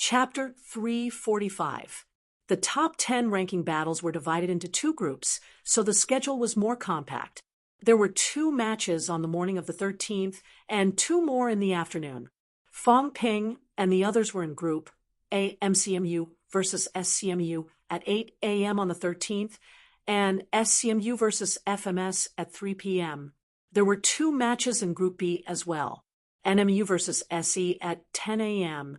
Chapter 345. The top 10 ranking battles were divided into two groups, so the schedule was more compact. There were 2 matches on the morning of the 13th and 2 more in the afternoon. Fong Ping and the others were in Group A, MCMU versus SCMU at 8 a.m. on the 13th, and SCMU versus FMS at 3 p.m. There were 2 matches in Group B as well, NMU versus SE at 10 a.m.,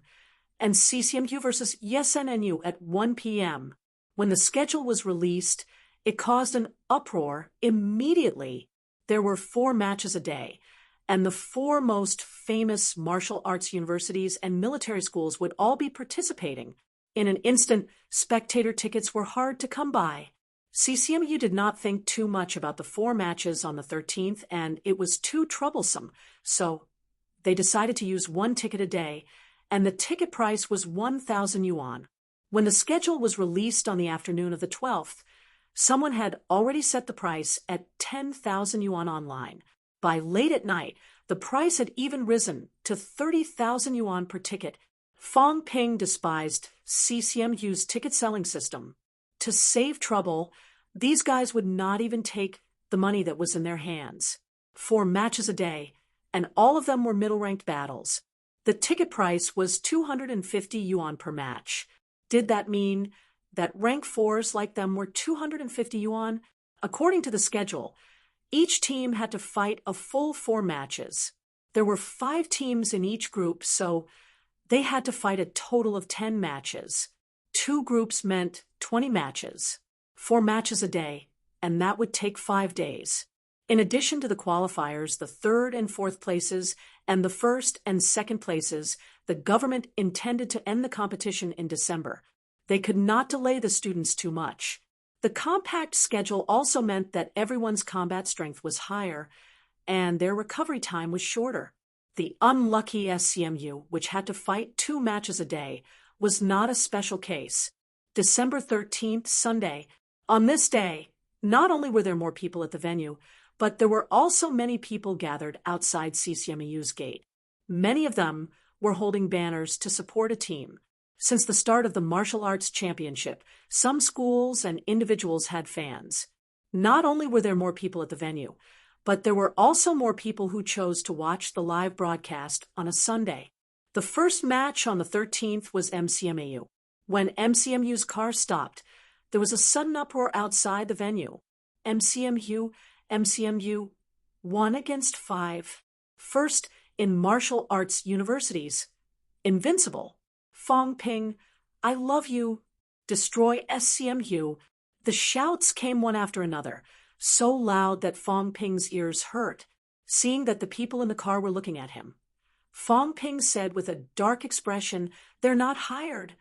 and CCMU versus YesNNU at 1 p.m. When the schedule was released, it caused an uproar immediately. There were 4 matches a day, and the 4 most famous martial arts universities and military schools would all be participating. In an instant, spectator tickets were hard to come by. CCMU did not think too much about the 4 matches on the 13th, and it was too troublesome, so they decided to use 1 ticket a day, and the ticket price was 1,000 yuan. When the schedule was released on the afternoon of the 12th, someone had already set the price at 10,000 yuan online. By late at night, the price had even risen to 30,000 yuan per ticket. Fong Ping despised CCMU's ticket selling system. To save trouble, these guys would not even take the money that was in their hands. 4 matches a day, and all of them were middle-ranked battles. The ticket price was 250 yuan per match. Did that mean that rank 4s like them were 250 yuan? According to the schedule, each team had to fight a full 4 matches. There were 5 teams in each group, so they had to fight a total of 10 matches. 2 groups meant 20 matches, 4 matches a day, and that would take 5 days. In addition to the qualifiers, the 3rd and 4th places, and the 1st and 2nd places, the government intended to end the competition in December. They could not delay the students too much. The compact schedule also meant that everyone's combat strength was higher, and their recovery time was shorter. The unlucky SCMU, which had to fight 2 matches a day, was not a special case. December 13th, Sunday. On this day, not only were there more people at the venue, but there were also many people gathered outside CCMU's gate. Many of them were holding banners to support a team. Since the start of the martial arts championship, some schools and individuals had fans. Not only were there more people at the venue, but there were also more people who chose to watch the live broadcast on a Sunday. The first match on the 13th was MCMU. When MCMU's car stopped, there was a sudden uproar outside the venue. MCMU 1 against 5. First in martial arts universities. Invincible. Fong Ping, I love you. Destroy SCMU. The shouts came one after another, so loud that Fong Ping's ears hurt, seeing that the people in the car were looking at him. Fong Ping said with a dark expression, "They're not hired."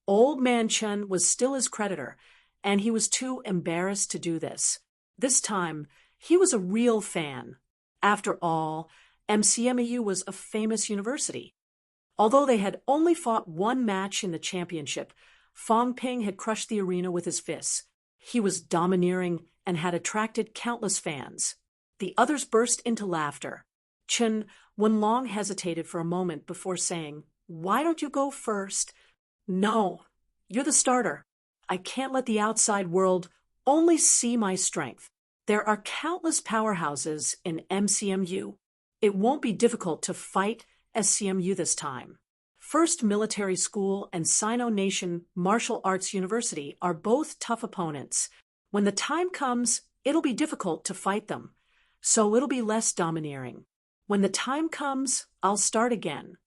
Old Man Chen was still his creditor, and he was too embarrassed to do this. This time, he was a real fan. After all, MCMU was a famous university. Although they had only fought 1 match in the championship, Fong Ping had crushed the arena with his fists. He was domineering and had attracted countless fans. The others burst into laughter. Chen Wenlong hesitated for a moment before saying, "Why don't you go first?" "No, you're the starter. I can't let the outside world only see my strength. There are countless powerhouses in MCMU. It won't be difficult to fight SCMU this time. First Military School and Sino Nation Martial Arts University are both tough opponents. When the time comes, it'll be difficult to fight them, so it'll be less domineering. When the time comes, I'll start again."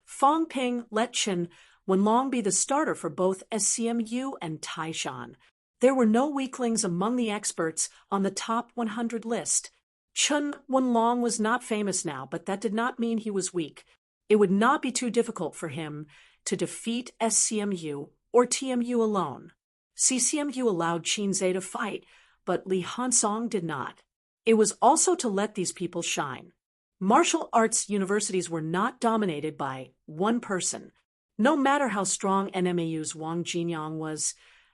Fong Ping let Chen Wenlong be the starter for both SCMU and Taishan. There were no weaklings among the experts on the top 100 list. Chen Wenlong was not famous now, but that did not mean he was weak. It would not be too difficult for him to defeat SCMU or TMU alone. CCMU allowed Qinzhe to fight, but Li Hansong did not. It was also to let these people shine. Martial arts universities were not dominated by one person. No matter how strong NMAU's Wang Jinyang was,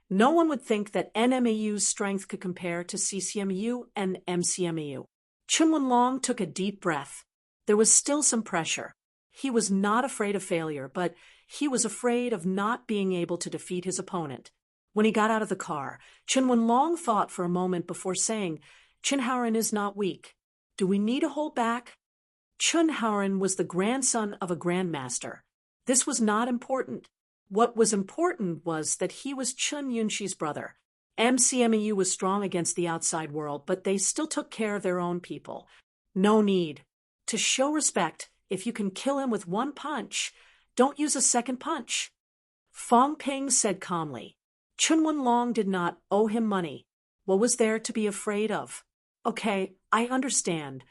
no one would think that NMAU's strength could compare to CCMU and MCMU. Chen Wenlong took a deep breath. There was still some pressure. He was not afraid of failure, but He was afraid of not being able to defeat his opponent. When he got out of the car, Chen Wenlong thought for a moment before saying, "Chen Haoren is not weak. Do we need to hold back?" Chen Haoren was the grandson of a grandmaster. This was not important. What was important was that he was Chen Yunxi's brother. MCMEU was strong against the outside world, but they still took care of their own people. No need. To show respect, if you can kill him with one punch, don't use a second punch. Fong Ping said calmly. Chen Wenlong did not owe him money. What was there to be afraid of? Okay, I understand.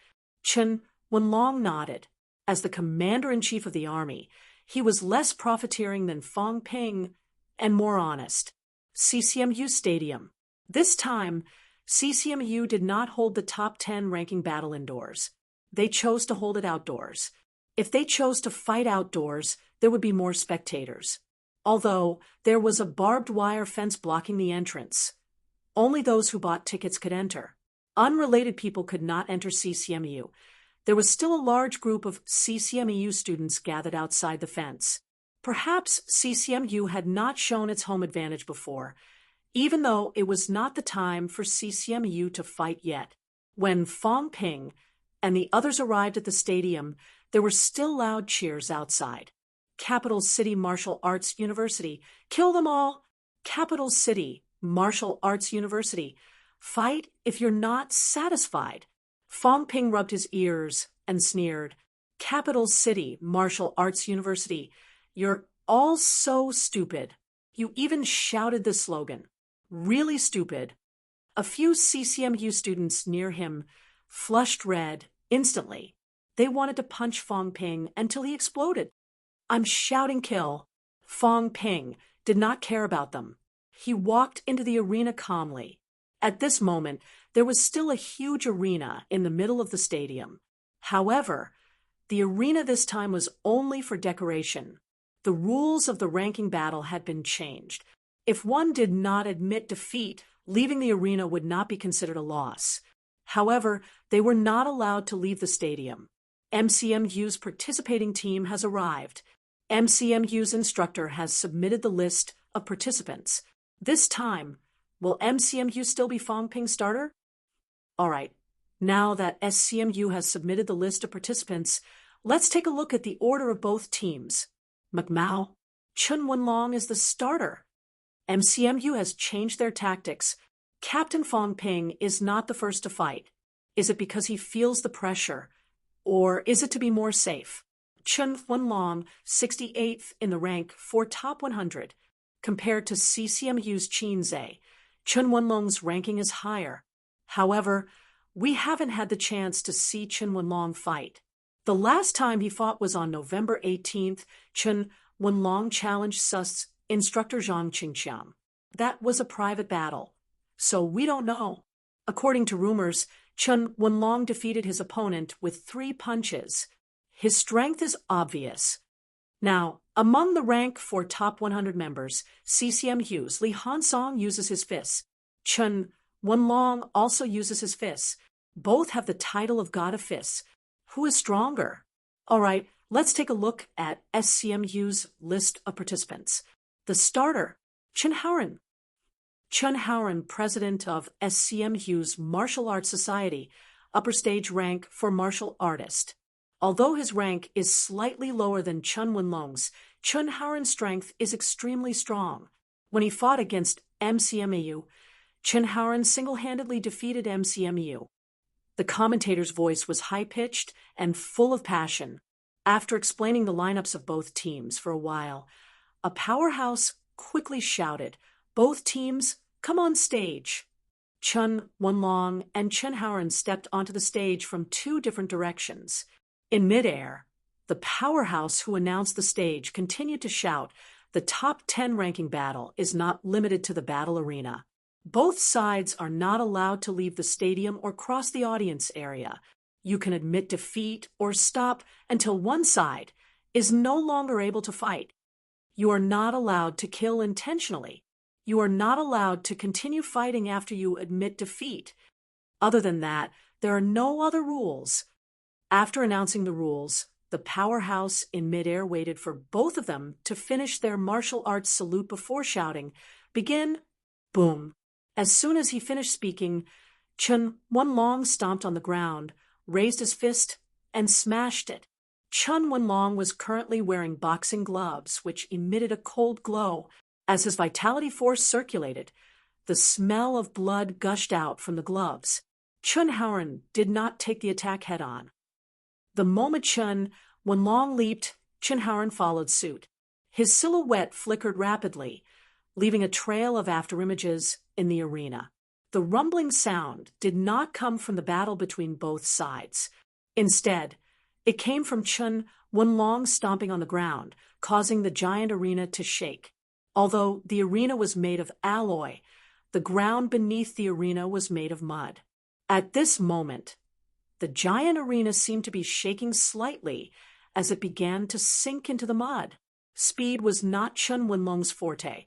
Chen Wenlong nodded. As the commander-in-chief of the army, he was less profiteering than Fong Ping and more honest. CCMU Stadium. This time, CCMU did not hold the top 10 ranking battle indoors. They chose to hold it outdoors. If they chose to fight outdoors, there would be more spectators. Although there was a barbed wire fence blocking the entrance. Only those who bought tickets could enter. Unrelated people could not enter CCMU. There was still a large group of CCMEU students gathered outside the fence. Perhaps CCMU had not shown its home advantage before, even though it was not the time for CCMU to fight yet. When Fong Ping and the others arrived at the stadium, there were still loud cheers outside. Capital City Martial Arts University. Kill them all! Capital City Martial Arts University. Fight if you're not satisfied. Fong Ping rubbed his ears and sneered. Capital City Martial Arts University. You're all so stupid. You even shouted the slogan. Really stupid. A few CCMU students near him flushed red instantly. They wanted to punch Fong Ping until he exploded. I'm shouting kill. Fong Ping did not care about them. He walked into the arena calmly. At this moment, there was still a huge arena in the middle of the stadium. However, the arena this time was only for decoration. The rules of the ranking battle had been changed. If one did not admit defeat, leaving the arena would not be considered a loss. However, they were not allowed to leave the stadium. MCMU's participating team has arrived. MCMU's instructor has submitted the list of participants. This time, will MCMU still be Fong Ping's starter? All right, now that SCMU has submitted the list of participants, let's take a look at the order of both teams. McMao, Chen Wenlong is the starter. MCMU has changed their tactics. Captain Fong Ping is not the first to fight. Is it because he feels the pressure? Or is it to be more safe? Chen Wenlong, 68th in the rank for top 100. Compared to CCMU's Qin Zhe, Chen Wenlong's ranking is higher. However, we haven't had the chance to see Chen Wenlong fight. The last time he fought was on November 18th. Chen Wenlong challenged SUS instructor Zhang Qingxiang. That was a private battle, so we don't know. According to rumors, Chen Wenlong defeated his opponent with 3 punches. His strength is obvious. Now, among the rank for top 100 members, CCMU's Li Hansong uses his fists. Chen Wenlong also uses his fists. Both have the title of God of Fists. Who is stronger? All right, let's take a look at SCMU's list of participants. The starter, Chen Haoren. Chen Haoren, president of SCMU's Martial Arts Society, upper stage rank for martial artist. Although his rank is slightly lower than Chen Wenlong's, Chen Haoren's strength is extremely strong. When he fought against MCMEU, Chen Haoren single-handedly defeated MCMEU. The commentator's voice was high-pitched and full of passion. After explaining the lineups of both teams for a while, a powerhouse quickly shouted, "Both teams, come on stage." Chen Wenlong and Chen Haoren stepped onto the stage from 2 different directions. In midair, the powerhouse who announced the stage continued to shout, "The top 10 ranking battle is not limited to the battle arena." Both sides are not allowed to leave the stadium or cross the audience area. You can admit defeat or stop until one side is no longer able to fight. You are not allowed to kill intentionally. You are not allowed to continue fighting after you admit defeat. Other than that, there are no other rules. After announcing the rules, The powerhouse in midair waited for both of them to finish their martial arts salute before shouting, "Begin!" Boom. As soon as he finished speaking, Chun Wenlong stomped on the ground, raised his fist, and smashed it. Chun Wenlong was currently wearing boxing gloves, which emitted a cold glow. As his vitality force circulated, the smell of blood gushed out from the gloves. Chun Haoran did not take the attack head-on. The moment Chun Wenlong leaped, Chun Haoran followed suit. His silhouette flickered rapidly, leaving a trail of afterimages in the arena. The rumbling sound did not come from the battle between both sides. Instead, it came from Chun Wenlong stomping on the ground, causing the giant arena to shake. Although the arena was made of alloy, the ground beneath the arena was made of mud. At this moment, the giant arena seemed to be shaking slightly as it began to sink into the mud. Speed was not Chun Wenlong's forte,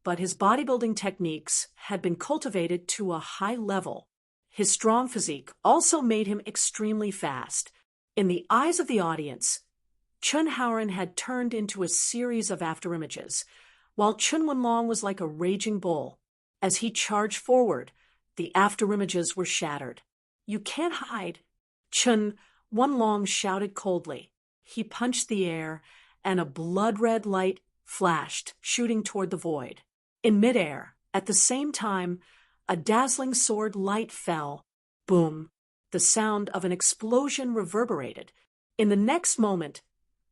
but his bodybuilding techniques had been cultivated to a high level. His strong physique also made him extremely fast. In the eyes of the audience, Chun Haoran had turned into a series of afterimages, while Chun Wenlong was like a raging bull. As he charged forward, the afterimages were shattered. "You can't hide," Chun Wenlong shouted coldly. He punched the air, and a blood-red light flashed, shooting toward the void. In midair, at the same time, a dazzling sword light fell. Boom! The sound of an explosion reverberated. In the next moment,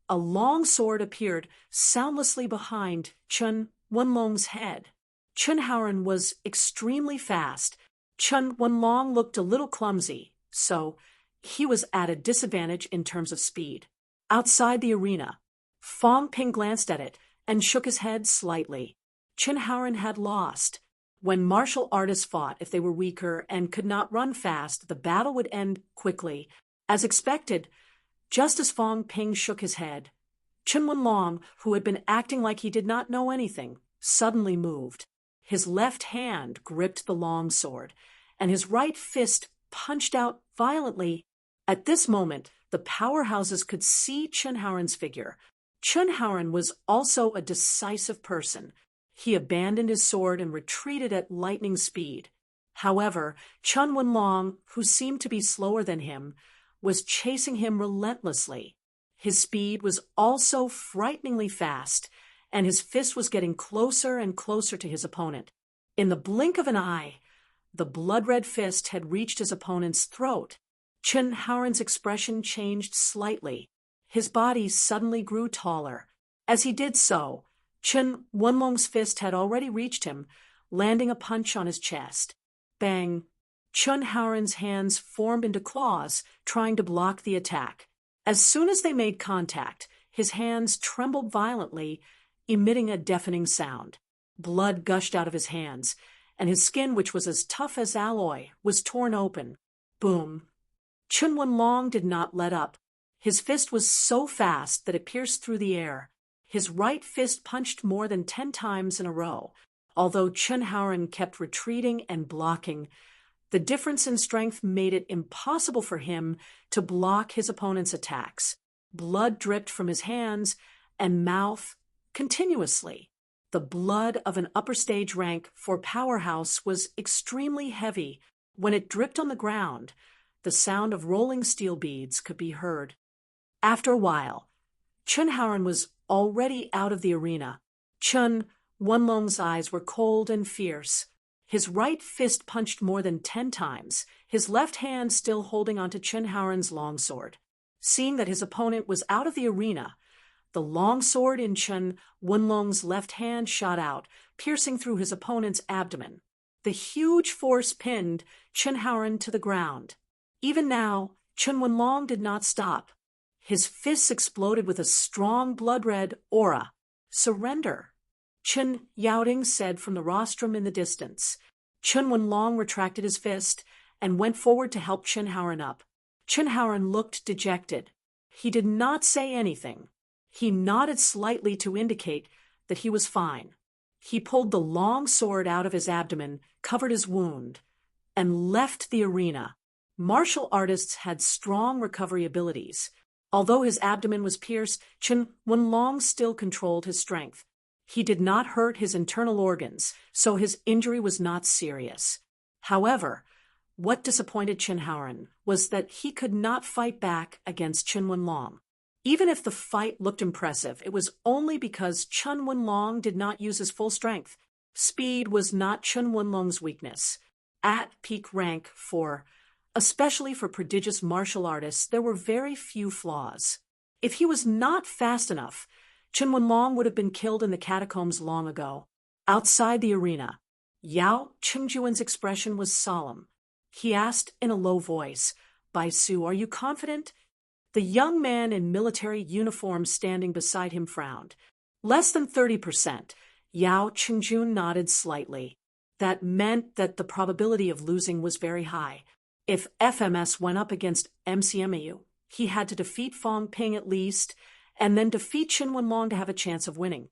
a long sword appeared soundlessly behind Chun Wenlong's head. Chun Haoran was extremely fast. Chun Wenlong looked a little clumsy, so he was at a disadvantage in terms of speed. Outside the arena, Fong Ping glanced at it and shook his head slightly. Chun Haoran had lost. When martial artists fought, if they were weaker and could not run fast, the battle would end quickly. As expected, just as Fong Ping shook his head, Chun Wenlong, who had been acting like he did not know anything, suddenly moved. His left hand gripped the long sword, and his right fist punched out violently. At this moment, the powerhouses could see Chun Haoran's figure. Chun Haoran was also a decisive person. He abandoned his sword and retreated at lightning speed. However, Chun Wenlong, who seemed to be slower than him, was chasing him relentlessly. His speed was also frighteningly fast, and his fist was getting closer and closer to his opponent. In the blink of an eye, the blood-red fist had reached his opponent's throat. Chun Haoran's expression changed slightly. His body suddenly grew taller. As he did so, Chun Wenlong's fist had already reached him, landing a punch on his chest. Bang! Chun Haoran's hands formed into claws, trying to block the attack. As soon as they made contact, his hands trembled violently, emitting a deafening sound. Blood gushed out of his hands, and his skin, which was as tough as alloy, was torn open. Boom! Chun Wenlong did not let up. His fist was so fast that it pierced through the air. His right fist punched more than 10 times in a row. Although Chun Haoran kept retreating and blocking, the difference in strength made it impossible for him to block his opponent's attacks. Blood dripped from his hands and mouth continuously. The blood of an upper stage rank for powerhouse was extremely heavy. When it dripped on the ground, the sound of rolling steel beads could be heard. After a while, Chun Haoran was already out of the arena. Chun Wenlong's eyes were cold and fierce. His right fist punched more than 10 times, his left hand still holding onto Chun Haoran's longsword. Seeing that his opponent was out of the arena, the longsword in Chun Wenlong's left hand shot out, piercing through his opponent's abdomen. The huge force pinned Chun Haoran to the ground. Even now, Chun Wenlong did not stop. His fists exploded with a strong blood-red aura. "Surrender," Chun Yaoding said from the rostrum in the distance. Chun Wenlong retracted his fist and went forward to help Chun Haoran up. Chun Haoran looked dejected. He did not say anything. He nodded slightly to indicate that he was fine. He pulled the long sword out of his abdomen, covered his wound, and left the arena. Martial artists had strong recovery abilities. Although his abdomen was pierced, Chen Wenlong still controlled his strength. He did not hurt his internal organs, so his injury was not serious. However, what disappointed Chen Haoran was that he could not fight back against Chen Wenlong. Even if the fight looked impressive, it was only because Chen Wenlong did not use his full strength. Speed was not Chen Wenlong's weakness. At peak rank 4, especially for prodigious martial artists, there were very few flaws. If he was not fast enough, Chen Wenlong would have been killed in the catacombs long ago. Outside the arena, Yao Qingjuan's expression was solemn. He asked in a low voice, "Bai Su, are you confident?" The young man in military uniform standing beside him frowned. Less than 30%. Yao Qingjun nodded slightly. That meant that the probability of losing was very high. If FMS went up against MCMAU, he had to defeat Fong Ping at least, and then defeat Chen Wenlong to have a chance of winning.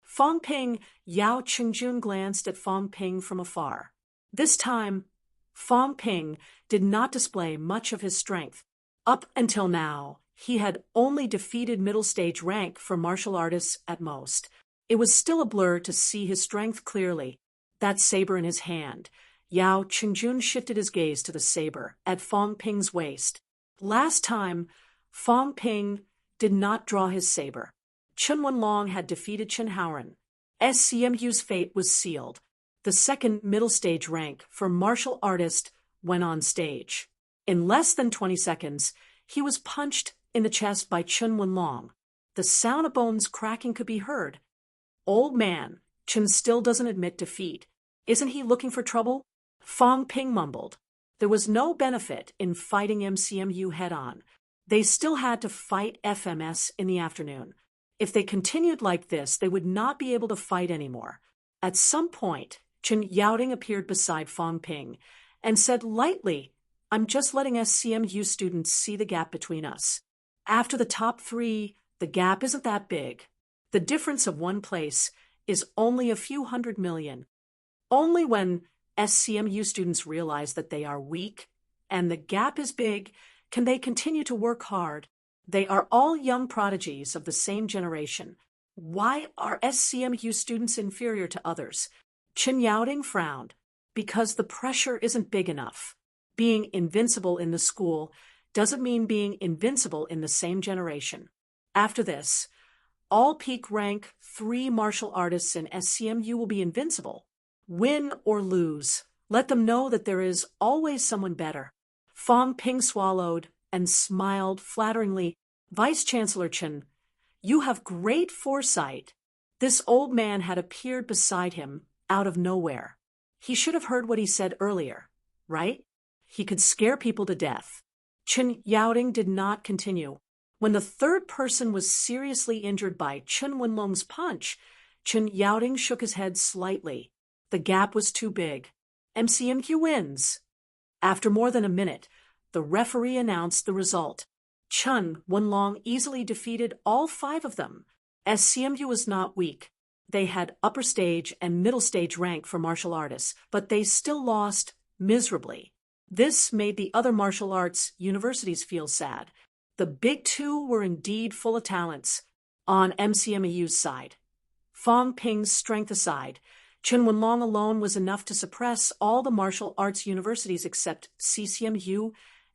Fong Ping, Yao Qingjun glanced at Fong Ping from afar. This time, Fong Ping did not display much of his strength. Up until now, he had only defeated middle stage rank for martial artists at most. It was still a blur to see his strength clearly. That saber in his hand. Yao Qingjun shifted his gaze to the saber at Fong Ping's waist. Last time, Fong Ping did not draw his saber. Chen Wenlong had defeated Chen Haoran. SCMU's fate was sealed. The second middle stage rank for martial artist went on stage. In less than 20 seconds, he was punched in the chest by Chen Wenlong. The sound of bones cracking could be heard. "Old man, Chen still doesn't admit defeat. Isn't he looking for trouble?" Fong Ping mumbled. There was no benefit in fighting MCMU head-on. They still had to fight FMS in the afternoon. If they continued like this, they would not be able to fight anymore. At some point, Chen Yaoding appeared beside Fong Ping and said lightly, "I'm just letting SCMU students see the gap between us. After the top 3, the gap isn't that big. The difference of one place is only a few 100 million. Only when SCMU students realize that they are weak and the gap is big can they continue to work hard. They are all young prodigies of the same generation. Why are SCMU students inferior to others?" Chen Yaoding frowned. "Because the pressure isn't big enough. Being invincible in the school doesn't mean being invincible in the same generation." After this, all peak rank 3 martial artists in SCMU will be invincible. Win or lose, let them know that there is always someone better. Fong Ping swallowed and smiled flatteringly. "Vice Chancellor Chen, you have great foresight." This old man had appeared beside him out of nowhere. He should have heard what he said earlier, right? He could scare people to death. Chen Yaoding did not continue. When the third person was seriously injured by Chen Wenlong's punch, Chen Yaoding shook his head slightly. The gap was too big. MCMQ wins. After more than a minute, the referee announced the result. Chen Wenlong easily defeated all 5 of them. SCMU was not weak. They had upper stage and middle stage rank for martial artists, but they still lost miserably. This made the other martial arts universities feel sad. The big 2 were indeed full of talents. On MCMU's side, Fong Ping's strength aside, Chen Wenlong alone was enough to suppress all the martial arts universities except CCMU,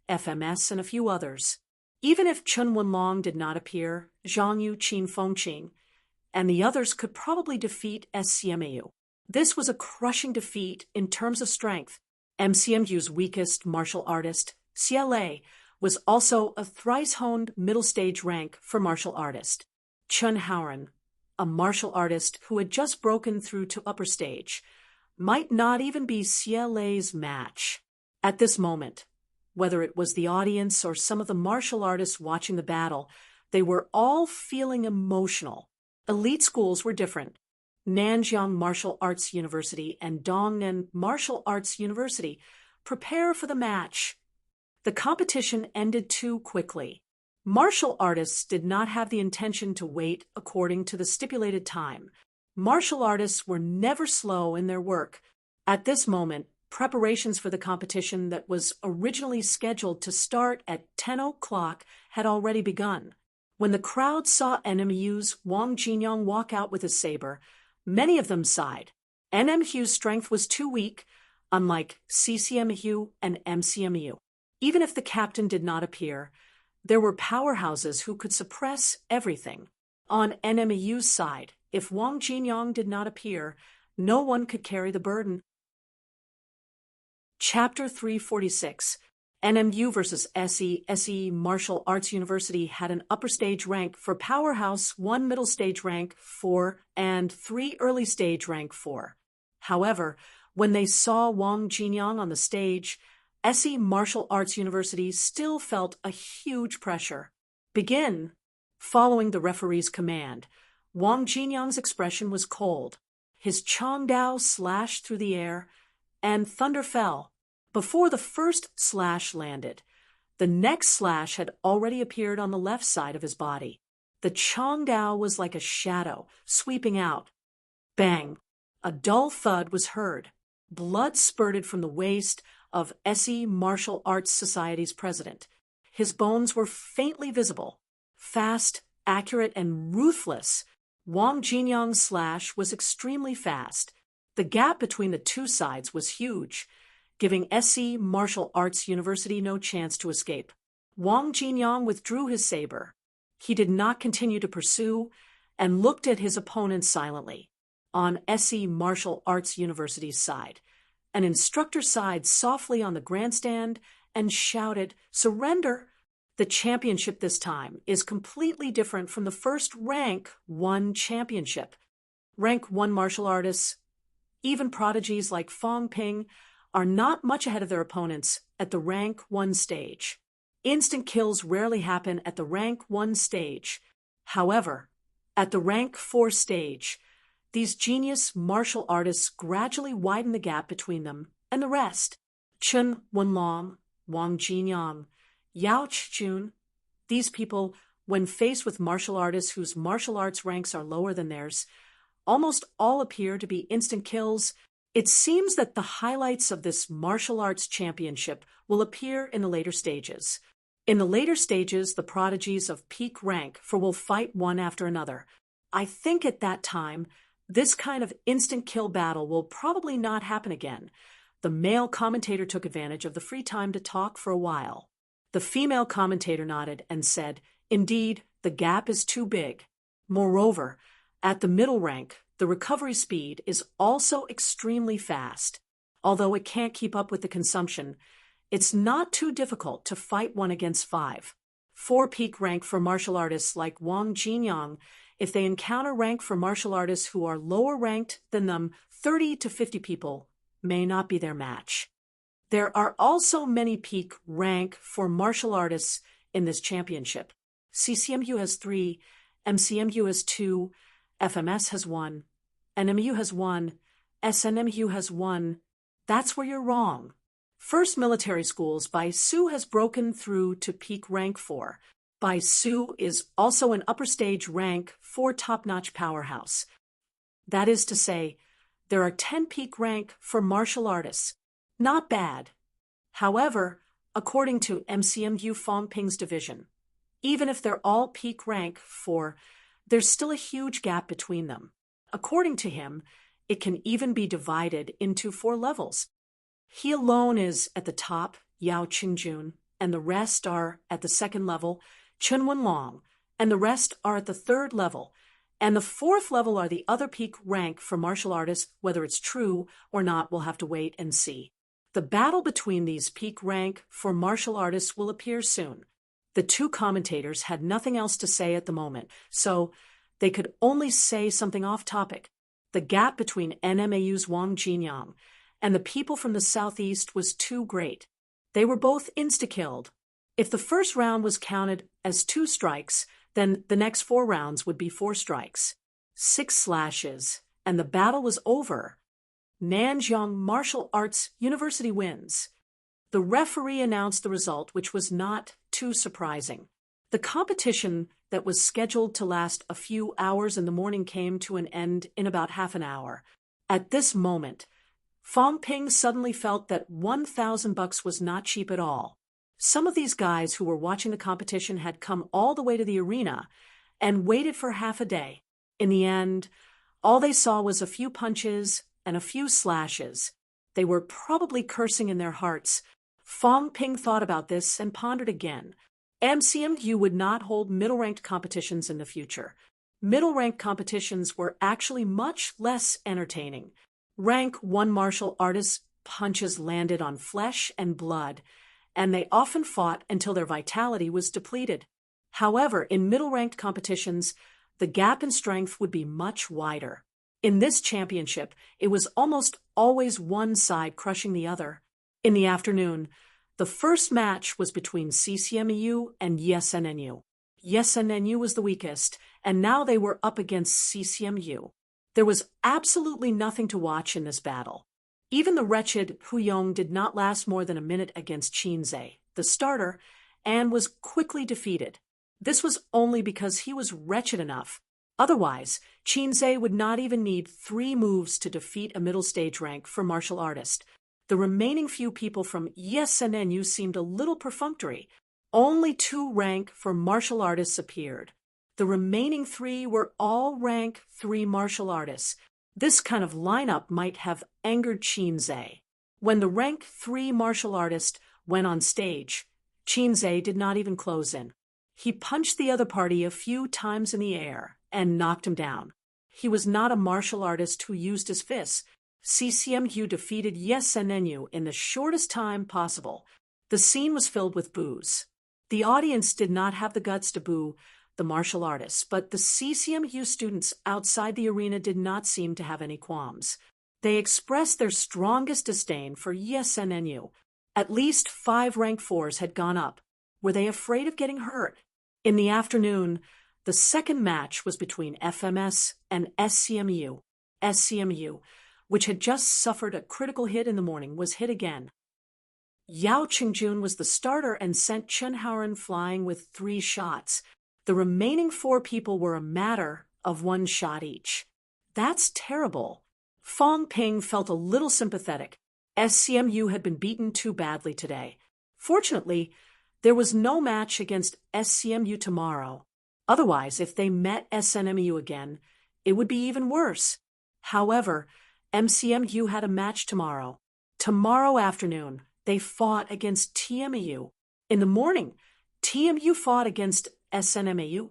FMS, and a few others. Even if Chen Wenlong did not appear, Zhang Yu, Qin Fengqing, and the others could probably defeat SCMAU. This was a crushing defeat in terms of strength. MCMU's weakest martial artist, CLA, was also a thrice-honed middle stage rank for martial artist. Chen Haoran, a martial artist who had just broken through to upper stage, might not even be CLA's match. At this moment, whether it was the audience or some of the martial artists watching the battle, they were all feeling emotional. Elite schools were different. Nanjiang Martial Arts University and Dongnan Martial Arts University prepare for the match. The competition ended too quickly. Martial artists did not have the intention to wait according to the stipulated time. Martial artists were never slow in their work. At this moment, Preparations for the competition that was originally scheduled to start at 10 o'clock had already begun. When the crowd saw NMU's Wang Jinyang walk out with his saber, many of them sighed. NMU's strength was too weak, unlike CCMU and MCMU. Even if the captain did not appear, there were powerhouses who could suppress everything. On NMU's side, if Wang Jinyang did not appear, no one could carry the burden. Chapter 346. NMU versus SE. SE Martial Arts University had an upper stage rank for Powerhouse, 1 middle stage rank 4, and 3 early stage rank 4. However, when they saw Wang Jinyang on the stage, SE Martial Arts University still felt a huge pressure. Begin. Following the referee's command, Wang Jinyang's expression was cold. His Chongdao slashed through the air, and thunder fell. Before the first slash landed, the next slash had already appeared on the left side of his body. The Chongdao was like a shadow, sweeping out. Bang! A dull thud was heard. Blood spurted from the waist of SE Martial Arts Society's president. His bones were faintly visible. Fast, accurate, and ruthless, Wang Jinyang's slash was extremely fast. The gap between the two sides was huge, giving SE Martial Arts University no chance to escape. Wang Jinyang withdrew his saber. He did not continue to pursue and looked at his opponent silently. On SE Martial Arts University's side, an instructor sighed softly on the grandstand and shouted, "Surrender!" The championship this time is completely different from the first Rank 1 championship. Rank 1 martial artists, even prodigies like Fong Ping, are not much ahead of their opponents at the Rank 1 stage. Instant kills rarely happen at the Rank 1 stage. However, at the Rank 4 stage, these genius martial artists gradually widen the gap between them and the rest. Chen Wenlong, Wang Jinyang, Yao Chijun, these people, when faced with martial artists whose martial arts ranks are lower than theirs, almost all appear to be instant kills. It seems that the highlights of this martial arts championship will appear in the later stages. In the later stages, the prodigies of peak rank will fight one after another. I think at that time, this kind of instant kill battle will probably not happen again. The male commentator took advantage of the free time to talk for a while. The female commentator nodded and said, "Indeed, the gap is too big." Moreover, at the middle rank, the recovery speed is also extremely fast. Although it can't keep up with the consumption, it's not too difficult to fight 1 against 5. 4 peak rank for martial artists like Wang Jinyang. If they encounter rank for martial artists who are lower ranked than them, 30 to 50 people may not be their match. There are also many peak rank for martial artists in this championship. CCMU has 3, MCMU has 2, FMS has 1, NMU has 1, SNMU has 1. That's where you're wrong. First Military Schools by Su has broken through to peak rank 4. Bai Su is also an upper stage rank 4 top-notch powerhouse. That is to say, there are 10 peak rank for martial artists. Not bad. However, according to MCMU Fong Ping's division, even if they're all peak rank 4, there's still a huge gap between them. According to him, it can even be divided into 4 levels. He alone is at the top, Yao Qingjun, and the rest are at the second level, Chen Wenlong, and the rest are at the third level, and the fourth level are the other peak rank for martial artists. Whether it's true or not, we'll have to wait and see. The battle between these peak rank for martial artists will appear soon. The 2 commentators had nothing else to say at the moment, so they could only say something off topic. The gap between NMAU's Wang Jinyang and the people from the southeast was too great. They were both insta-killed. If the first round was counted as 2 strikes, then the next 4 rounds would be 4 strikes. 6 slashes, and the battle was over. Nanjiang Martial Arts University wins. The referee announced the result, which was not too surprising. The competition that was scheduled to last a few hours in the morning came to an end in about half an hour. At this moment, Fong Ping suddenly felt that 1,000 bucks was not cheap at all. Some of these guys who were watching the competition had come all the way to the arena and waited for half a day. In the end, all they saw was a few punches and a few slashes. They were probably cursing in their hearts. Fong Ping thought about this and pondered again. MCMU would not hold middle-ranked competitions in the future. Middle-ranked competitions were actually much less entertaining. Rank 1 martial artists' punches landed on flesh and blood, and they often fought until their vitality was depleted. However, in middle-ranked competitions, the gap in strength would be much wider. In this championship, it was almost always one side crushing the other. In the afternoon, the first match was between CCMEU and YesNNU. YesNNU was the weakest, and now they were up against CCMU. There was absolutely nothing to watch in this battle. Even the wretched Hu Yong did not last more than a minute against Qinze, the starter, and was quickly defeated. This was only because he was wretched enough. Otherwise, Qinze would not even need 3 moves to defeat a middle stage rank for martial artist. The remaining few people from YesNNU seemed a little perfunctory. Only 2 rank for martial artists appeared. The remaining 3 were all rank 3 martial artists. This kind of lineup might have angered Qinze. When the rank 3 martial artist went on stage, Qinze did not even close in. He punched the other party a few times in the air and knocked him down. He was not a martial artist who used his fists. CCMU defeated YesNNU in the shortest time possible. The scene was filled with boos. The audience did not have the guts to boo the martial artists, but the CCMU students outside the arena did not seem to have any qualms. They expressed their strongest disdain for YesNNU. At least 5 rank 4s had gone up. Were they afraid of getting hurt? In the afternoon, the second match was between FMS and SCMU. SCMU, which had just suffered a critical hit in the morning, was hit again. Yao Qingjun was the starter and sent Chen Haoren flying with 3 shots. The remaining 4 people were a matter of 1 shot each. That's terrible. Fong Ping felt a little sympathetic. SCMU had been beaten too badly today. Fortunately, there was no match against SCMU tomorrow. Otherwise, if they met SNMU again, it would be even worse. However, MCMU had a match tomorrow. Tomorrow afternoon, they fought against TMU. In the morning, TMU fought against SNMAU.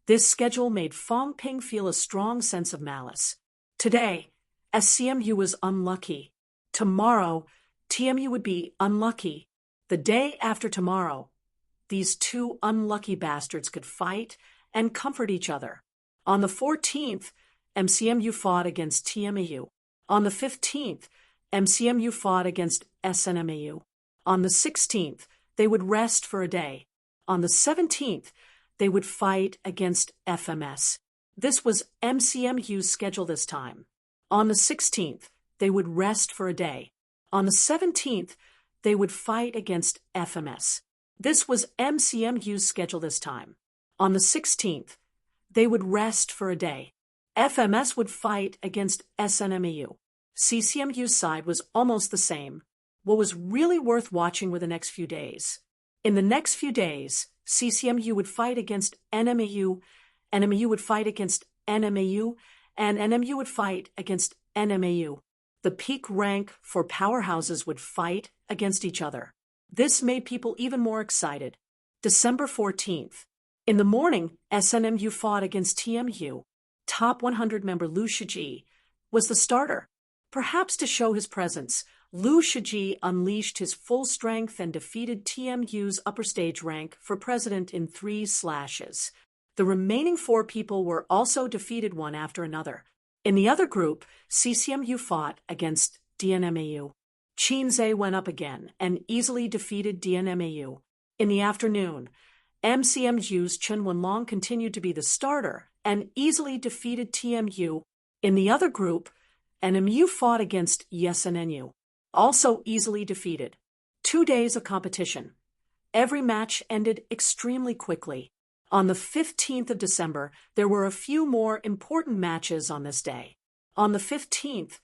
This schedule made Fong Ping feel a strong sense of malice. Today, SCMU was unlucky. Tomorrow, TMU would be unlucky. The day after tomorrow, these 2 unlucky bastards could fight and comfort each other. On the 14th, MCMU fought against TMAU. On the 15th, MCMU fought against SNMAU. On the 16th, they would rest for a day. On the 17th, they would fight against FMS. This was MCMU's schedule this time. On the 16th, they would rest for a day. On the 17th, they would fight against FMS. This was MCMU's schedule this time. On the 16th, they would rest for a day. FMS would fight against SNMAU. CCMU's side was almost the same. What was really worth watching were the next few days. In the next few days, CCMU would fight against NMAU, NMAU would fight against NMAU, and NMU would fight against NMAU. The peak rank for powerhouses would fight against each other. This made people even more excited. December 14th. In the morning, SNMU fought against TMU. Top 100 member Liu Shiji was the starter. Perhaps to show his presence, Liu Shiji unleashed his full strength and defeated TMU's upper stage rank for president in 3 slashes. The remaining 4 people were also defeated one after another. In the other group, CCMU fought against DNMAU. Qinze went up again and easily defeated DNMAU. In the afternoon, MCMU's Chen Wenlong continued to be the starter and easily defeated TMU. In the other group, NMU fought against YesNNU, also easily defeated. 2 days of competition. Every match ended extremely quickly. On the 15th of December, there were a few more important matches on this day. On the 15th,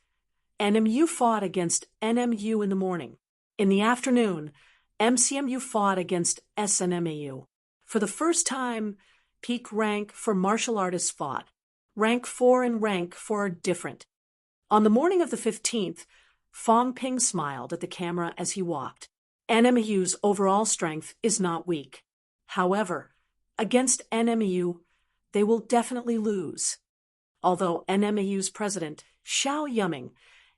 NMU fought against NMU in the morning. In the afternoon, MCMU fought against SNMAU. For the first time, peak rank for martial artists fought. Rank 4 and rank 4 are different. On the morning of the 15th, Fong Ping smiled at the camera as he walked. NMU's overall strength is not weak. However, against NMU, they will definitely lose. Although NMU's president, Xiao Yuming,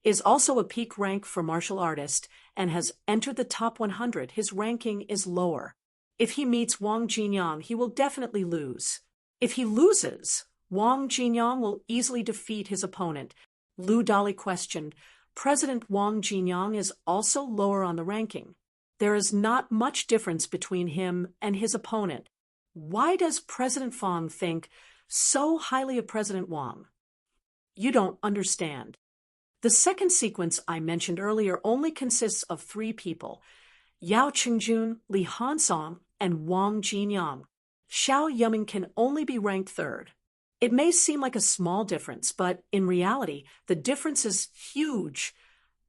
is also a peak rank for martial artist and has entered the top 100, his ranking is lower. If he meets Wang Jinyang, he will definitely lose. If he loses, Wang Jinyang will easily defeat his opponent. Lu Dali questioned, President Wang Jinyang is also lower on the ranking. There is not much difference between him and his opponent. Why does President Fong think so highly of President Wang? You don't understand. The second sequence I mentioned earlier only consists of 3 people, Yao Qingjun, Li Hansong, and Wang Jinyang. Xiao Yuming can only be ranked 3rd. It may seem like a small difference, but in reality, the difference is huge.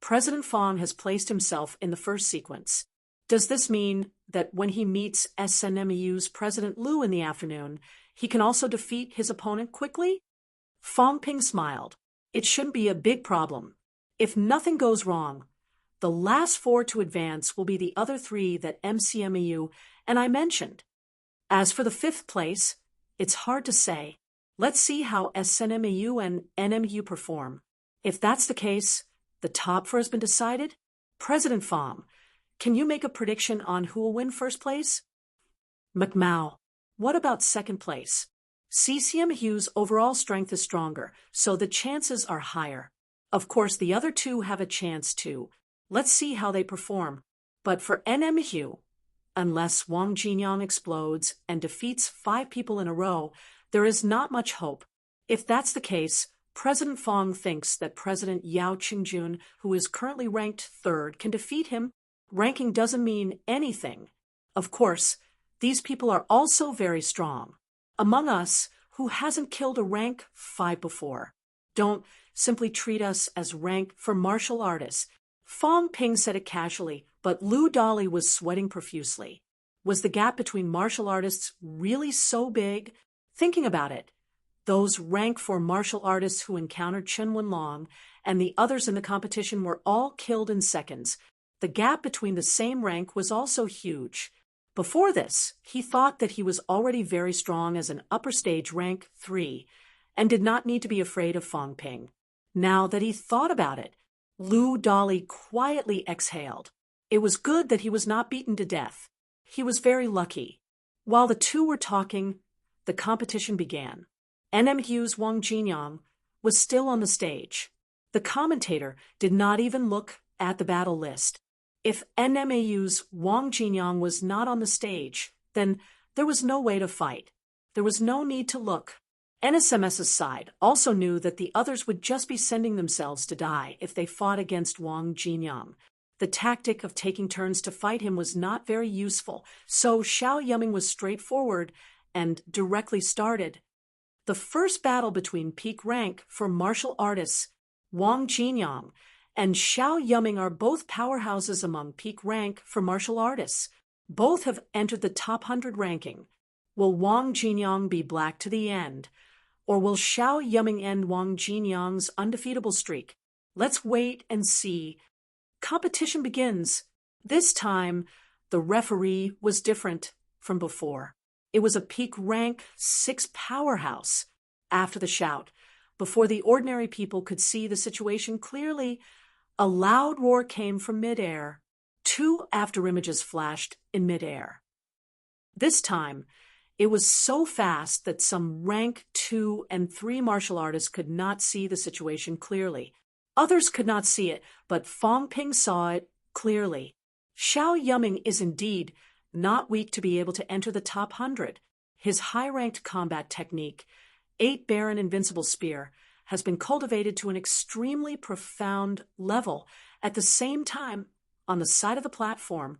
President Fong has placed himself in the first sequence. Does this mean that when he meets SNMU's President Liu in the afternoon, he can also defeat his opponent quickly? Fong Ping smiled. It shouldn't be a big problem. If nothing goes wrong, the last 4 to advance will be the other 3 that MCMU and I mentioned. As for the 5th place, it's hard to say. Let's see how SNMU and NMU perform. If that's the case, the top 4 has been decided. President Fong, can you make a prediction on who will win first place? McMao, what about second place? CCMU's overall strength is stronger, so the chances are higher. Of course, the other 2 have a chance too. Let's see how they perform. But for NMU, unless Wang Jinyang explodes and defeats 5 people in a row, there is not much hope. If that's the case, President Fong thinks that President Yao Qingjun, who is currently ranked 3rd, can defeat him. Ranking doesn't mean anything. Of course, these people are also very strong. Among us, who hasn't killed a rank 5 before? Don't simply treat us as rank for martial artists. Fong Ping said it casually, but Lu Dali was sweating profusely. Was the gap between martial artists really so big? Thinking about it, those rank 4 martial artists who encountered Chen Wenlong and the others in the competition were all killed in seconds. The gap between the same rank was also huge. Before this, he thought that he was already very strong as an upper stage rank 3 and did not need to be afraid of Fong Ping. Now that he thought about it, Lu Dali quietly exhaled. It was good that he was not beaten to death. He was very lucky. While the 2 were talking, the competition began. NMU's Wang Jinyang was still on the stage. The commentator did not even look at the battle list. If NMAU's Wang Jinyang was not on the stage, then there was no way to fight. There was no need to look. NSMS's side also knew that the others would just be sending themselves to die if they fought against Wang Jinyang. The tactic of taking turns to fight him was not very useful, so Xiao Yuming was straightforward and directly started. The first battle between peak rank for martial artists, Wang Jinyang, and Xiao Yuming are both powerhouses among peak rank for martial artists. Both have entered the top 100 ranking. Will Wang Jinyang be black to the end? Or will Xiao Yuming end Wang Jinyang's undefeatable streak? Let's wait and see. Competition begins. This time, the referee was different from before. It was a peak rank 6 powerhouse. After the shout, before the ordinary people could see the situation clearly, a loud roar came from midair. 2 afterimages flashed in midair. This time, it was so fast that some rank 2 and 3 martial artists could not see the situation clearly. Others could not see it, but Fong Ping saw it clearly. Xiao Yuming is indeed not weak to be able to enter the top 100. His high-ranked combat technique, 8 Baron Invincible Spear, has been cultivated to an extremely profound level. At the same time, on the side of the platform,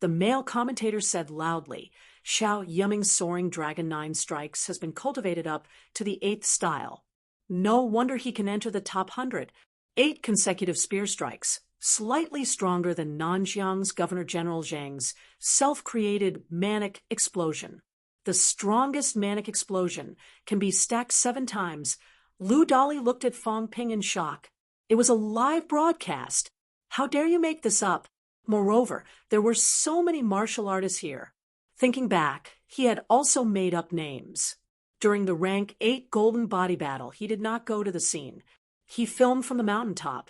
the male commentator said loudly, Xiao Yuming's Soaring Dragon 9 Strikes has been cultivated up to the 8th style. No wonder he can enter the top 100. 8 consecutive spear strikes, slightly stronger than Nanjiang's Governor General Zhang's self-created manic explosion. The strongest manic explosion can be stacked 7 times. Lu Dali looked at Fong Ping in shock. It was a live broadcast. How dare you make this up? Moreover, there were so many martial artists here. Thinking back, he had also made up names. During the rank 8 golden body battle, he did not go to the scene. He filmed from the mountaintop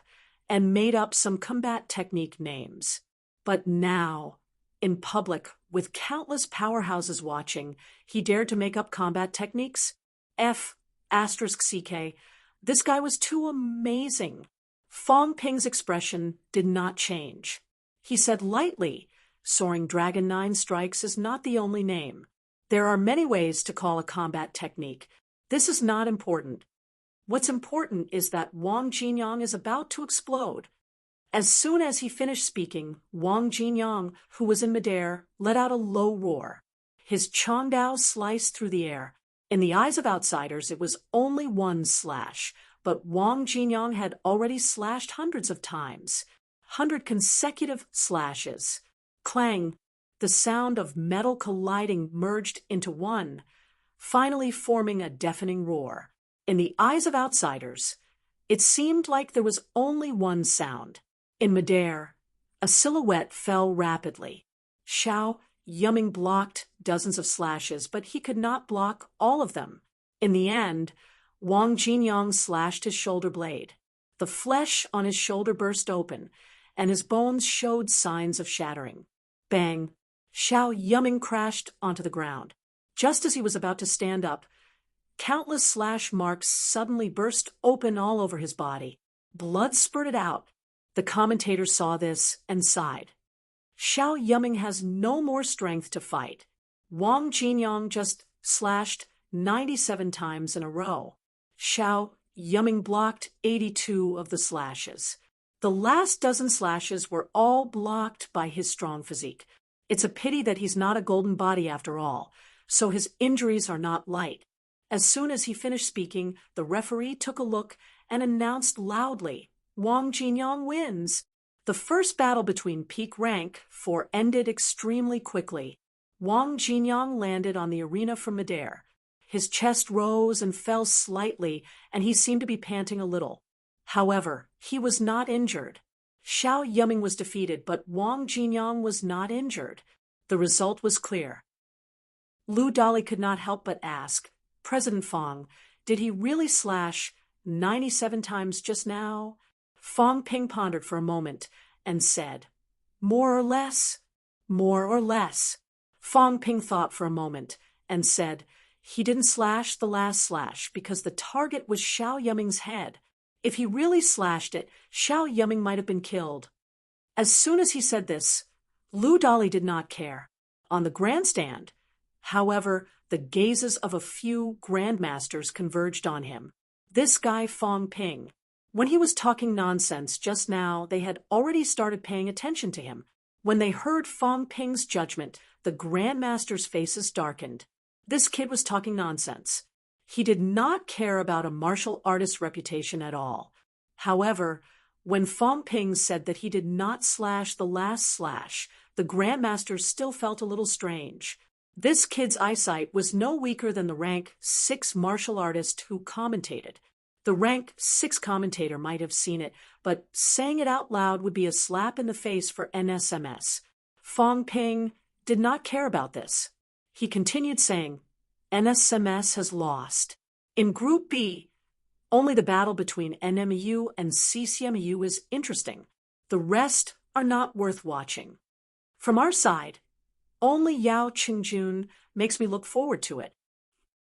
and made up some combat technique names. But now, in public, with countless powerhouses watching, he dared to make up combat techniques? F***CK. This guy was too amazing. Fong Ping's expression did not change. He said lightly, Soaring Dragon 9 Strikes is not the only name. There are many ways to call a combat technique. This is not important. What's important is that Wang Jinyang is about to explode. As soon as he finished speaking, Wang Jinyang, who was in midair, let out a low roar. His Chongdao sliced through the air. In the eyes of outsiders, it was only one slash, but Wang Jinyang had already slashed hundreds of times. 100 consecutive slashes. Clang! The sound of metal colliding merged into one, finally forming a deafening roar. In the eyes of outsiders, it seemed like there was only one sound. In midair, a silhouette fell rapidly. Xiao Yumming blocked dozens of slashes, but he could not block all of them. In the end, Wang Jinyang slashed his shoulder blade. The flesh on his shoulder burst open, and his bones showed signs of shattering. Bang! Xiao Yumming crashed onto the ground. Just as he was about to stand up, countless slash marks suddenly burst open all over his body. Blood spurted out. The commentator saw this and sighed. Xiao Yumming has no more strength to fight. Wang Jinyang just slashed 97 times in a row. Xiao Yumming blocked 82 of the slashes. The last dozen slashes were all blocked by his strong physique. It's a pity that he's not a golden body after all, so his injuries are not light. As soon as he finished speaking, the referee took a look and announced loudly, Wang Jinyang wins. The first battle between peak rank 4 ended extremely quickly. Wang Jinyang landed on the arena from midair. His chest rose and fell slightly, and he seemed to be panting a little. However, he was not injured. Xiao Yumming was defeated, but Wang Jinyang was not injured. The result was clear. Lu Dali could not help but ask, President Fong, did he really slash 97 times just now? Fong Ping pondered for a moment and said, More or less? More or less. Fong Ping thought for a moment and said, He didn't slash the last slash because the target was Xiao Yumming's head. If he really slashed it, Xiao Yumming might have been killed. As soon as he said this, Lu Dali did not care. On the grandstand, however, the gazes of a few grandmasters converged on him. This guy Fong Ping. When he was talking nonsense just now, they had already started paying attention to him. When they heard Fong Ping's judgment, the grandmasters' faces darkened. This kid was talking nonsense. He did not care about a martial artist's reputation at all. However, when Fong Ping said that he did not slash the last slash, the grandmasters still felt a little strange. This kid's eyesight was no weaker than the rank 6 martial artist who commentated. The rank 6 commentator might have seen it, but saying it out loud would be a slap in the face for NSMS. Fong Ping did not care about this. He continued saying, NSMS has lost. In Group B, only the battle between NMEU and CCMEU is interesting. The rest are not worth watching. From our side, only Yao Qingjun makes me look forward to it.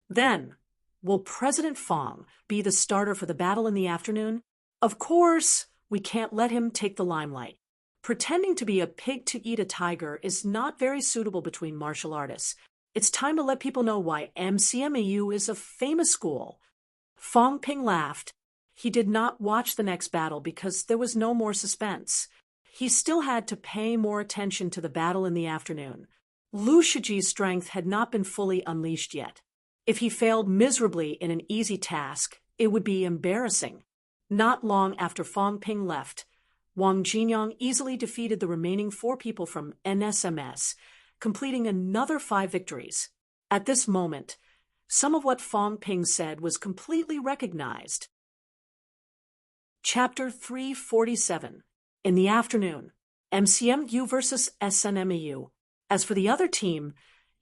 Then, will President Fong be the starter for the battle in the afternoon? Of course, we can't let him take the limelight. Pretending to be a pig to eat a tiger is not very suitable between martial artists. It's time to let people know why MCMEU is a famous school. Fong Ping laughed. He did not watch the next battle because there was no more suspense. He still had to pay more attention to the battle in the afternoon. Lu Shiji's strength had not been fully unleashed yet. If he failed miserably in an easy task, it would be embarrassing. Not long after Fong Ping left, Wang Jinyang easily defeated the remaining 4 people from NSMS, completing another 5 victories. At this moment, some of what Fong Ping said was completely recognized. Chapter 347. In the afternoon, MCMU versus SNMU. As for the other team,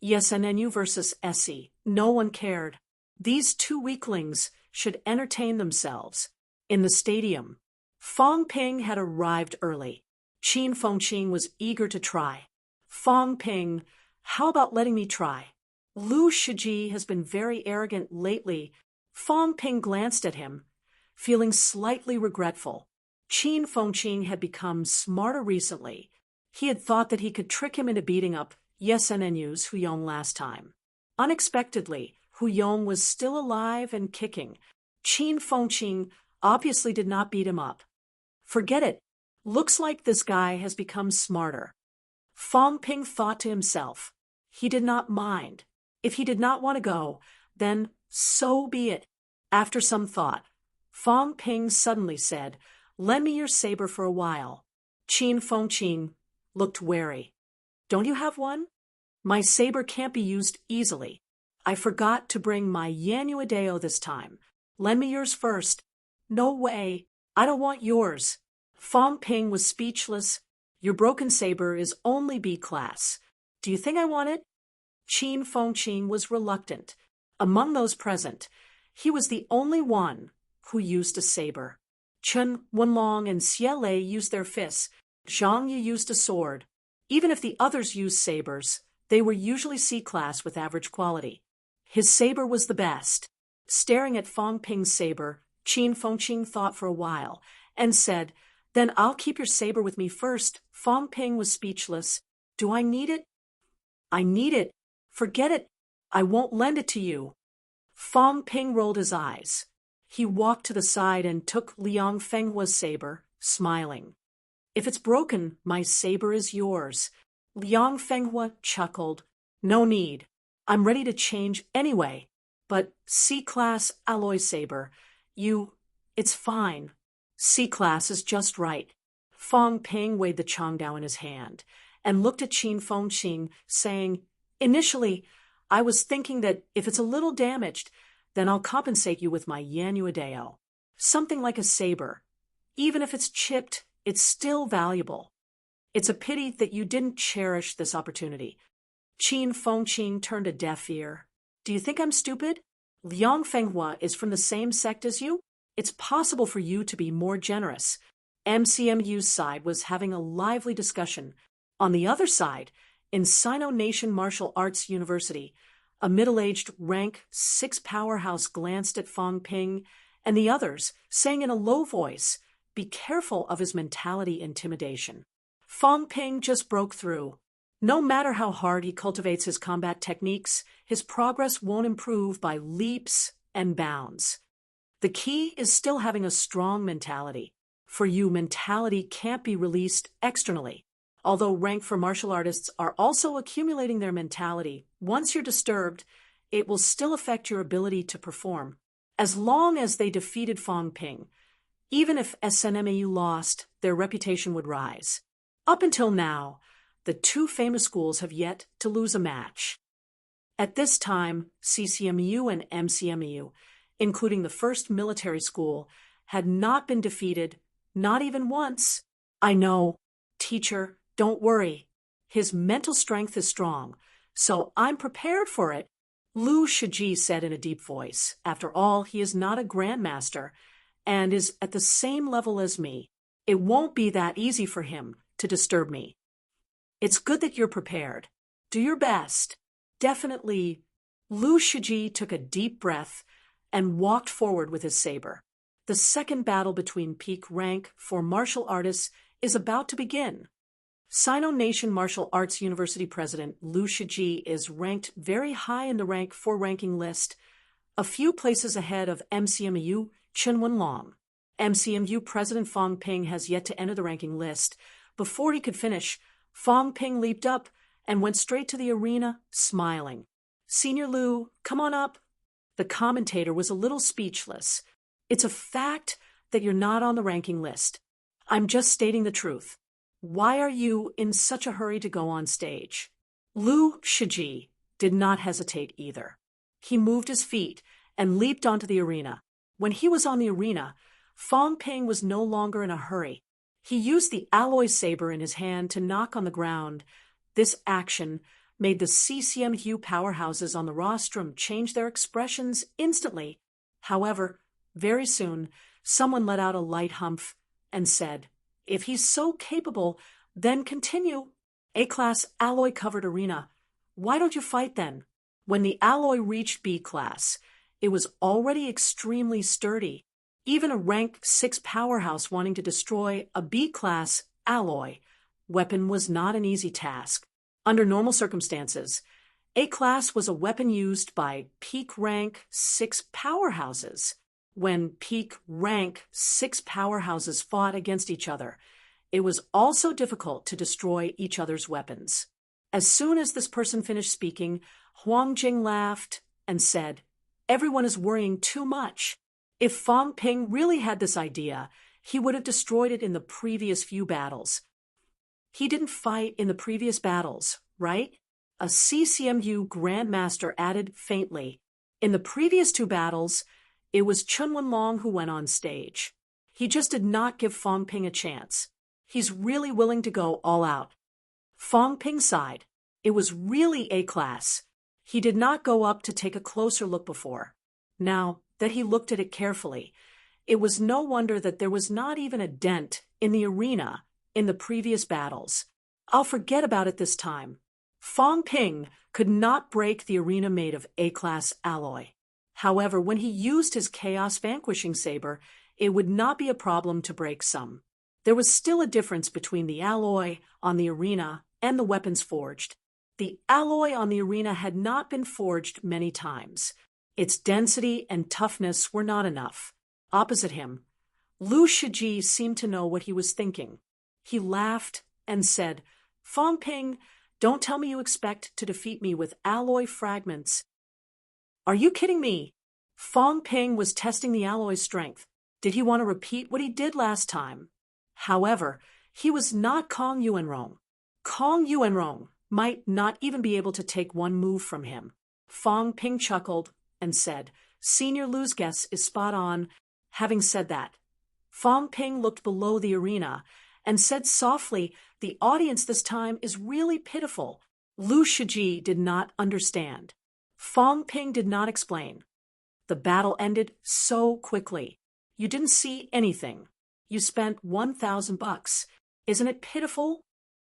ESNNU versus SE, no one cared. These 2 weaklings should entertain themselves. In the stadium, Fong Ping had arrived early. Qin Fengqing was eager to try. Fong Ping, how about letting me try? Lu Shiji has been very arrogant lately. Fong Ping glanced at him, feeling slightly regretful. Qin Fengqing had become smarter recently. He had thought that he could trick him into beating up YesNNU's Huyong last time. Unexpectedly, Huyong was still alive and kicking. Qin Fengqing obviously did not beat him up. Forget it. Looks like this guy has become smarter. Fong Ping thought to himself. He did not mind. If he did not want to go, then so be it. After some thought, Fong Ping suddenly said, "Lend me your saber for a while." Qin Fengqing looked wary. "Don't you have one?" "My saber can't be used easily. I forgot to bring my Yanuadeo this time. Lend me yours first." "No way. I don't want yours." Fong Ping was speechless. "Your broken saber is only B class. Do you think I want it?" Qin Fengqing was reluctant. Among those present, he was the only one who used a saber. Chen Wenlong and Xie Lei used their fists. Zhang Yi used a sword. Even if the others used sabers, they were usually C-class with average quality. His saber was the best. Staring at Fong Ping's saber, Qin Fengqing thought for a while and said, "Then I'll keep your saber with me first." Fong Ping was speechless. "Do I need it?" "I need it. Forget it. I won't lend it to you." Fong Ping rolled his eyes. He walked to the side and took Liang Fenghua's saber, smiling. "If it's broken, my saber is yours." Liang Fenghua chuckled. "No need. I'm ready to change anyway. But C-class alloy saber, it's fine. C-class is just right." Fong Ping weighed the Changdao in his hand and looked at Qin Fengqing, saying, "Initially, I was thinking that if it's a little damaged, then I'll compensate you with my Yanuadeo. Something like a saber. Even if it's chipped, it's still valuable. It's a pity that you didn't cherish this opportunity." Qin Fengqing turned a deaf ear. "Do you think I'm stupid? Liang Fenghua is from the same sect as you. It's possible for you to be more generous." MCMU's side was having a lively discussion. On the other side, in Sino Nation Martial Arts University, a middle-aged rank 6 powerhouse glanced at Fong Ping, and the others, saying in a low voice, "Be careful of his mentality intimidation." Fong Ping just broke through. No matter how hard he cultivates his combat techniques, his progress won't improve by leaps and bounds. The key is still having a strong mentality. For you, mentality can't be released externally. Although rank for martial artists are also accumulating their mentality, once you're disturbed, it will still affect your ability to perform. As long as they defeated Fong Ping, even if SNMAU lost, their reputation would rise. Up until now, the 2 famous schools have yet to lose a match. At this time, CCMU and MCMU, including the first military school, had not been defeated, not even once. "I know, teacher, don't worry. His mental strength is strong, so I'm prepared for it," Lu Shiji said in a deep voice. "After all, he is not a grandmaster and is at the same level as me. It won't be that easy for him to disturb me." "It's good that you're prepared. Do your best." "Definitely." Lu Shiji took a deep breath and walked forward with his saber. The second battle between peak rank for martial artists is about to begin. Sino Nation Martial Arts University President Lu Shiji is ranked very high in the rank 4 ranking list, a few places ahead of MCMU Chen Wenlong. MCMU President Fong Ping has yet to enter the ranking list. Before he could finish, Fong Ping leaped up and went straight to the arena, smiling. "Senior Lu, come on up." The commentator was a little speechless. It's a fact that you're not on the ranking list. I'm just stating the truth. Why are you in such a hurry to go on stage?" Lu Shiji did not hesitate either. He moved his feet and leaped onto the arena. When he was on the arena, Fong Ping was no longer in a hurry. He used the alloy saber in his hand to knock on the ground. This action made the CCMU powerhouses on the rostrum change their expressions instantly. However, very soon, someone let out a light humph and said, "If he's so capable, then continue. A-class alloy-covered arena. Why don't you fight then?" When the alloy reached B-class, it was already extremely sturdy. Even a rank 6 powerhouse wanting to destroy a B-class alloy weapon was not an easy task. Under normal circumstances, A-class was a weapon used by peak rank 6 powerhouses. When peak rank 6 powerhouses fought against each other, it was also difficult to destroy each other's weapons. As soon as this person finished speaking, Huang Jing laughed and said, "Everyone is worrying too much. If Fong Ping really had this idea, he would have destroyed it in the previous few battles." "He didn't fight in the previous battles, right?" a CCMU Grandmaster added faintly. "In the previous 2 battles, it was Chun Wenlong who went on stage. He just did not give Fong Ping a chance. He's really willing to go all out." Fong Ping sighed. It was really A-class. He did not go up to take a closer look before. Now that he looked at it carefully, it was no wonder that there was not even a dent in the arena in the previous battles. "I'll forget about it this time." Fong Ping could not break the arena made of A-class alloy. However, when he used his Chaos Vanquishing Saber, it would not be a problem to break some. There was still a difference between the alloy on the arena and the weapons forged. The alloy on the arena had not been forged many times. Its density and toughness were not enough. Opposite him, Lu Shiji seemed to know what he was thinking. He laughed and said, "Fong Ping, don't tell me you expect to defeat me with alloy fragments." "Are you kidding me?" Fong Ping was testing the alloy's strength. Did he want to repeat what he did last time? However, he was not Kong Yuanrong. Kong Yuanrong might not even be able to take one move from him. Fong Ping chuckled and said, "Senior Lu's guess is spot on." Having said that, Fong Ping looked below the arena and said softly, "The audience this time is really pitiful." Lu Shiji did not understand. Fong Ping did not explain. "The battle ended so quickly. You didn't see anything. You spent $1,000. Isn't it pitiful?"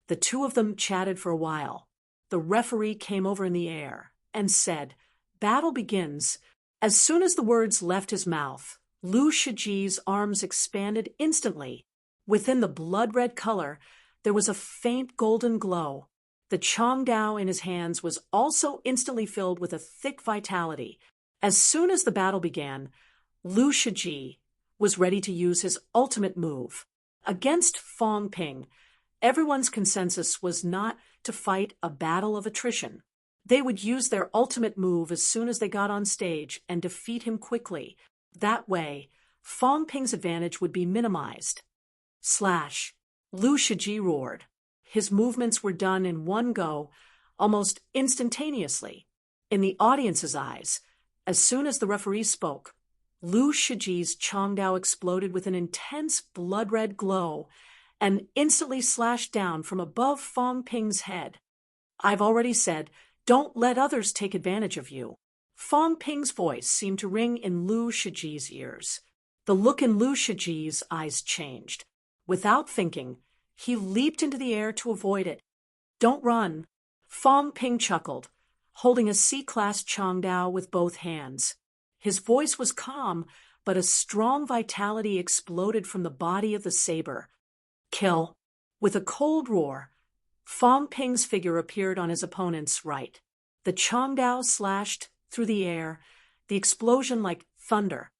The two of them chatted for a while. The referee came over in the air and said, "Battle begins." As soon as the words left his mouth, Lu Shiji's arms expanded instantly. Within the blood-red color, there was a faint golden glow. The Chongdao in his hands was also instantly filled with a thick vitality. As soon as the battle began, Lu Shiji was ready to use his ultimate move. Against Fong Ping, everyone's consensus was not to fight a battle of attrition. They would use their ultimate move as soon as they got on stage and defeat him quickly. That way, Fong Ping's advantage would be minimized. Slash! Lu Shiji roared. His movements were done in one go, almost instantaneously. In the audience's eyes, as soon as the referee spoke, Lu Shiji's Chongdao exploded with an intense blood-red glow and instantly slashed down from above Fong Ping's head. "I've already said, don't let others take advantage of you." Fong Ping's voice seemed to ring in Lu Shiji's ears. The look in Lu Shiji's eyes changed. Without thinking, he leaped into the air to avoid it. "Don't run." Fong Ping chuckled, holding a C-class Chongdao with both hands. His voice was calm, but a strong vitality exploded from the body of the saber. "Kill." With a cold roar, Fong Ping's figure appeared on his opponent's right. The Chongdao slashed through the air, the explosion like thunder.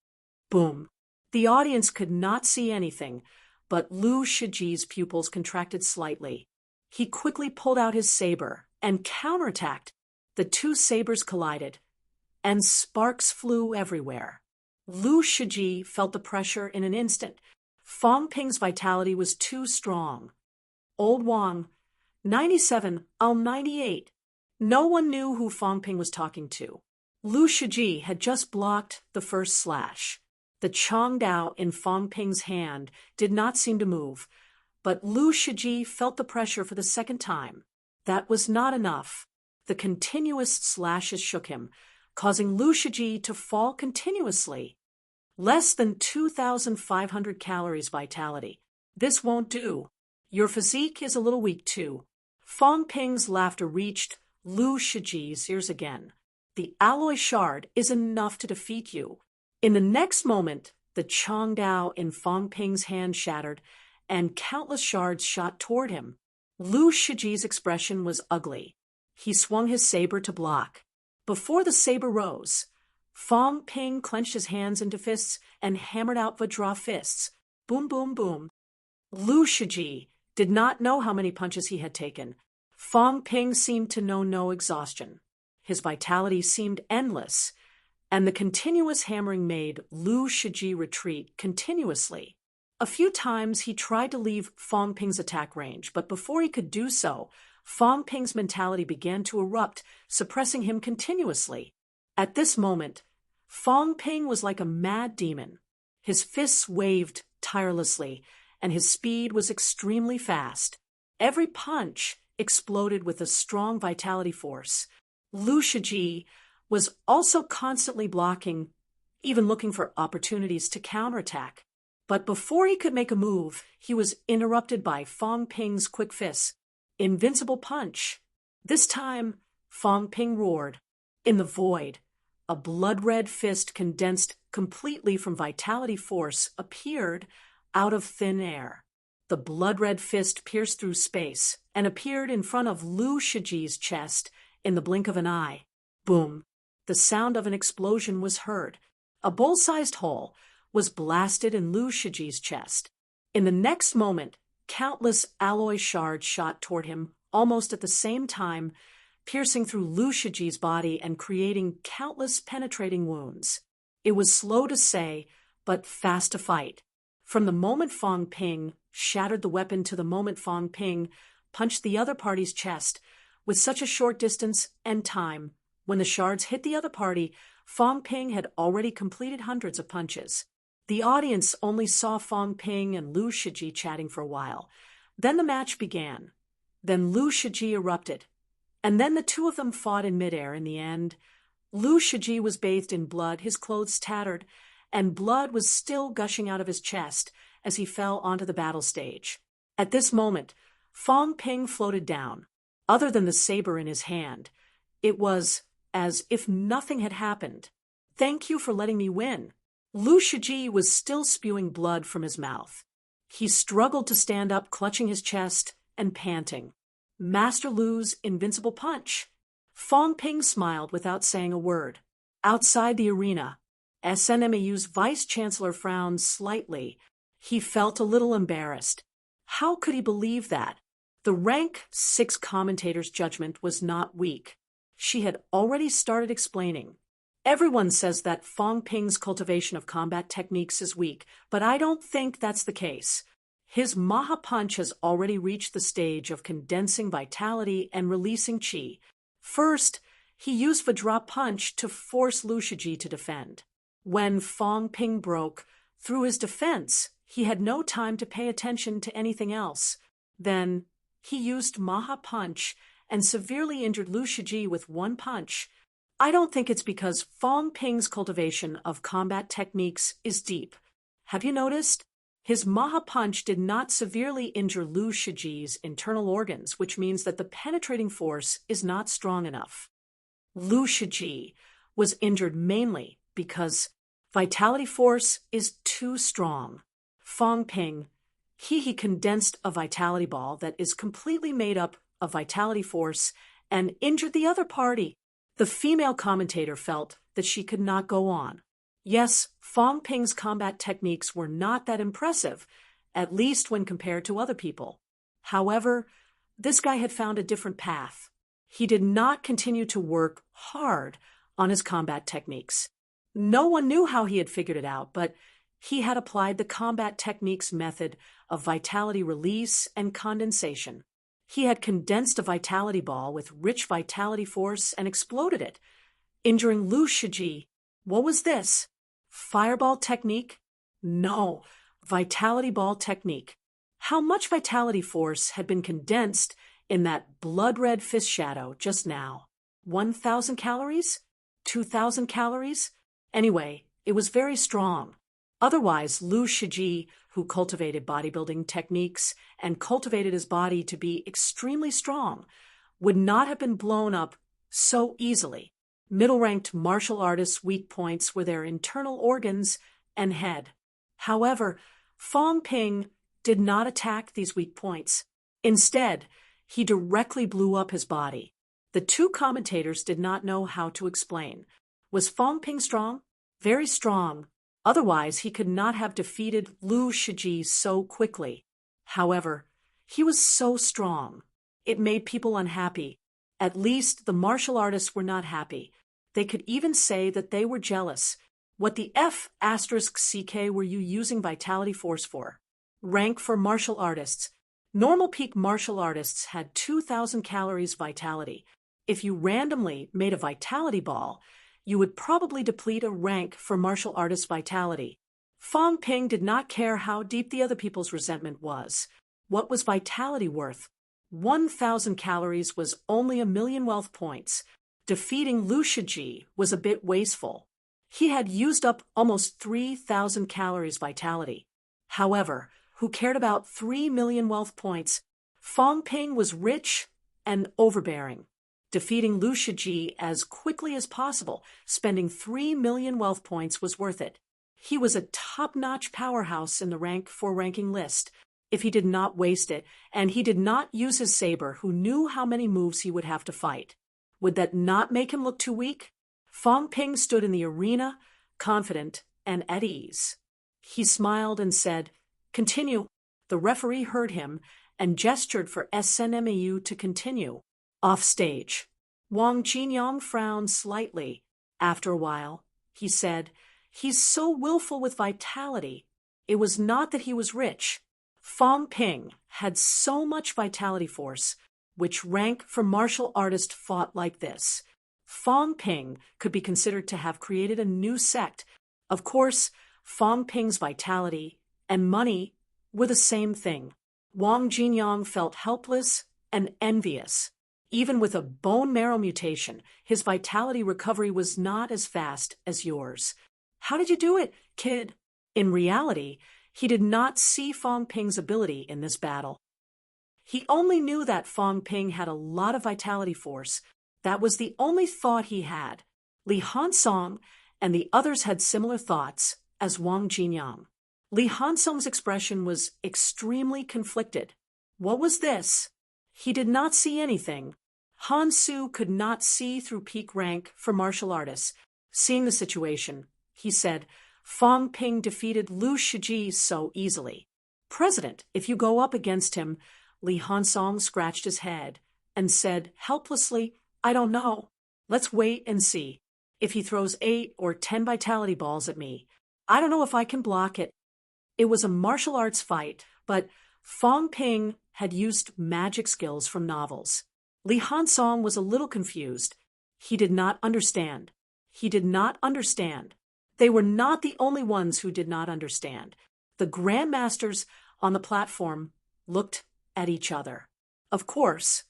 Boom. The audience could not see anything, but Lu Shiji's pupils contracted slightly. He quickly pulled out his saber and counterattacked. The two sabers collided, and sparks flew everywhere. Lu Shiji felt the pressure in an instant. Fong Ping's vitality was too strong. Old Wang, 97, I'll 98. No one knew who Fong Ping was talking to. Lu Shiji had just blocked the first slash. The Chongdao in Fong Ping's hand did not seem to move, but Lu Shiji felt the pressure for the second time. That was not enough. The continuous slashes shook him, causing Lu Shiji to fall continuously. Less than 2,500 calories vitality. This won't do. Your physique is a little weak too. Fong Ping's laughter reached Lu Shiji's ears again. The alloy shard is enough to defeat you. In the next moment, the Chongdao in Fong Ping's hand shattered, and countless shards shot toward him. Lu Shiji's expression was ugly. He swung his saber to block. Before the saber rose, Fong Ping clenched his hands into fists and hammered out Vajra fists. Boom, boom, boom. Lu Shiji did not know how many punches he had taken. Fong Ping seemed to know no exhaustion. His vitality seemed endless, and the continuous hammering made Lu Shiji retreat continuously. A few times he tried to leave Fong Ping's attack range, but before he could do so, Fong Ping's mentality began to erupt, suppressing him continuously. At this moment, Fong Ping was like a mad demon. His fists waved tirelessly, and his speed was extremely fast. Every punch exploded with a strong vitality force. Lu Shiji was also constantly blocking, even looking for opportunities to counterattack. But before he could make a move, he was interrupted by Fong Ping's quick fists. Invincible punch. This time, Fong Ping roared. In the void, a blood-red fist condensed completely from vitality force appeared out of thin air. The blood-red fist pierced through space and appeared in front of Lu Shiji's chest in the blink of an eye. Boom. The sound of an explosion was heard. A bowl-sized hole was blasted in Lu Shiji's chest. In the next moment, countless alloy shards shot toward him almost at the same time, piercing through Lu Shiji's body and creating countless penetrating wounds. It was slow to say, but fast to fight. From the moment Fong Ping shattered the weapon to the moment Fong Ping punched the other party's chest, with such a short distance and time, when the shards hit the other party, Fong Ping had already completed hundreds of punches. The audience only saw Fong Ping and Lu Shiji chatting for a while. Then the match began. Then Lu Shiji erupted. And then the two of them fought in midair. In the end, Lu Shiji was bathed in blood, his clothes tattered, and blood was still gushing out of his chest as he fell onto the battle stage. At this moment, Fong Ping floated down. Other than the saber in his hand, it was as if nothing had happened. Thank you for letting me win. Lu Shiji was still spewing blood from his mouth. He struggled to stand up, clutching his chest and panting. Master Lu's invincible punch. Fong Ping smiled without saying a word. Outside the arena, SNMAU's vice-chancellor frowned slightly. He felt a little embarrassed. How could he believe that? The rank 6 commentator's judgment was not weak. She had already started explaining. Everyone says that Fong Ping's cultivation of combat techniques is weak, but I don't think that's the case. His Maha Punch has already reached the stage of condensing vitality and releasing chi. First, he used Vajra Punch to force Lu Shiji to defend. When Fong Ping broke through his defense, he had no time to pay attention to anything else. Then, he used Maha Punch and severely injured Lu Shiji with one punch. I don't think it's because Fong Ping's cultivation of combat techniques is deep. Have you noticed? His Maha Punch did not severely injure Lu Shiji's internal organs, which means that the penetrating force is not strong enough. Lu Shiji was injured mainly because vitality force is too strong. Fong Ping, he condensed a vitality ball that is completely made up of vitality force and injured the other party. The female commentator felt that she could not go on. Yes, Fong Ping's combat techniques were not that impressive, at least when compared to other people. However, this guy had found a different path. He did not continue to work hard on his combat techniques. No one knew how he had figured it out, but he had applied the combat techniques method of vitality release and condensation. He had condensed a vitality ball with rich vitality force and exploded it, injuring Lu Shiji. What was this? Fireball technique? No, vitality ball technique. How much vitality force had been condensed in that blood-red fist shadow just now? 1,000 calories? 2,000 calories? Anyway, it was very strong. Otherwise, Lu Shiji, who cultivated bodybuilding techniques and cultivated his body to be extremely strong, would not have been blown up so easily. Middle-ranked martial artists' weak points were their internal organs and head. However, Fong Ping did not attack these weak points. Instead, he directly blew up his body. The two commentators did not know how to explain. Was Fong Ping strong? Very strong. Otherwise, he could not have defeated Lu Shiji so quickly. However, he was so strong. It made people unhappy. At least the martial artists were not happy. They could even say that they were jealous. What the F***CK were you using vitality force for? Rank for martial artists. Normal peak martial artists had 2,000 calories vitality. If you randomly made a vitality ball, you would probably deplete a rank for martial artist vitality. Fong Ping did not care how deep the other people's resentment was. What was vitality worth? 1,000 calories was only 1,000,000 wealth points. Defeating Lu Shiji was a bit wasteful. He had used up almost 3,000 calories vitality. However, who cared about 3,000,000 wealth points? Fong Ping was rich and overbearing. Defeating Lu Shiji as quickly as possible, spending 3,000,000 wealth points was worth it. He was a top-notch powerhouse in the ranking list. If he did not waste it, and he did not use his saber, who knew how many moves he would have to fight. Would that not make him look too weak? Fong Ping stood in the arena, confident and at ease. He smiled and said, "Continue." The referee heard him and gestured for SNMAU to continue. Off stage. Wang Jinyang frowned slightly. After a while, he said, "He's so willful with vitality." It was not that he was rich. Fong Ping had so much vitality force. Which rank for martial artist fought like this? Fong Ping could be considered to have created a new sect. Of course, Fong Ping's vitality and money were the same thing. Wang Jinyang felt helpless and envious. Even with a bone marrow mutation, his vitality recovery was not as fast as yours. How did you do it, kid? In reality, he did not see Fong Ping's ability in this battle. He only knew that Fong Ping had a lot of vitality force. That was the only thought he had. Li Hansong and the others had similar thoughts as Wang Jinyang. Li Hansong's expression was extremely conflicted. What was this? He did not see anything. Han Su could not see through peak rank for martial artists. Seeing the situation, he said, "Fong Ping defeated Lu Shiji so easily." "President, if you go up against him," Li Hansong scratched his head and said helplessly, "I don't know. Let's wait and see. If he throws 8 or 10 vitality balls at me, I don't know if I can block it." It was a martial arts fight, but Fong Ping had used magic skills from novels. Li Hansong was a little confused. He did not understand. He did not understand. They were not the only ones who did not understand. The grandmasters on the platform looked at each other. Of course,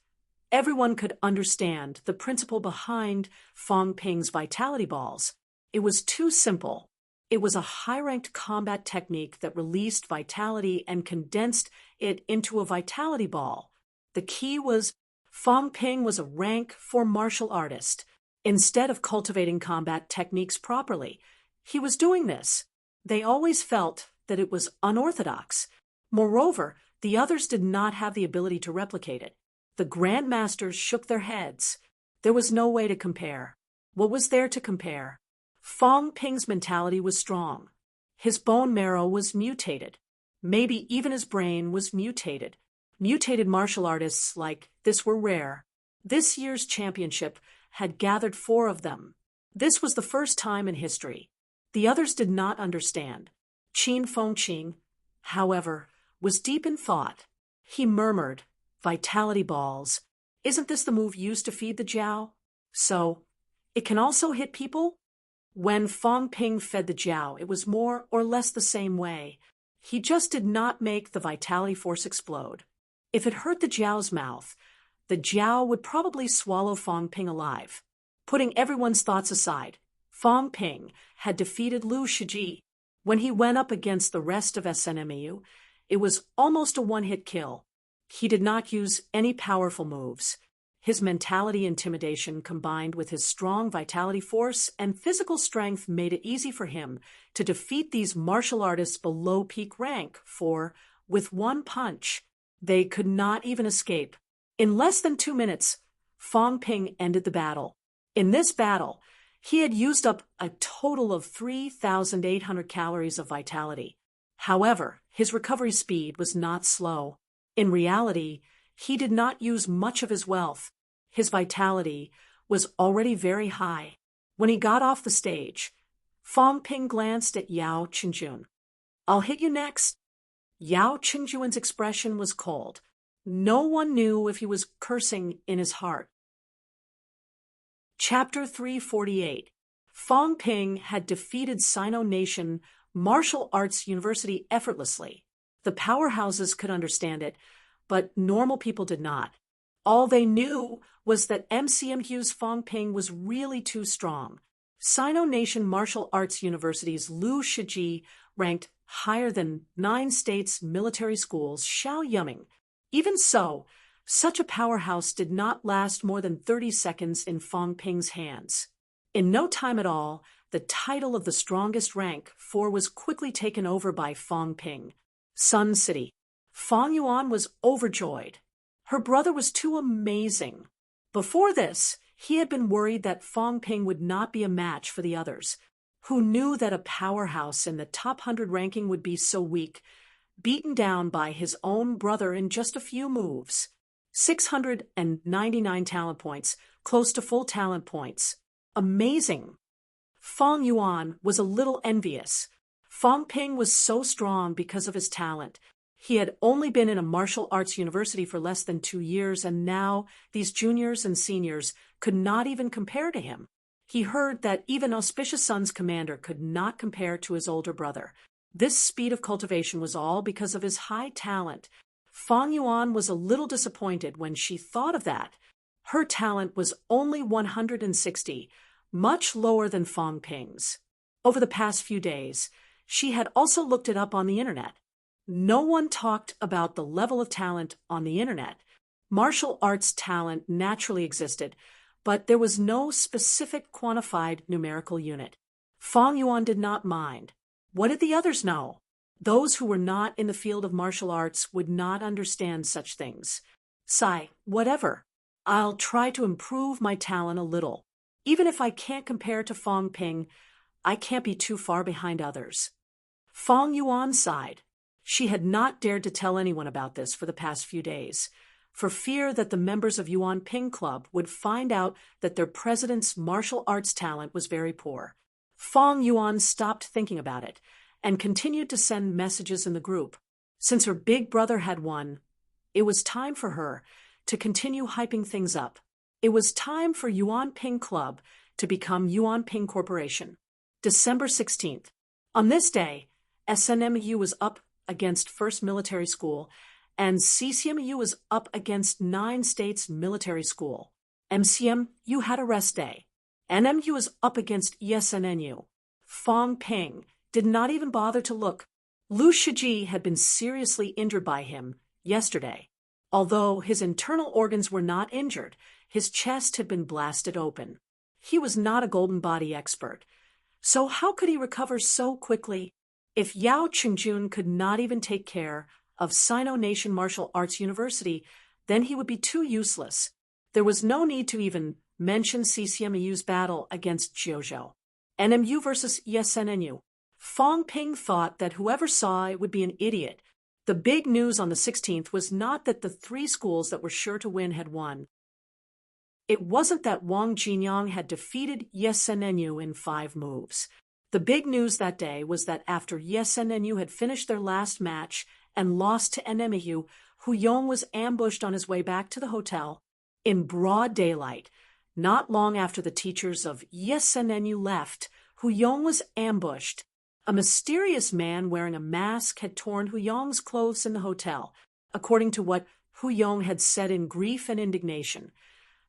everyone could understand the principle behind Fong Ping's vitality balls. It was too simple. It was a high-ranked combat technique that released vitality and condensed it into a vitality ball. The key was Fong Ping was a rank 4 martial artist. Instead of cultivating combat techniques properly, he was doing this. They always felt that it was unorthodox. Moreover, the others did not have the ability to replicate it. The grandmasters shook their heads. There was no way to compare. What was there to compare? Fong Ping's mentality was strong. His bone marrow was mutated. Maybe even his brain was mutated. Mutated martial artists like this were rare. This year's championship had gathered 4 of them. This was the first time in history. The others did not understand. Qin Fengqing, however, was deep in thought. He murmured, "Vitality balls. Isn't this the move used to feed the Jiao? So, it can also hit people?" When Fang Ping fed the Jiao, it was more or less the same way. He just did not make the vitality force explode. If it hurt the Jiao's mouth, the Jiao would probably swallow Fang Ping alive. Putting everyone's thoughts aside, Fang Ping had defeated Lu Shiji. When he went up against the rest of SNMU, it was almost a one-hit kill. He did not use any powerful moves. His mentality intimidation combined with his strong vitality force and physical strength made it easy for him to defeat these martial artists below peak rank, for, with one punch, they could not even escape. In less than 2 minutes, Fang Ping ended the battle. In this battle, he had used up a total of 3,800 calories of vitality. However, his recovery speed was not slow. In reality, he did not use much of his wealth. His vitality was already very high. When he got off the stage, Fang Ping glanced at Yao Qingjun. "I'll hit you next." Yao Qingjun's expression was cold. No one knew if he was cursing in his heart. Chapter 348. Fang Ping had defeated Sino Nation Martial Arts University effortlessly. The powerhouses could understand it, but normal people did not. All they knew was that MCMU's Fang Ping was really too strong. Sino Nation Martial Arts University's Lu Shiji ranked higher than 9 states' military schools, Xiaoyuming. Even so, such a powerhouse did not last more than 30 seconds in Fang Ping's hands. In no time at all, the title of the strongest rank 4 was quickly taken over by Fang Ping. Sun City. Fang Yuan was overjoyed. Her brother was too amazing. Before this, he had been worried that Fang Ping would not be a match for the others. Who knew that a powerhouse in the top 100 ranking would be so weak, beaten down by his own brother in just a few moves? 699 talent points, close to full talent points. Amazing. Fang Yuan was a little envious. Fang Ping was so strong because of his talent. He had only been in a martial arts university for less than 2 years, and now these juniors and seniors could not even compare to him. He heard that even Auspicious Sun's commander could not compare to his older brother. This speed of cultivation was all because of his high talent. Fang Yuan was a little disappointed when she thought of that. Her talent was only 160, much lower than Fang Ping's. Over the past few days, she had also looked it up on the internet. No one talked about the level of talent on the internet. Martial arts talent naturally existed, but there was no specific quantified numerical unit. Fang Yuan did not mind. What did the others know? Those who were not in the field of martial arts would not understand such things. Sigh, whatever. I'll try to improve my talent a little. Even if I can't compare to Fang Ping, I can't be too far behind others. Fang Yuan sighed. She had not dared to tell anyone about this for the past few days, for fear that the members of Yuan Ping Club would find out that their president's martial arts talent was very poor. Fang Yuan stopped thinking about it and continued to send messages in the group. Since her big brother had won, it was time for her to continue hyping things up. It was time for Yuan Ping Club to become Yuan Ping Corporation. December 16th. On this day, SNMU was up against First Military School, and CCMU was up against 9 states' military school. MCMU had a rest day. NMU was up against ESNNU. Fang Ping did not even bother to look. Lu Shiji had been seriously injured by him yesterday. Although his internal organs were not injured, his chest had been blasted open. He was not a golden body expert. So how could he recover so quickly? If Yao Qingjun could not even take care of Sino Nation Martial Arts University, then he would be too useless. There was no need to even mention CCMU's battle against Jiuzhou. NMU versus ESNNU. Fang Ping thought that whoever saw it would be an idiot. The big news on the 16th was not that the 3 schools that were sure to win had won. It wasn't that Wang Jinyang had defeated ESNNU in 5 moves. The big news that day was that after SNNU had finished their last match and lost to NMU, Huyong was ambushed on his way back to the hotel in broad daylight. Not long after the teachers of SNNU left, Huyong was ambushed. A mysterious man wearing a mask had torn Huyong's clothes in the hotel, according to what Huyong had said in grief and indignation.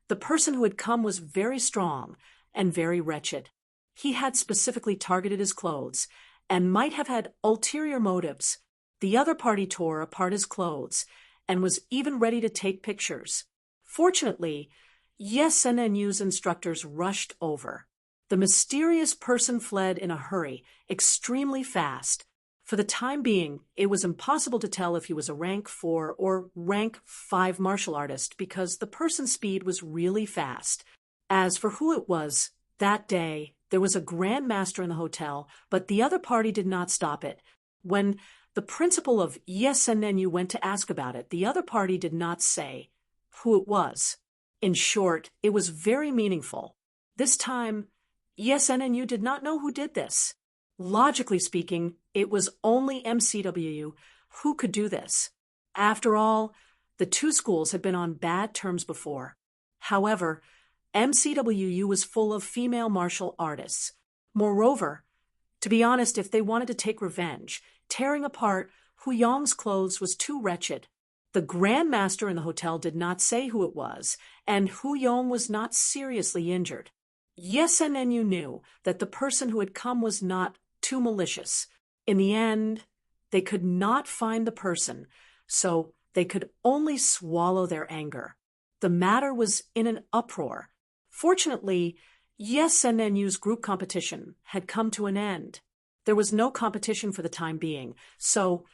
The person who had come was very strong and very wretched. He had specifically targeted his clothes and might have had ulterior motives. The other party tore apart his clothes and was even ready to take pictures. Fortunately, SNNU's instructors rushed over. The mysterious person fled in a hurry, extremely fast. For the time being, it was impossible to tell if he was a rank 4 or rank 5 martial artist because the person's speed was really fast. As for who it was, that day, there was a grandmaster in the hotel, but the other party did not stop it. When the principal of SNNU went to ask about it, the other party did not say who it was. In short, it was very meaningful. This time, SNNU did not know who did this. Logically speaking, it was only MCWU who could do this. After all, the two schools had been on bad terms before. However, MCWU was full of female martial artists. Moreover, to be honest, if they wanted to take revenge, tearing apart Huyong's clothes was too wretched. The grandmaster in the hotel did not say who it was, and Huyong was not seriously injured. SNNU knew that the person who had come was not too malicious. In the end, they could not find the person, so they could only swallow their anger. The matter was in an uproar. Fortunately, SNNU's group competition had come to an end. There was no competition for the time being, so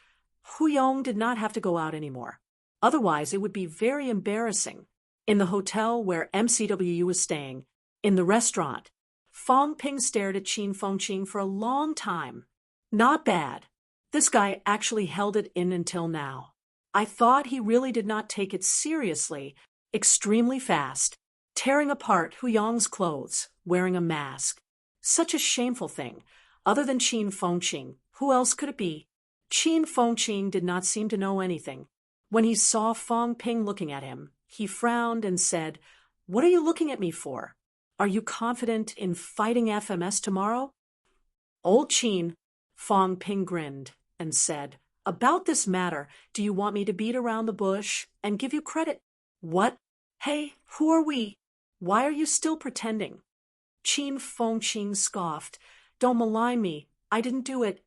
Huyong did not have to go out anymore. Otherwise, it would be very embarrassing. In the hotel where MCWU was staying, in the restaurant, Fong Ping stared at Qin Fengqing for a long time. Not bad. This guy actually held it in until now. I thought he really did not take it seriously. Extremely fast. Tearing apart Huyong's clothes, wearing a mask. Such a shameful thing. Other than Qin Fengqing, who else could it be? Qin Fengqing did not seem to know anything. When he saw Fong Ping looking at him, he frowned and said, "What are you looking at me for? Are you confident in fighting FMS tomorrow?" Old Qin, Fong Ping grinned and said, "About this matter, do you want me to beat around the bush and give you credit?" "What? Hey, who are we? Why are you still pretending?" Qin Fengqing scoffed. "Don't malign me. I didn't do it.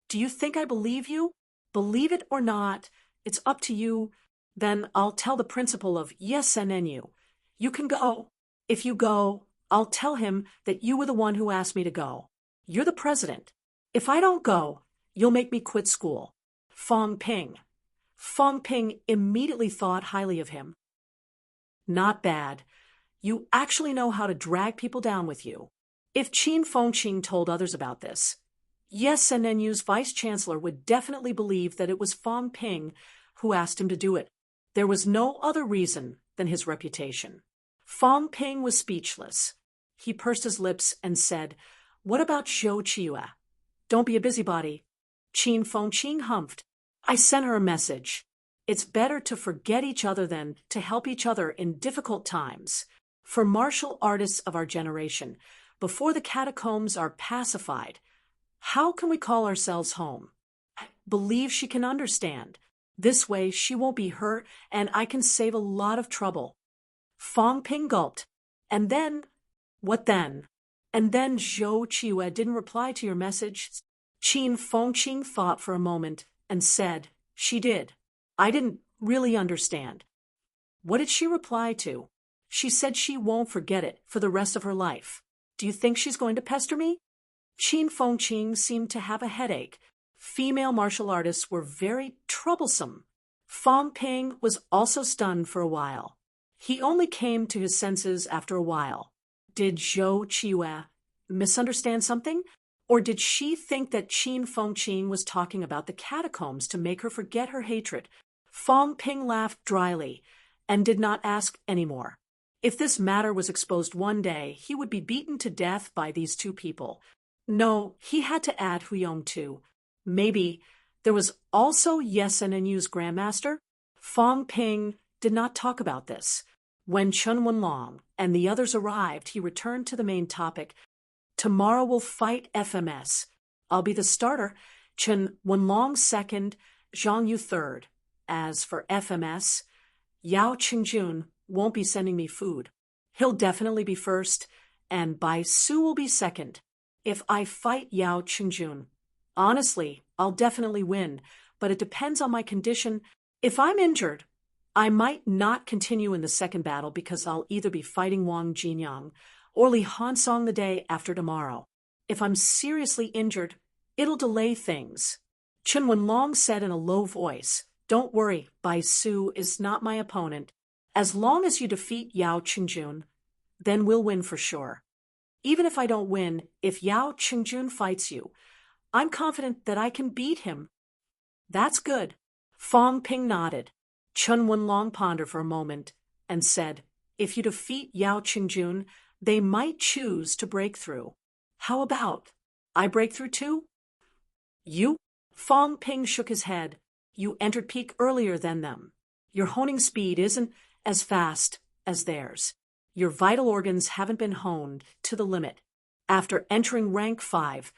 Do you think I believe you? Believe it or not, it's up to you. Then I'll tell the principal of SNNU. You can go. If you go, I'll tell him that you were the one who asked me to go. You're the president. If I don't go, you'll make me quit school." Fong Ping. Fong Ping immediately thought highly of him. "Not bad. You actually know how to drag people down with you." If Qin Fengqing told others about this, SNNU's vice-chancellor would definitely believe that it was Fong Ping who asked him to do it. There was no other reason than his reputation. Fong Ping was speechless. He pursed his lips and said, "What about Zhou Qiyu? Don't be a busybody." Qin Fengqing humphed. "I sent her a message. It's better to forget each other than to help each other in difficult times. For martial artists of our generation, before the catacombs are pacified, how can we call ourselves home? I believe she can understand. This way she won't be hurt and I can save a lot of trouble." Fong Ping gulped. "And then?" "What then?" "And then Zhou Qiyu didn't reply to your message." Qin Fengqing thought for a moment and said, "She did. I didn't really understand." "What did she reply to?" "She said she won't forget it for the rest of her life. Do you think she's going to pester me?" Qin Fengqing seemed to have a headache. Female martial artists were very troublesome. Fong Ping was also stunned for a while. He only came to his senses after a while. Did Zhou Qiyu misunderstand something? Or did she think that Qin Fengqing was talking about the catacombs to make her forget her hatred? Fong Ping laughed dryly and did not ask any more. If this matter was exposed one day, he would be beaten to death by these two people. No, he had to add Huyong too. Maybe there was also SNNU's Grandmaster? Fong Ping did not talk about this. When Chen Wenlong and the others arrived, he returned to the main topic. Tomorrow we'll fight FMS. I'll be the starter. Chen Wenlong second, Zhang Yu third. As for FMS, Yao Qingjun won't be sending me food. He'll definitely be first, and Bai Su will be second. If I fight Yao Qingjun, honestly, I'll definitely win, but it depends on my condition. If I'm injured, I might not continue in the second battle because I'll either be fighting Wang Jinyang or Li Hansong the day after tomorrow. If I'm seriously injured, it'll delay things. Chen Wenlong said in a low voice, "Don't worry, Bai Su is not my opponent. As long as you defeat Yao Qingjun, then we'll win for sure. Even if I don't win, if Yao Qingjun fights you, I'm confident that I can beat him." "That's good." Fong Ping nodded. Chen Wenlong pondered for a moment and said, "If you defeat Yao Qingjun, they might choose to break through. How about I break through too?" "You?" Fong Ping shook his head. "You entered peak earlier than them. Your honing speed isn't as fast as theirs. Your vital organs haven't been honed to the limit. After entering rank 5,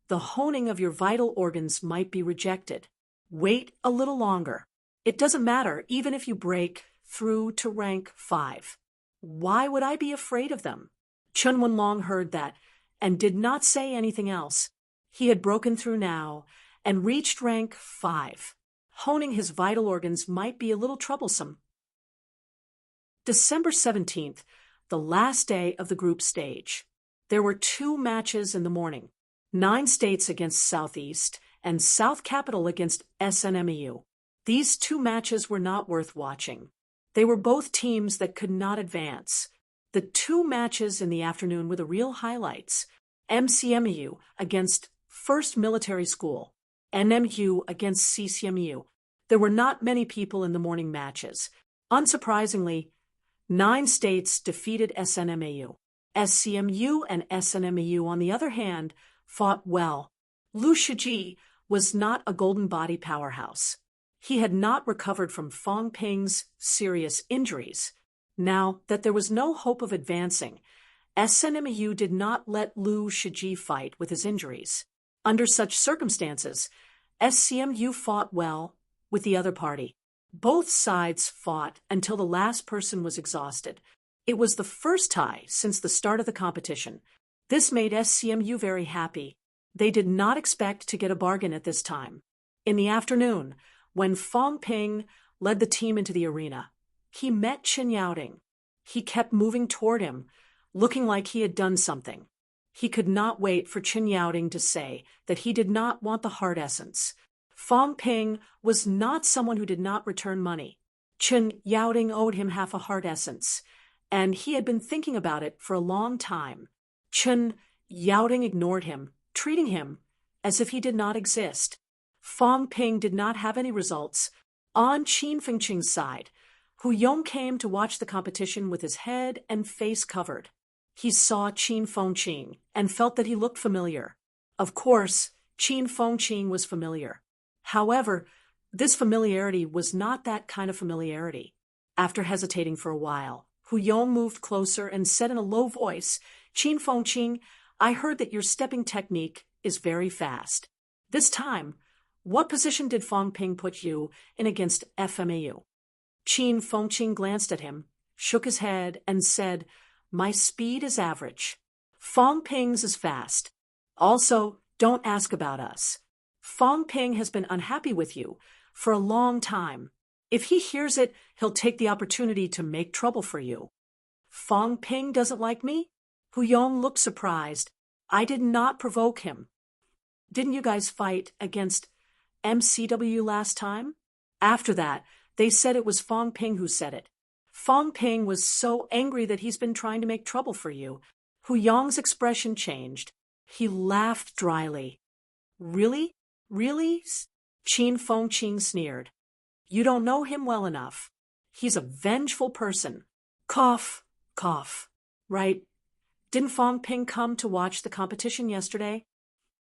the honing of your vital organs might be rejected. Wait a little longer. It doesn't matter even if you break through to rank 5. Why would I be afraid of them?" Chen Wenlong heard that and did not say anything else. He had broken through now and reached rank 5. Honing his vital organs might be a little troublesome. December 17th, the last day of the group stage. There were 2 matches in the morning. 9 States against Southeast and South Capital against SNMEU. These 2 matches were not worth watching. They were both teams that could not advance. The 2 matches in the afternoon were the real highlights. MCMEU against First Military School, NMU against CCMU. There were not many people in the morning matches. Unsurprisingly, 9 States defeated SNMAU. SCMU and SNMAU, on the other hand, fought well. Lu Shiji was not a golden body powerhouse. He had not recovered from Fong Ping's serious injuries. Now that there was no hope of advancing, SNMAU did not let Lu Shiji fight with his injuries. Under such circumstances, SCMU fought well with the other party. Both sides fought until the last person was exhausted. It was the first tie since the start of the competition. This made SCMU very happy. They did not expect to get a bargain at this time. In the afternoon, when Fong Ping led the team into the arena, he met Chen Yaoding. He kept moving toward him, looking like he had done something. He could not wait for Chen Yaoding to say that he did not want the heart essence. Fong Ping was not someone who did not return money. Chen Yaoding owed him half a heart essence, and he had been thinking about it for a long time. Chen Yaoding ignored him, treating him as if he did not exist. Fong Ping did not have any results. On Qin Fengqing's side, Hu Yong came to watch the competition with his head and face covered. He saw Qin Fengqing and felt that he looked familiar. Of course, Qin Fengqing was familiar. However, this familiarity was not that kind of familiarity. After hesitating for a while, Hu Yong moved closer and said in a low voice, "Qin Fengqing, I heard that your stepping technique is very fast. This time, what position did Fong Ping put you in against FMAU?" Qin Fengqing glanced at him, shook his head, and said, "My speed is average. Fong Ping's is fast. Also, don't ask about us. Fong Ping has been unhappy with you for a long time. If he hears it, he'll take the opportunity to make trouble for you." "Fong Ping doesn't like me?" Hu Yong looked surprised. "I did not provoke him." "Didn't you guys fight against MCW last time?" After that, they said it was Fong Ping who said it. "Fong Ping was so angry that he's been trying to make trouble for you." Hu Yong's expression changed. He laughed dryly. "Really? Really?" Qin Fengqing sneered. "You don't know him well enough. He's a vengeful person." Cough, cough. "Right. Didn't Fong Ping come to watch the competition yesterday?"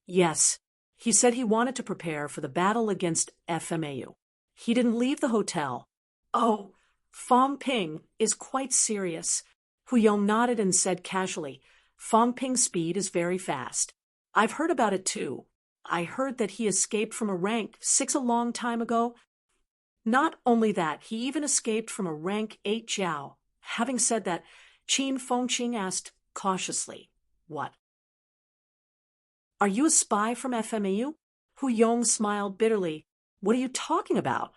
Yes, he said he wanted to prepare for the battle against FMAU. He didn't leave the hotel. Oh, Fong Ping is quite serious. Hu Yong nodded and said casually, Fong Ping's speed is very fast. I've heard about it too. I heard that he escaped from a rank 6 a long time ago. Not only that, he even escaped from a rank 8 Jiao. Having said that, Qin Fengqing asked cautiously, What? Are you a spy from FMAU? Hu Yong smiled bitterly. What are you talking about?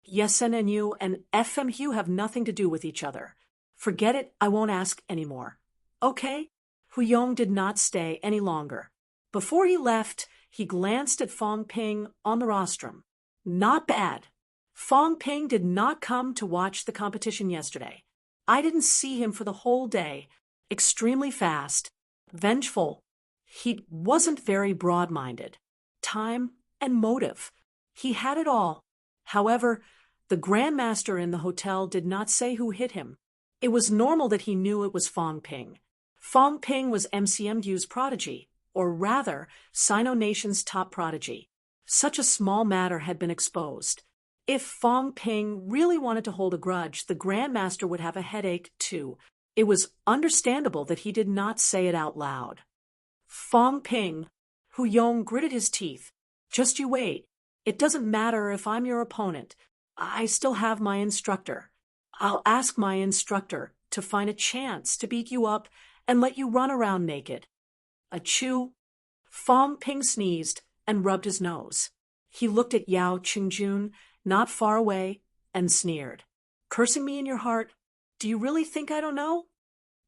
SNNU and FMU have nothing to do with each other. Forget it, I won't ask anymore. Okay? Hu Yong did not stay any longer. Before he left, he glanced at Fong Ping on the rostrum. Not bad. Fong Ping did not come to watch the competition yesterday. I didn't see him for the whole day. Extremely fast. Vengeful. He wasn't very broad-minded. Time and motive. He had it all. However, the Grandmaster in the hotel did not say who hit him. It was normal that he knew it was Fong Ping. Fong Ping was MCMU's prodigy, or rather, Sino Nation's top prodigy. Such a small matter had been exposed. If Fong Ping really wanted to hold a grudge, the Grandmaster would have a headache too. It was understandable that he did not say it out loud. Fong Ping, Hu Yong gritted his teeth. Just you wait. It doesn't matter if I'm your opponent. I still have my instructor. I'll ask my instructor to find a chance to beat you up and let you run around naked. Achoo! Fong Ping sneezed and rubbed his nose. He looked at Yao Qingjun, not far away, and sneered. Cursing me in your heart? Do you really think I don't know?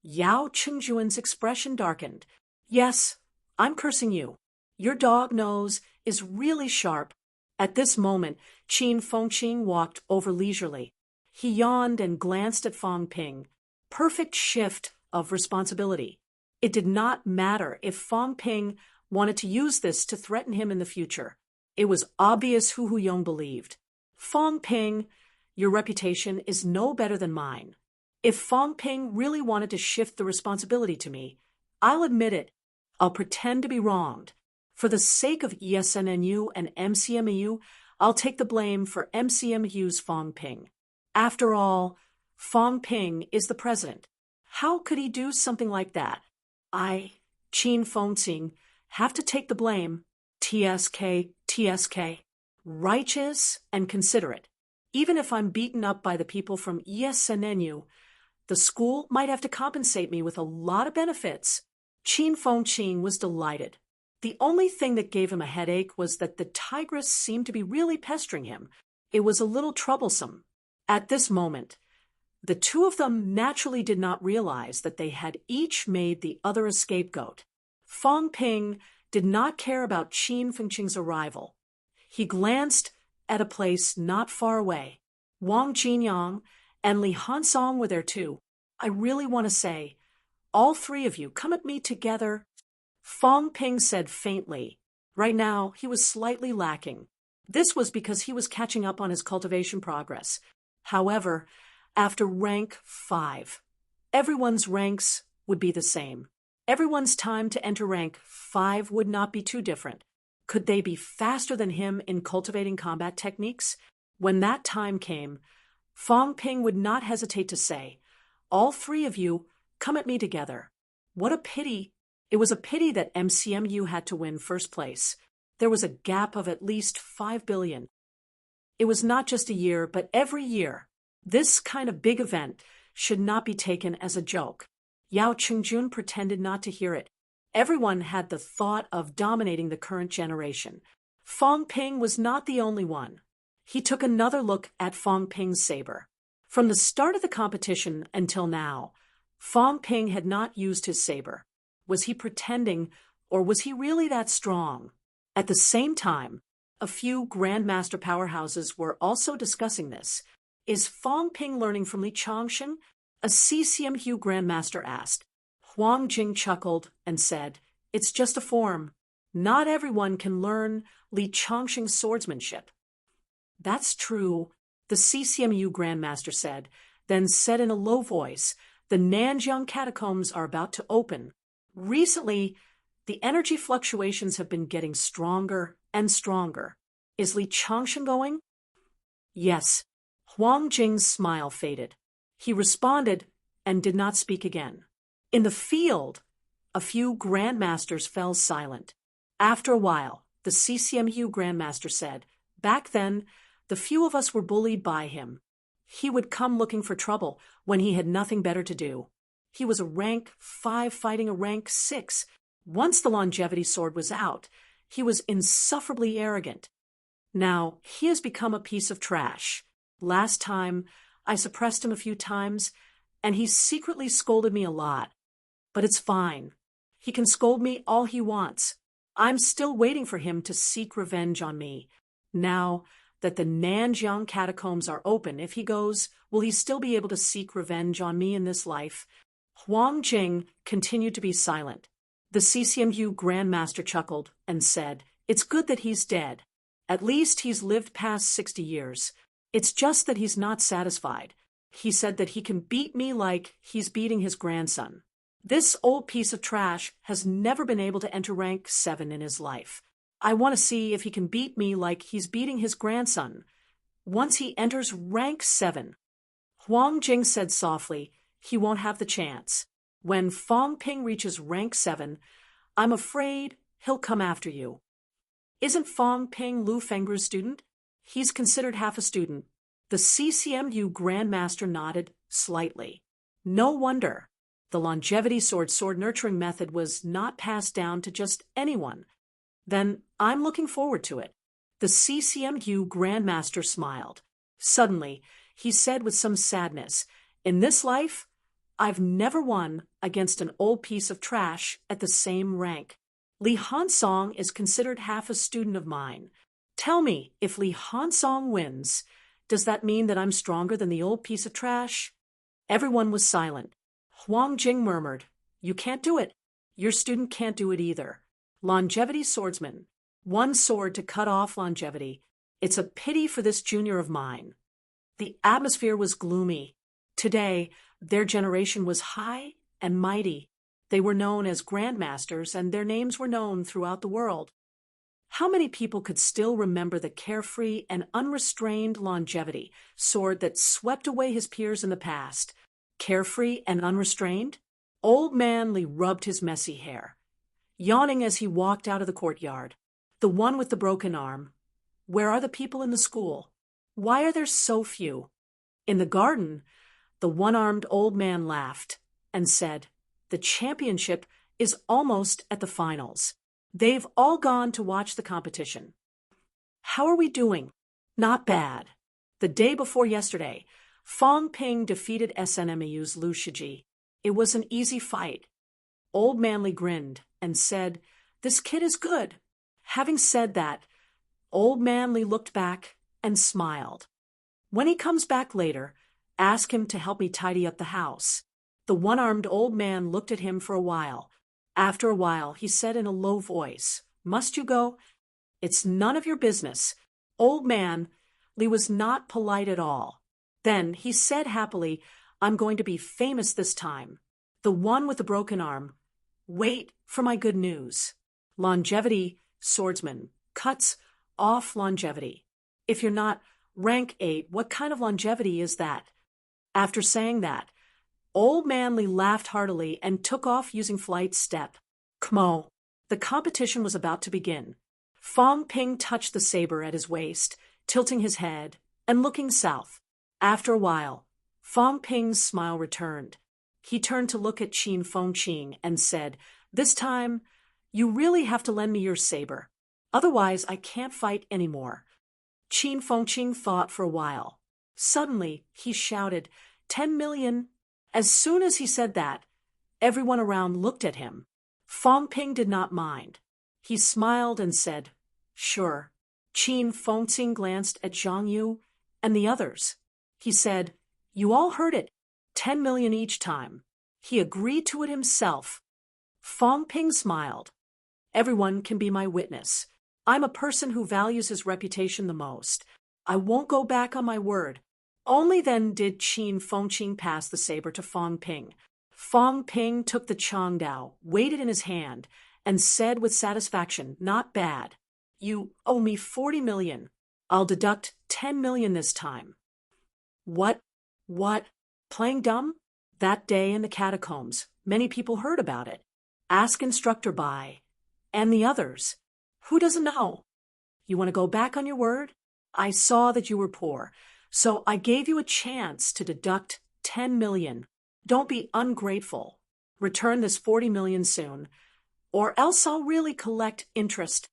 Yao Qingjun's expression darkened. Yes, I'm cursing you. Your dog nose is really sharp. At this moment, Qin Fengqing walked over leisurely. He yawned and glanced at Fong Ping. Perfect shift of responsibility. It did not matter if Fong Ping wanted to use this to threaten him in the future. It was obvious who Hu Yong believed. Fong Ping, your reputation is no better than mine. If Fong Ping really wanted to shift the responsibility to me, I'll admit it. I'll pretend to be wronged. For the sake of ESNNU and MCMU, I'll take the blame for MCMU's Fong Ping. After all, Fong Ping is the president. How could he do something like that? I, Qin Fengqing, have to take the blame. TSK. Righteous and considerate. Even if I'm beaten up by the people from ESNNU, the school might have to compensate me with a lot of benefits. Qin Fengqing was delighted. The only thing that gave him a headache was that the tigress seemed to be really pestering him. It was a little troublesome. At this moment, the two of them naturally did not realize that they had each made the other a scapegoat. Fong Ping did not care about Qin Fengqing's arrival. He glanced at a place not far away. Wang Jinyang and Li Hansong were there too. I really want to say, all three of you, come at me together. Fong Ping said faintly. Right now, he was slightly lacking. This was because he was catching up on his cultivation progress. However, after rank 5, everyone's ranks would be the same. Everyone's time to enter rank 5 would not be too different. Could they be faster than him in cultivating combat techniques? When that time came, Fong Ping would not hesitate to say, all three of you, come at me together. What a pity. It was a pity that MCMU had to win first place. There was a gap of at least 5 billion. It was not just a year, but every year. This kind of big event should not be taken as a joke. Yao Qingjun pretended not to hear it. Everyone had the thought of dominating the current generation. Fong Ping was not the only one. He took another look at Fong Ping's saber. From the start of the competition until now, Fong Ping had not used his saber. Was he pretending, or was he really that strong? At the same time, a few Grandmaster powerhouses were also discussing this. Is Fong Ping learning from Li Changsheng? A CCMU Grandmaster asked. Huang Jing chuckled and said, it's just a form. Not everyone can learn Li Changsheng's swordsmanship. That's true, the CCMU Grandmaster said, then said in a low voice, the Nanjiang catacombs are about to open. Recently, The energy fluctuations have been getting stronger and stronger. Is Li Changshan going? Yes. Huang Jing's smile faded. He responded and did not speak again. In the field, a few grandmasters fell silent. After a while, the CCMU grandmaster said, "Back then, the few of us were bullied by him. He would come looking for trouble when he had nothing better to do. He was a rank 5 fighting a rank 6. Once the longevity sword was out, he was insufferably arrogant. Now, he has become a piece of trash. Last time, I suppressed him a few times, and he secretly scolded me a lot. But it's fine. He can scold me all he wants. I'm still waiting for him to seek revenge on me. Now that the Nanjiang catacombs are open, if he goes, will he still be able to seek revenge on me in this life?" Huang Jing continued to be silent. The CCMU grandmaster chuckled and said, "It's good that he's dead. At least he's lived past 60 years. It's just that he's not satisfied. He said that he can beat me like he's beating his grandson. This old piece of trash has never been able to enter rank 7 in his life. I want to see if he can beat me like he's beating his grandson. Once he enters rank 7. Huang Jing said softly, "He won't have the chance. When Fong Ping reaches rank 7, I'm afraid he'll come after you." "Isn't Fong Ping Lu Fengru's student?" "He's considered half a student." The CCMU grandmaster nodded slightly. No wonder. The longevity sword nurturing method was not passed down to just anyone. Then I'm looking forward to it. The CCMU grandmaster smiled. Suddenly, he said with some sadness, "In this life, I've never won against an old piece of trash at the same rank. Li Hansong is considered half a student of mine. Tell me, if Li Hansong wins, does that mean that I'm stronger than the old piece of trash?" Everyone was silent. Huang Jing murmured, "You can't do it. Your student can't do it either. Longevity swordsman. One sword to cut off longevity. It's a pity for this junior of mine." The atmosphere was gloomy. Today, their generation was high and mighty. They were known as grandmasters, and their names were known throughout the world. How many people could still remember the carefree and unrestrained longevity sword that swept away his peers in the past? Carefree and unrestrained? Old Man Li rubbed his messy hair, yawning as he walked out of the courtyard. The one with the broken arm. Where are the people in the school? Why are there so few? In the garden, the one-armed old man laughed and said, "The championship is almost at the finals. They've all gone to watch the competition." "How are we doing?" "Not bad. The day before yesterday, Fong Ping defeated SNMEU's Lu Shiji. It was an easy fight." Old Manly grinned and said, "This kid is good." Having said that, Old Manly looked back and smiled. "When he comes back later, ask him to help me tidy up the house." The one-armed old man looked at him for a while. After a while, he said in a low voice, "Must you go?" "It's none of your business." Old Man Li was not polite at all. Then he said happily, "I'm going to be famous this time." The one with the broken arm, "Wait for my good news. Longevity swordsman cuts off longevity. If you're not rank 8, what kind of longevity is that?" After saying that, Old Manly laughed heartily and took off using flight step. Kmo. The competition was about to begin. Fong Ping touched the saber at his waist, tilting his head and looking south. After a while, Fong Ping's smile returned. He turned to look at Qin Fengqing and said, "This time, you really have to lend me your saber. Otherwise, I can't fight anymore." Qin Fengqing thought for a while. Suddenly, he shouted, 10 million. As soon as he said that, everyone around looked at him. Fong Ping did not mind. He smiled and said, "Sure." Qin Fengqing glanced at Zhang Yu and the others. He said, "You all heard it. 10 million each time." He agreed to it himself. Fong Ping smiled. "Everyone can be my witness. I'm a person who values his reputation the most. I won't go back on my word." Only then did Qin Fengqing pass the saber to Fong Ping. Fong Ping took the Changdao, weighed it in his hand, and said with satisfaction, "Not bad. You owe me 40 million. I'll deduct 10 million this time." What? What? Playing dumb? That day in the catacombs, many people heard about it. Ask Instructor Bai. And the others. Who doesn't know? You want to go back on your word? I saw that you were poor, so I gave you a chance to deduct 10 million. Don't be ungrateful. Return this 40 million soon, or else I'll really collect interest.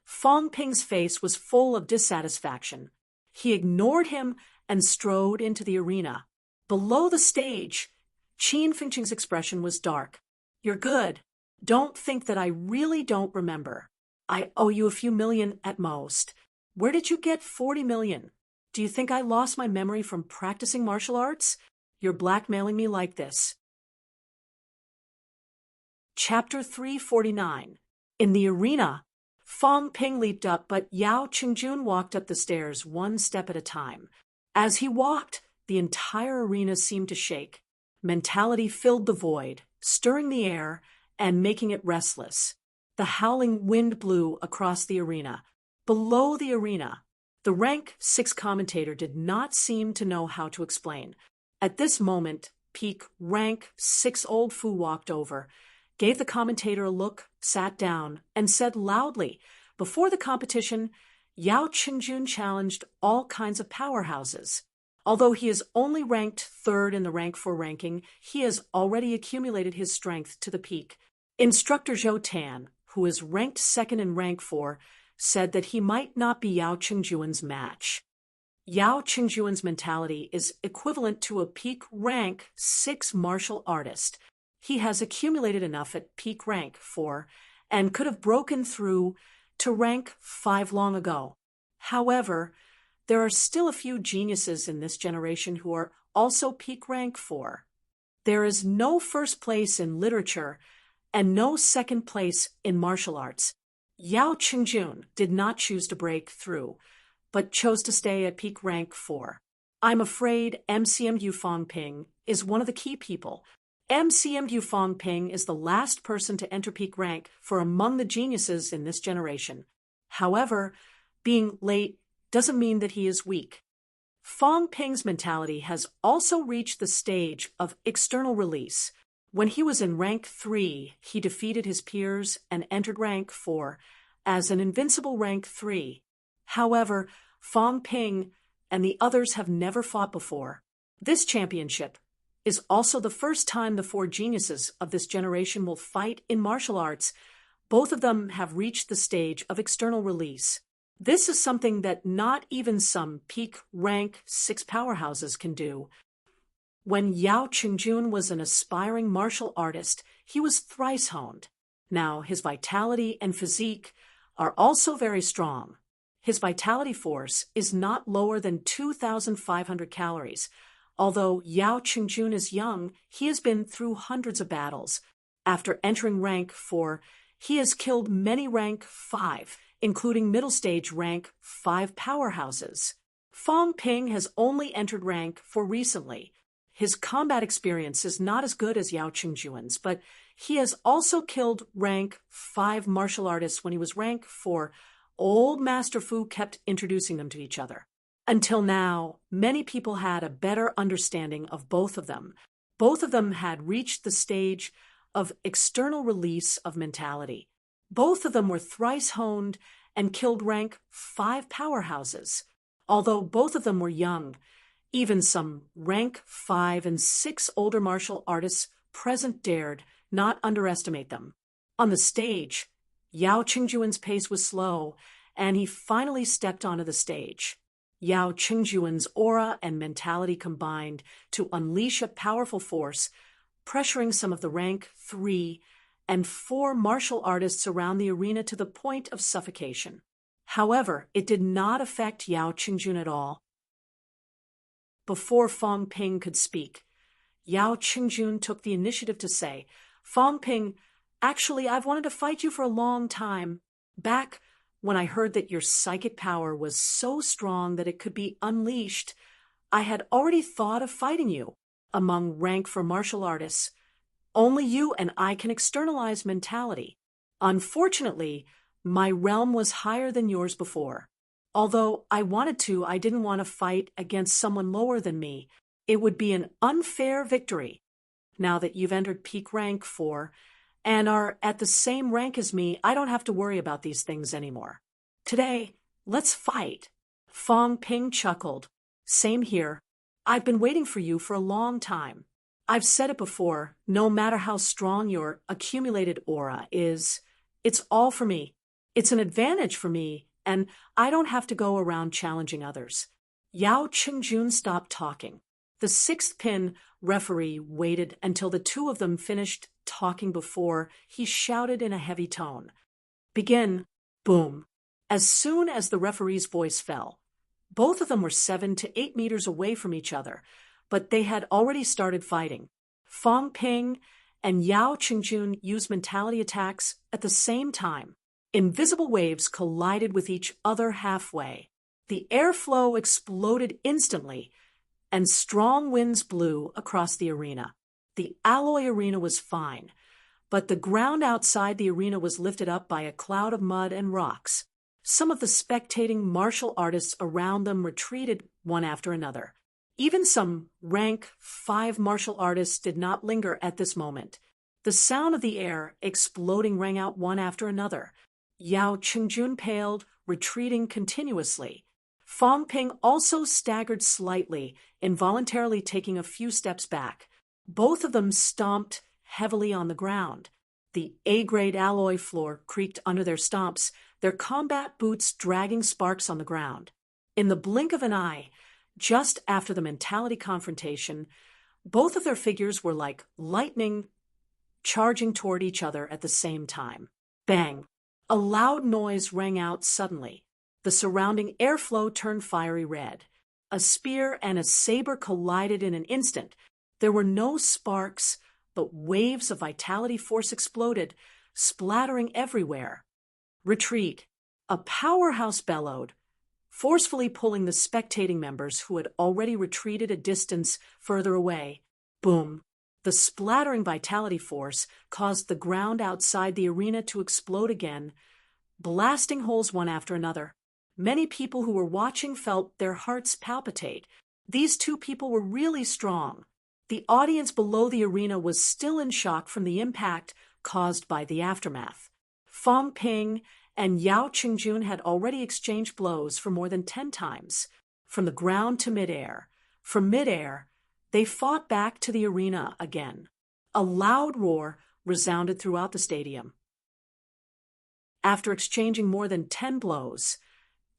Fong Ping's face was full of dissatisfaction. He ignored him and strode into the arena. Below the stage, Qin Fengqing's expression was dark. "You're good. Don't think that I really don't remember. I owe you a few million at most. Where did you get 40 million? Do you think I lost my memory from practicing martial arts? You're blackmailing me like this." Chapter 349. In the arena, Fong Ping leaped up, but Yao Qingjun walked up the stairs one step at a time. As he walked, the entire arena seemed to shake. Mentality filled the void, stirring the air and making it restless. The howling wind blew across the arena. Below the arena, the rank 6 commentator did not seem to know how to explain. At this moment, peak rank 6 old Fu walked over, gave the commentator a look, sat down, and said loudly, "Before the competition, Yao Qingjun challenged all kinds of powerhouses. Although he is only ranked 3rd in the rank 4 ranking, he has already accumulated his strength to the peak. Instructor Zhou Tan, who is ranked 2nd in rank 4, said that he might not be Yao Qingjuan's match. Yao Qingjuan's mentality is equivalent to a peak rank 6 martial artist. He has accumulated enough at peak rank 4 and could have broken through to rank 5 long ago. However, there are still a few geniuses in this generation who are also peak rank 4. There is no first place in literature and no second place in martial arts. Yao Qingjun did not choose to break through, but chose to stay at peak rank 4. I'm afraid MCMU Fong Ping is one of the key people. MCMU Fong Ping is the last person to enter peak rank for among the geniuses in this generation. However, being late doesn't mean that he is weak. Fong Ping's mentality has also reached the stage of external release. When he was in rank 3, he defeated his peers and entered rank 4 as an invincible rank 3. However, Fong Ping and the others have never fought before. This championship is also the first time the 4 geniuses of this generation will fight in martial arts. Both of them have reached the stage of external release. This is something that not even some peak rank 6 powerhouses can do. When Yao Qingjun was an aspiring martial artist, he was thrice honed. Now his vitality and physique are also very strong. His vitality force is not lower than 2,500 calories. Although Yao Qingjun is young, he has been through hundreds of battles. After entering rank 4, he has killed many rank 5, including middle stage rank 5 powerhouses. Fong Ping has only entered rank 4 recently. His combat experience is not as good as Yao Qingjuan's, but he has also killed rank 5 martial artists when he was rank 4. Old Master Fu kept introducing them to each other. Until now, many people had a better understanding of both of them. Both of them had reached the stage of external release of mentality. Both of them were thrice honed and killed rank 5 powerhouses. Although both of them were young, even some rank 5 and 6 older martial artists present dared not underestimate them. On the stage, Yao Qingjuan's pace was slow, and he finally stepped onto the stage. Yao Qingjuan's aura and mentality combined to unleash a powerful force, pressuring some of the rank 3 and 4 martial artists around the arena to the point of suffocation. However, it did not affect Yao Qingjun at all. Before Fong Ping could speak, Yao Qingjun took the initiative to say, "Fong Ping, actually, I've wanted to fight you for a long time. Back when I heard that your psychic power was so strong that it could be unleashed, I had already thought of fighting you. Among rank for martial artists, only you and I can externalize mentality. Unfortunately, my realm was higher than yours before. Although I wanted to, I didn't want to fight against someone lower than me. It would be an unfair victory. Now that you've entered peak rank 4 and are at the same rank as me, I don't have to worry about these things anymore. Today, let's fight. Fong Ping chuckled. Same here. I've been waiting for you for a long time. I've said it before, no matter how strong your accumulated aura is, it's all for me. It's an advantage for me, and I don't have to go around challenging others. Yao Qingjun stopped talking. The sixth pin referee waited until the two of them finished talking before he shouted in a heavy tone. Begin. Boom. As soon as the referee's voice fell, both of them were 7 to 8 meters away from each other, but they had already started fighting. Fong Ping and Yao Qingjun used mentality attacks at the same time. Invisible waves collided with each other halfway. The airflow exploded instantly, and strong winds blew across the arena. The alloy arena was fine, but the ground outside the arena was lifted up by a cloud of mud and rocks. Some of the spectating martial artists around them retreated one after another. Even some rank 5 martial artists did not linger at this moment. The sound of the air exploding rang out one after another. Yao Qingjun paled, retreating continuously. Fong Ping also staggered slightly, involuntarily taking a few steps back. Both of them stomped heavily on the ground. The A-grade alloy floor creaked under their stomps, their combat boots dragging sparks on the ground. In the blink of an eye, just after the mentality confrontation, both of their figures were like lightning charging toward each other at the same time. Bang! A loud noise rang out suddenly. The surrounding airflow turned fiery red. A spear and a saber collided in an instant. There were no sparks, but waves of vitality force exploded, splattering everywhere. Retreat! A powerhouse bellowed, forcefully pulling the spectating members who had already retreated a distance further away. Boom! The splattering vitality force caused the ground outside the arena to explode again, blasting holes one after another. Many people who were watching felt their hearts palpitate. These two people were really strong. The audience below the arena was still in shock from the impact caused by the aftermath. Fong Ping and Yao Qingjun had already exchanged blows for more than 10 times, from the ground to midair. From midair, they fought back to the arena again. A loud roar resounded throughout the stadium. After exchanging more than 10 blows,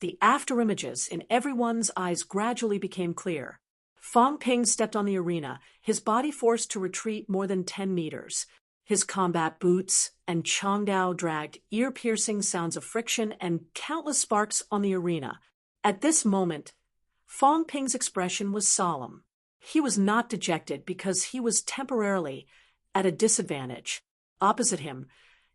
the afterimages in everyone's eyes gradually became clear. Fong Ping stepped on the arena, his body forced to retreat more than 10 meters. His combat boots and Changdao dragged ear-piercing sounds of friction and countless sparks on the arena. At this moment, Fong Ping's expression was solemn. He was not dejected because he was temporarily at a disadvantage. Opposite him,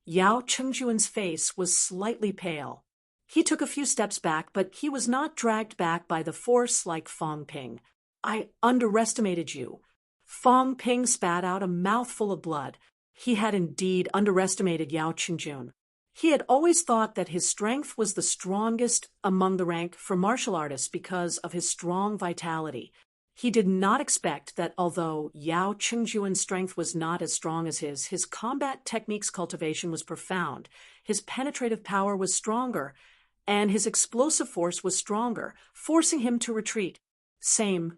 Yao Qingjun's face was slightly pale. He took a few steps back, but he was not dragged back by the force like Fong Ping. I underestimated you. Fong Ping spat out a mouthful of blood. He had indeed underestimated Yao Qingjun. He had always thought that his strength was the strongest among the rank for martial artists because of his strong vitality. He did not expect that although Yao Qingjun's strength was not as strong as his combat techniques cultivation was profound, his penetrative power was stronger, and his explosive force was stronger, forcing him to retreat. Same.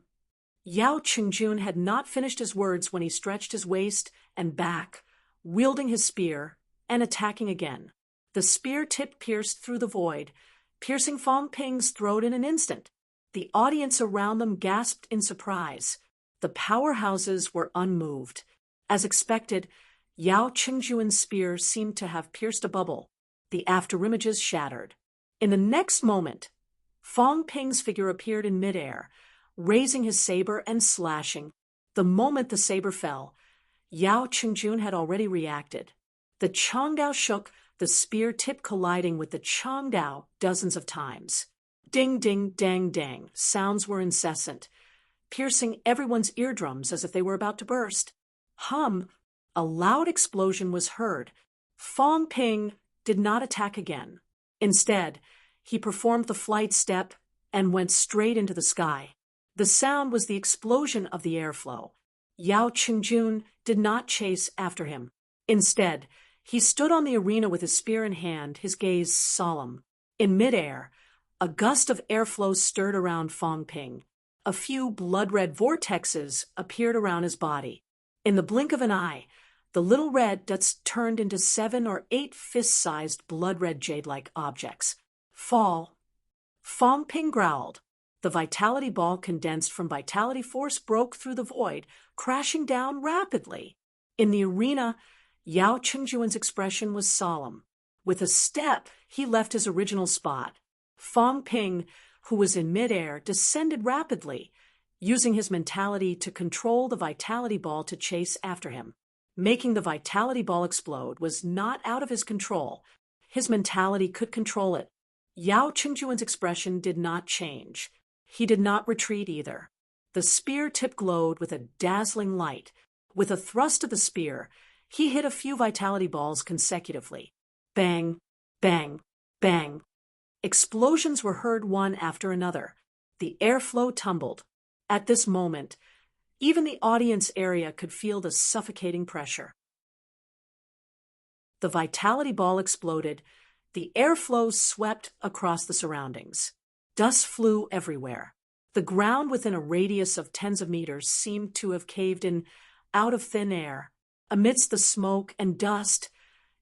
Yao Qingjun had not finished his words when he stretched his waist and back, wielding his spear and attacking again. The spear tip pierced through the void, piercing Fong Ping's throat in an instant. The audience around them gasped in surprise. The powerhouses were unmoved. As expected, Yao Qingjun's spear seemed to have pierced a bubble. The afterimages shattered. In the next moment, Fong Ping's figure appeared in midair, raising his saber and slashing. The moment the saber fell, Yao Qingjun had already reacted. The Changdao shook, the spear tip colliding with the Changdao dozens of times. Ding, ding, dang, dang. Sounds were incessant, piercing everyone's eardrums as if they were about to burst. Hum! A loud explosion was heard. Fong Ping did not attack again. Instead, he performed the flight step and went straight into the sky. The sound was the explosion of the airflow. Yao Qingjun did not chase after him. Instead, he stood on the arena with his spear in hand, his gaze solemn. In midair, a gust of airflow stirred around Fong Ping. A few blood-red vortexes appeared around his body. In the blink of an eye, the little red dots turned into 7 or 8 fist-sized blood-red jade-like objects. Fall. Fong Ping growled. The vitality ball condensed from vitality force broke through the void, crashing down rapidly. In the arena, Yao Qingjuan's expression was solemn. With a step, he left his original spot. Fong Ping, who was in midair, descended rapidly, using his mentality to control the vitality ball to chase after him. Making the vitality ball explode was not out of his control. His mentality could control it. Yao Qingjuan's expression did not change. He did not retreat either. The spear tip glowed with a dazzling light. With a thrust of the spear, he hit a few vitality balls consecutively. Bang, bang, bang. Explosions were heard one after another. The airflow tumbled. At this moment, even the audience area could feel the suffocating pressure. The vitality ball exploded. The airflow swept across the surroundings. Dust flew everywhere. The ground within a radius of tens of meters seemed to have caved in out of thin air. Amidst the smoke and dust,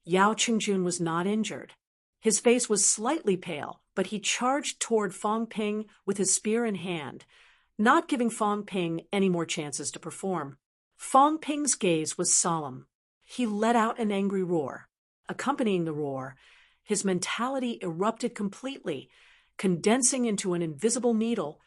Yao Qingjun was not injured. His face was slightly pale, but he charged toward Fong Ping with his spear in hand, not giving Fong Ping any more chances to perform. Fong Ping's gaze was solemn. He let out an angry roar. Accompanying the roar, his mentality erupted completely, condensing into an invisible needle,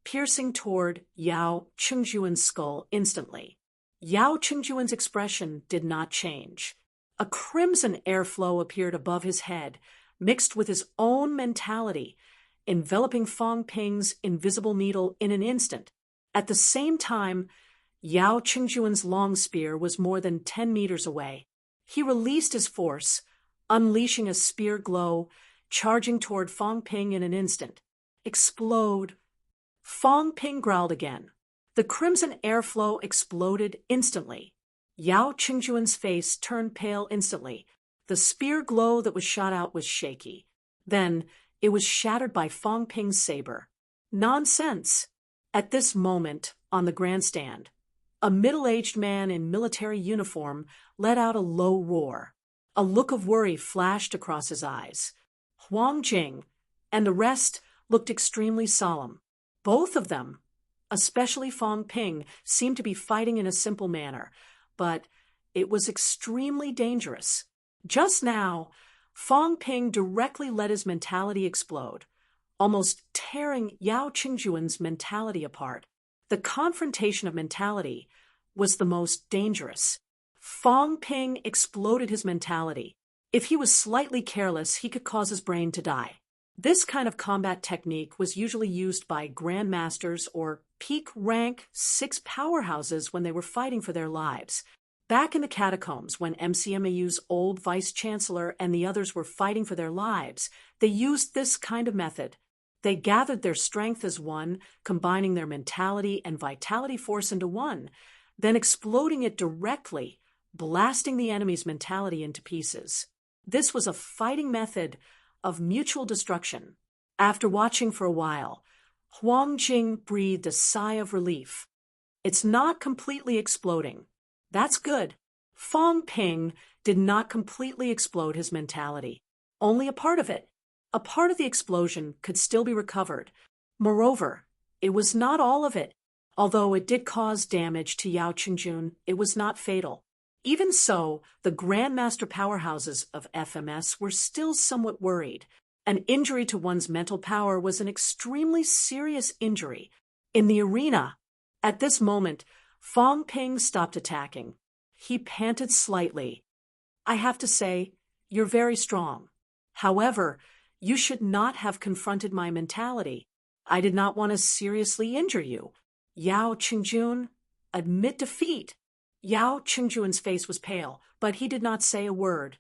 piercing toward Yao Qingjuan's skull instantly. Yao Qingjuan's expression did not change. A crimson airflow appeared above his head, mixed with his own mentality, enveloping Fong Ping's invisible needle in an instant. At the same time, Yao Qingjuan's long spear was more than 10 meters away. He released his force, unleashing a spear glow, charging toward Fong Ping in an instant. Explode. Fong Ping growled again. The crimson airflow exploded instantly. Yao Qingjuan's face turned pale instantly. The spear glow that was shot out was shaky. Then it was shattered by Fong Ping's saber. Nonsense! At this moment, on the grandstand, a middle-aged man in military uniform let out a low roar. A look of worry flashed across his eyes. Huang Jing and the rest looked extremely solemn. Both of them, especially Fong Ping, seemed to be fighting in a simple manner, but it was extremely dangerous. Just now, Fong Ping directly let his mentality explode, almost tearing Yao Qingjuan's mentality apart. The confrontation of mentality was the most dangerous. Fong Ping exploded his mentality. If he was slightly careless, he could cause his brain to die. This kind of combat technique was usually used by grandmasters or peak rank 6 powerhouses when they were fighting for their lives. Back in the catacombs, when MCMAU's old vice-chancellor and the others were fighting for their lives, they used this kind of method. They gathered their strength as one, combining their mentality and vitality force into one, then exploding it directly, blasting the enemy's mentality into pieces. This was a fighting method of mutual destruction. After watching for a while, Huang Jing breathed a sigh of relief. It's not completely exploding. That's good. Fong Ping did not completely explode his mentality. Only a part of it. A part of the explosion could still be recovered. Moreover, it was not all of it. Although it did cause damage to Yao Qingjun, it was not fatal. Even so, the Grandmaster powerhouses of FMS were still somewhat worried. An injury to one's mental power was an extremely serious injury. In the arena, at this moment, Fong Ping stopped attacking. He panted slightly. I have to say, you're very strong. However, you should not have confronted my mentality. I did not want to seriously injure you. Yao Qingjun, admit defeat. Yao Qingjuan's face was pale, but he did not say a word.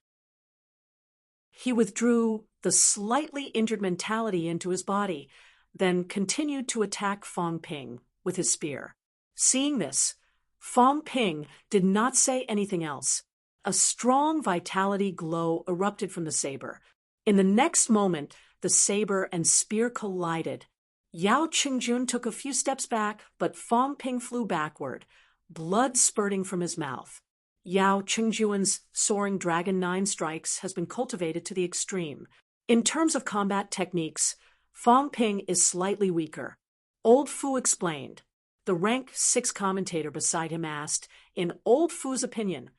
He withdrew the slightly injured mentality into his body, then continued to attack Fong Ping with his spear. Seeing this, Fong Ping did not say anything else. A strong vitality glow erupted from the saber. In the next moment, the saber and spear collided. Yao Qingjun took a few steps back, but Fong Ping flew backward, blood spurting from his mouth. Yao Qingjun's soaring Dragon 9 strikes has been cultivated to the extreme. In terms of combat techniques, Fong Ping is slightly weaker. Old Fu explained. The rank 6 commentator beside him asked, in Old Fu's opinion,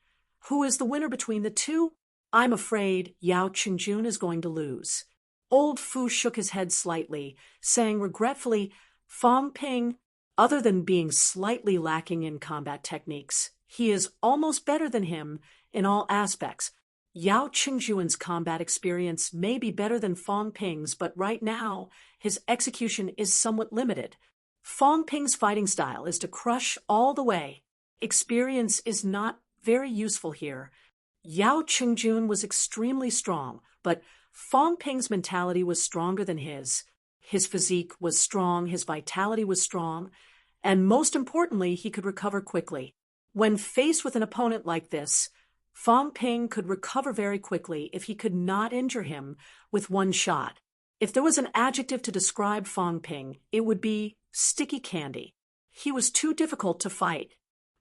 who is the winner between the two? I'm afraid Yao Qingjun is going to lose. Old Fu shook his head slightly, saying regretfully, Fong Ping, other than being slightly lacking in combat techniques, he is almost better than him in all aspects. Yao Qingjun's combat experience may be better than Fong Ping's, but right now, his execution is somewhat limited. Fong Ping's fighting style is to crush all the way. Experience is not very useful here. Yao Qingjun was extremely strong, but Fong Ping's mentality was stronger than his. His physique was strong, his vitality was strong, and most importantly, he could recover quickly. When faced with an opponent like this, Fong Ping could recover very quickly if he could not injure him with one shot. If there was an adjective to describe Fong Ping, it would be sticky candy. He was too difficult to fight.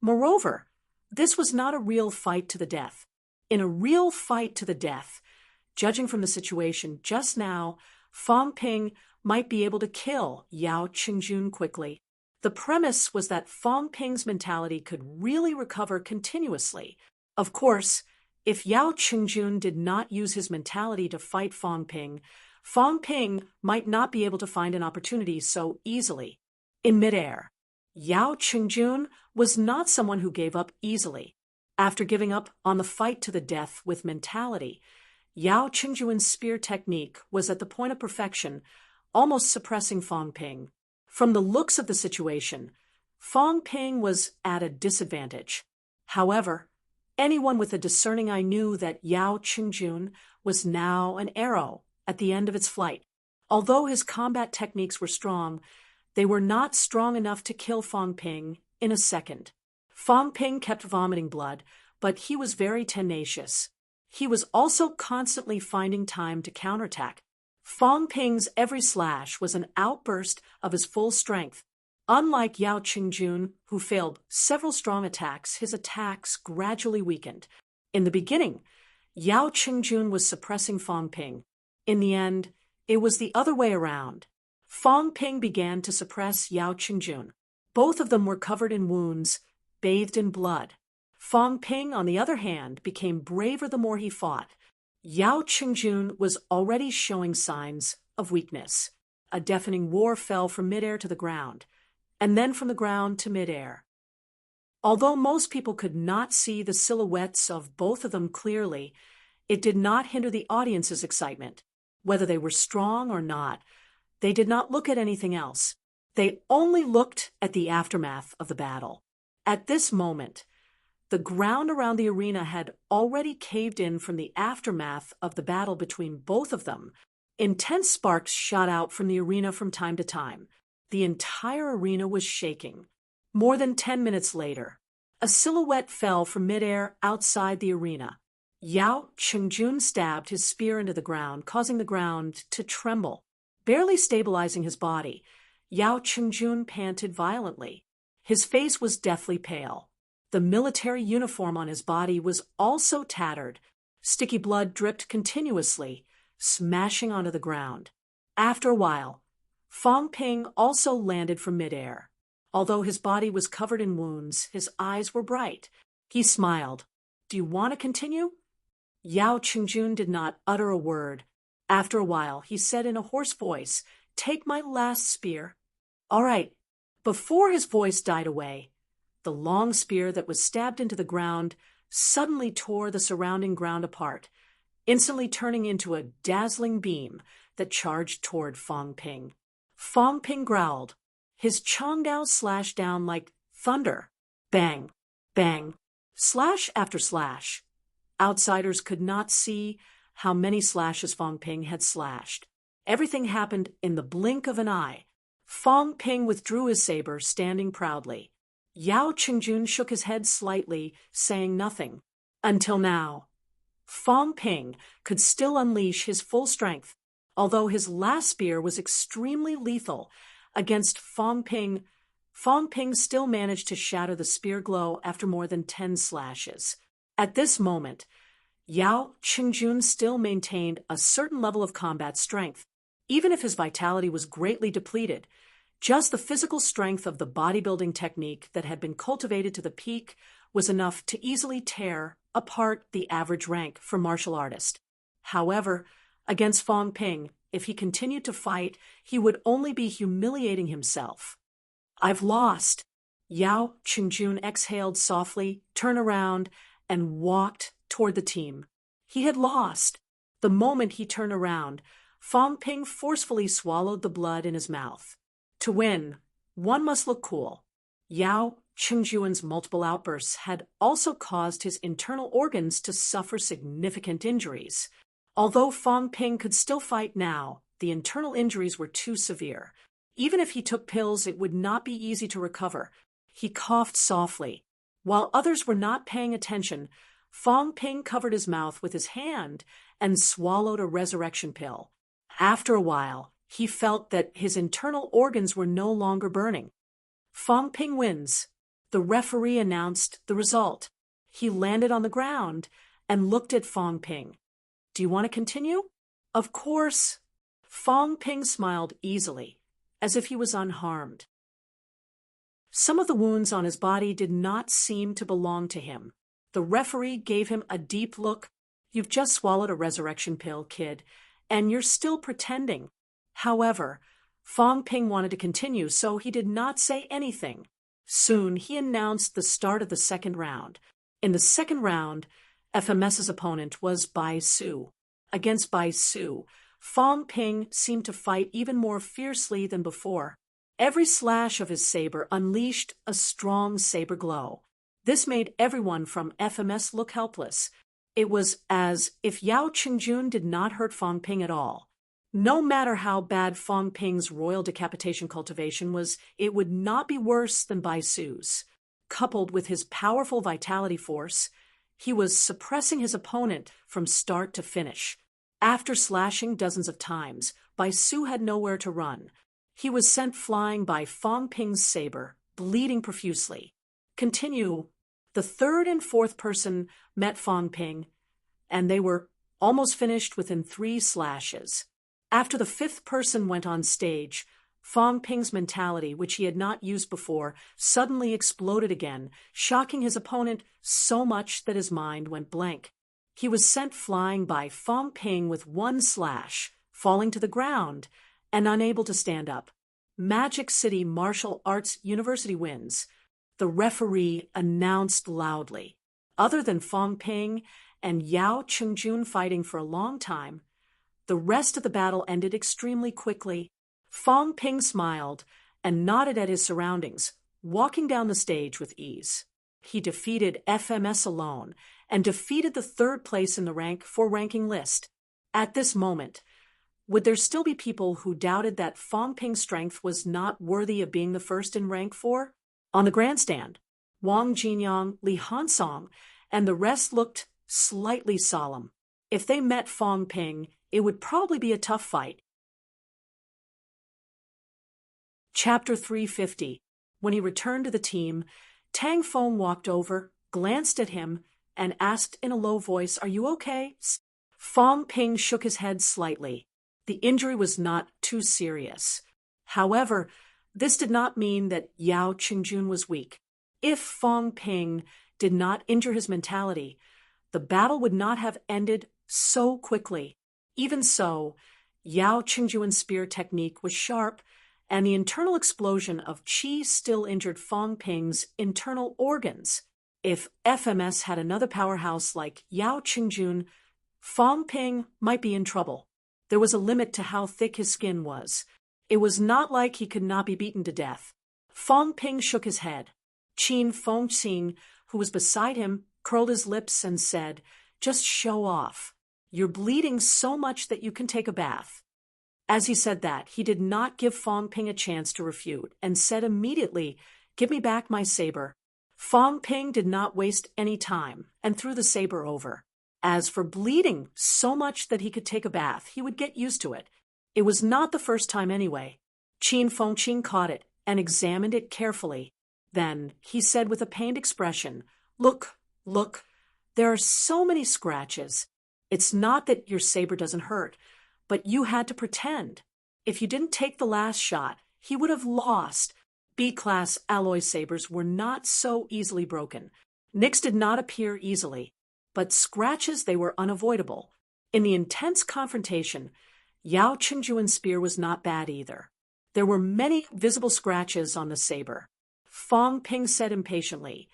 Moreover, this was not a real fight to the death. In a real fight to the death, judging from the situation just now, Fong Ping might be able to kill Yao Qingjun quickly. The premise was that Fong Ping's mentality could really recover continuously. Of course, if Yao Qingjun did not use his mentality to fight Fong Ping might not be able to find an opportunity so easily. In midair, Yao Qingjun was not someone who gave up easily. After giving up on the fight to the death with mentality, Yao Qingjun's spear technique was at the point of perfection, almost suppressing Fong Ping. From the looks of the situation, Fong Ping was at a disadvantage. However, anyone with a discerning eye knew that Yao Qingjun was now an arrow at the end of its flight. Although his combat techniques were strong, they were not strong enough to kill Fong Ping in a second. Fong Ping kept vomiting blood, but he was very tenacious. He was also constantly finding time to counterattack. Fong Ping's every slash was an outburst of his full strength. Unlike Yao Qingjun, who failed several strong attacks, his attacks gradually weakened. In the beginning, Yao Qingjun was suppressing Fong Ping. In the end, it was the other way around. Fong Ping began to suppress Yao Qingjun. Both of them were covered in wounds, bathed in blood. Fong Ping, on the other hand, became braver the more he fought. Yao Qingjun was already showing signs of weakness. A deafening roar fell from midair to the ground, and then from the ground to midair. Although most people could not see the silhouettes of both of them clearly, it did not hinder the audience's excitement. Whether they were strong or not, they did not look at anything else. They only looked at the aftermath of the battle. At this moment, the ground around the arena had already caved in from the aftermath of the battle between both of them. Intense sparks shot out from the arena from time to time. The entire arena was shaking. More than 10 minutes later, a silhouette fell from midair outside the arena. Yao Qingjun stabbed his spear into the ground, causing the ground to tremble. Barely stabilizing his body, Yao Qingjun panted violently. His face was deathly pale. The military uniform on his body was also tattered. Sticky blood dripped continuously, smashing onto the ground. After a while, Fong Ping also landed from midair. Although his body was covered in wounds, his eyes were bright. He smiled. "Do you want to continue?" Yao Qingjun did not utter a word. After a while, he said in a hoarse voice, "Take my last spear." "All right." Before his voice died away, the long spear that was stabbed into the ground suddenly tore the surrounding ground apart, instantly turning into a dazzling beam that charged toward Fong Ping. Fong Ping growled. His Chongdao slashed down like thunder. Bang, bang, slash after slash. Outsiders could not see how many slashes Fong Ping had slashed. Everything happened in the blink of an eye. Fong Ping withdrew his saber, standing proudly. Yao Qingjun shook his head slightly, saying nothing. Until now. Fong Ping could still unleash his full strength, although his last spear was extremely lethal. Against Fong Ping still managed to shatter the spear glow after more than 10 slashes. At this moment, Yao Qingjun still maintained a certain level of combat strength, even if his vitality was greatly depleted. Just the physical strength of the bodybuilding technique that had been cultivated to the peak was enough to easily tear apart the average rank for martial artist. However, against Fong Ping, if he continued to fight, he would only be humiliating himself. I've lost. Yao Qingjun exhaled softly, turned around, and walked toward the team. He had lost. The moment he turned around, Fong Ping forcefully swallowed the blood in his mouth. To win, one must look cool. Yao Qingjun's multiple outbursts had also caused his internal organs to suffer significant injuries. Although Fong Ping could still fight now, the internal injuries were too severe. Even if he took pills, it would not be easy to recover. He coughed softly. While others were not paying attention, Fong Ping covered his mouth with his hand and swallowed a resurrection pill. After a while, he felt that his internal organs were no longer burning. Fong Ping wins. The referee announced the result. He landed on the ground and looked at Fong Ping. Do you want to continue? Of course. Fong Ping smiled easily, as if he was unharmed. Some of the wounds on his body did not seem to belong to him. The referee gave him a deep look. You've just swallowed a resurrection pill, kid, and you're still pretending. However, Fong Ping wanted to continue, so he did not say anything. Soon, he announced the start of the second round. In the second round, FMS's opponent was Bai Su. Against Bai Su, Fong Ping seemed to fight even more fiercely than before. Every slash of his saber unleashed a strong saber glow. This made everyone from FMS look helpless. It was as if Yao Qingjun did not hurt Fong Ping at all. No matter how bad Fong Ping's royal decapitation cultivation was, it would not be worse than Bai Su's. Coupled with his powerful vitality force, he was suppressing his opponent from start to finish. After slashing dozens of times, Bai Su had nowhere to run. He was sent flying by Fong Ping's saber, bleeding profusely. Continue. The third and fourth person met Fong Ping, and they were almost finished within 3 slashes. After the fifth person went on stage, Fong Ping's mentality, which he had not used before, suddenly exploded again, shocking his opponent so much that his mind went blank. He was sent flying by Fong Ping with 1 slash, falling to the ground and unable to stand up. Magic City Martial Arts University wins. The referee announced loudly. Other than Fong Ping and Yao Qingjun fighting for a long time, the rest of the battle ended extremely quickly. Fong Ping smiled and nodded at his surroundings, walking down the stage with ease. He defeated FMS alone and defeated the 3rd place in the ranking list. At this moment, would there still be people who doubted that Fong Ping's strength was not worthy of being the first in rank 4? On the grandstand, Wang Jinyang, Li Hansong, and the rest looked slightly solemn. If they met Fong Ping, it would probably be a tough fight. Chapter 350. When he returned to the team, Tang Feng walked over, glanced at him, and asked in a low voice, "Are you okay?" Fong Ping shook his head slightly. The injury was not too serious. However, this did not mean that Yao Qingjun was weak. If Fong Ping did not injure his mentality, the battle would not have ended so quickly. Even so, Yao Qingjun's spear technique was sharp, and the internal explosion of qi still injured Fong Ping's internal organs. If FMS had another powerhouse like Yao Qingjun, Fong Ping might be in trouble. There was a limit to how thick his skin was. It was not like he could not be beaten to death. Fong Ping shook his head. Qin Fengqing, who was beside him, curled his lips and said, "Just show off." "You're bleeding so much that you can take a bath." As he said that, he did not give Fong Ping a chance to refute and said immediately, "Give me back my saber." Fong Ping did not waste any time and threw the saber over. As for bleeding so much that he could take a bath, he would get used to it. It was not the first time anyway. Qin Fengqing caught it and examined it carefully. Then he said with a pained expression, "Look, look, there are so many scratches. It's not that your saber doesn't hurt, but you had to pretend. If you didn't take the last shot, he would have lost." B-class alloy sabers were not so easily broken. Nicks did not appear easily, but scratches they were unavoidable. In the intense confrontation, Yao Chenjuan's spear was not bad either. There were many visible scratches on the saber. Fong Ping said impatiently,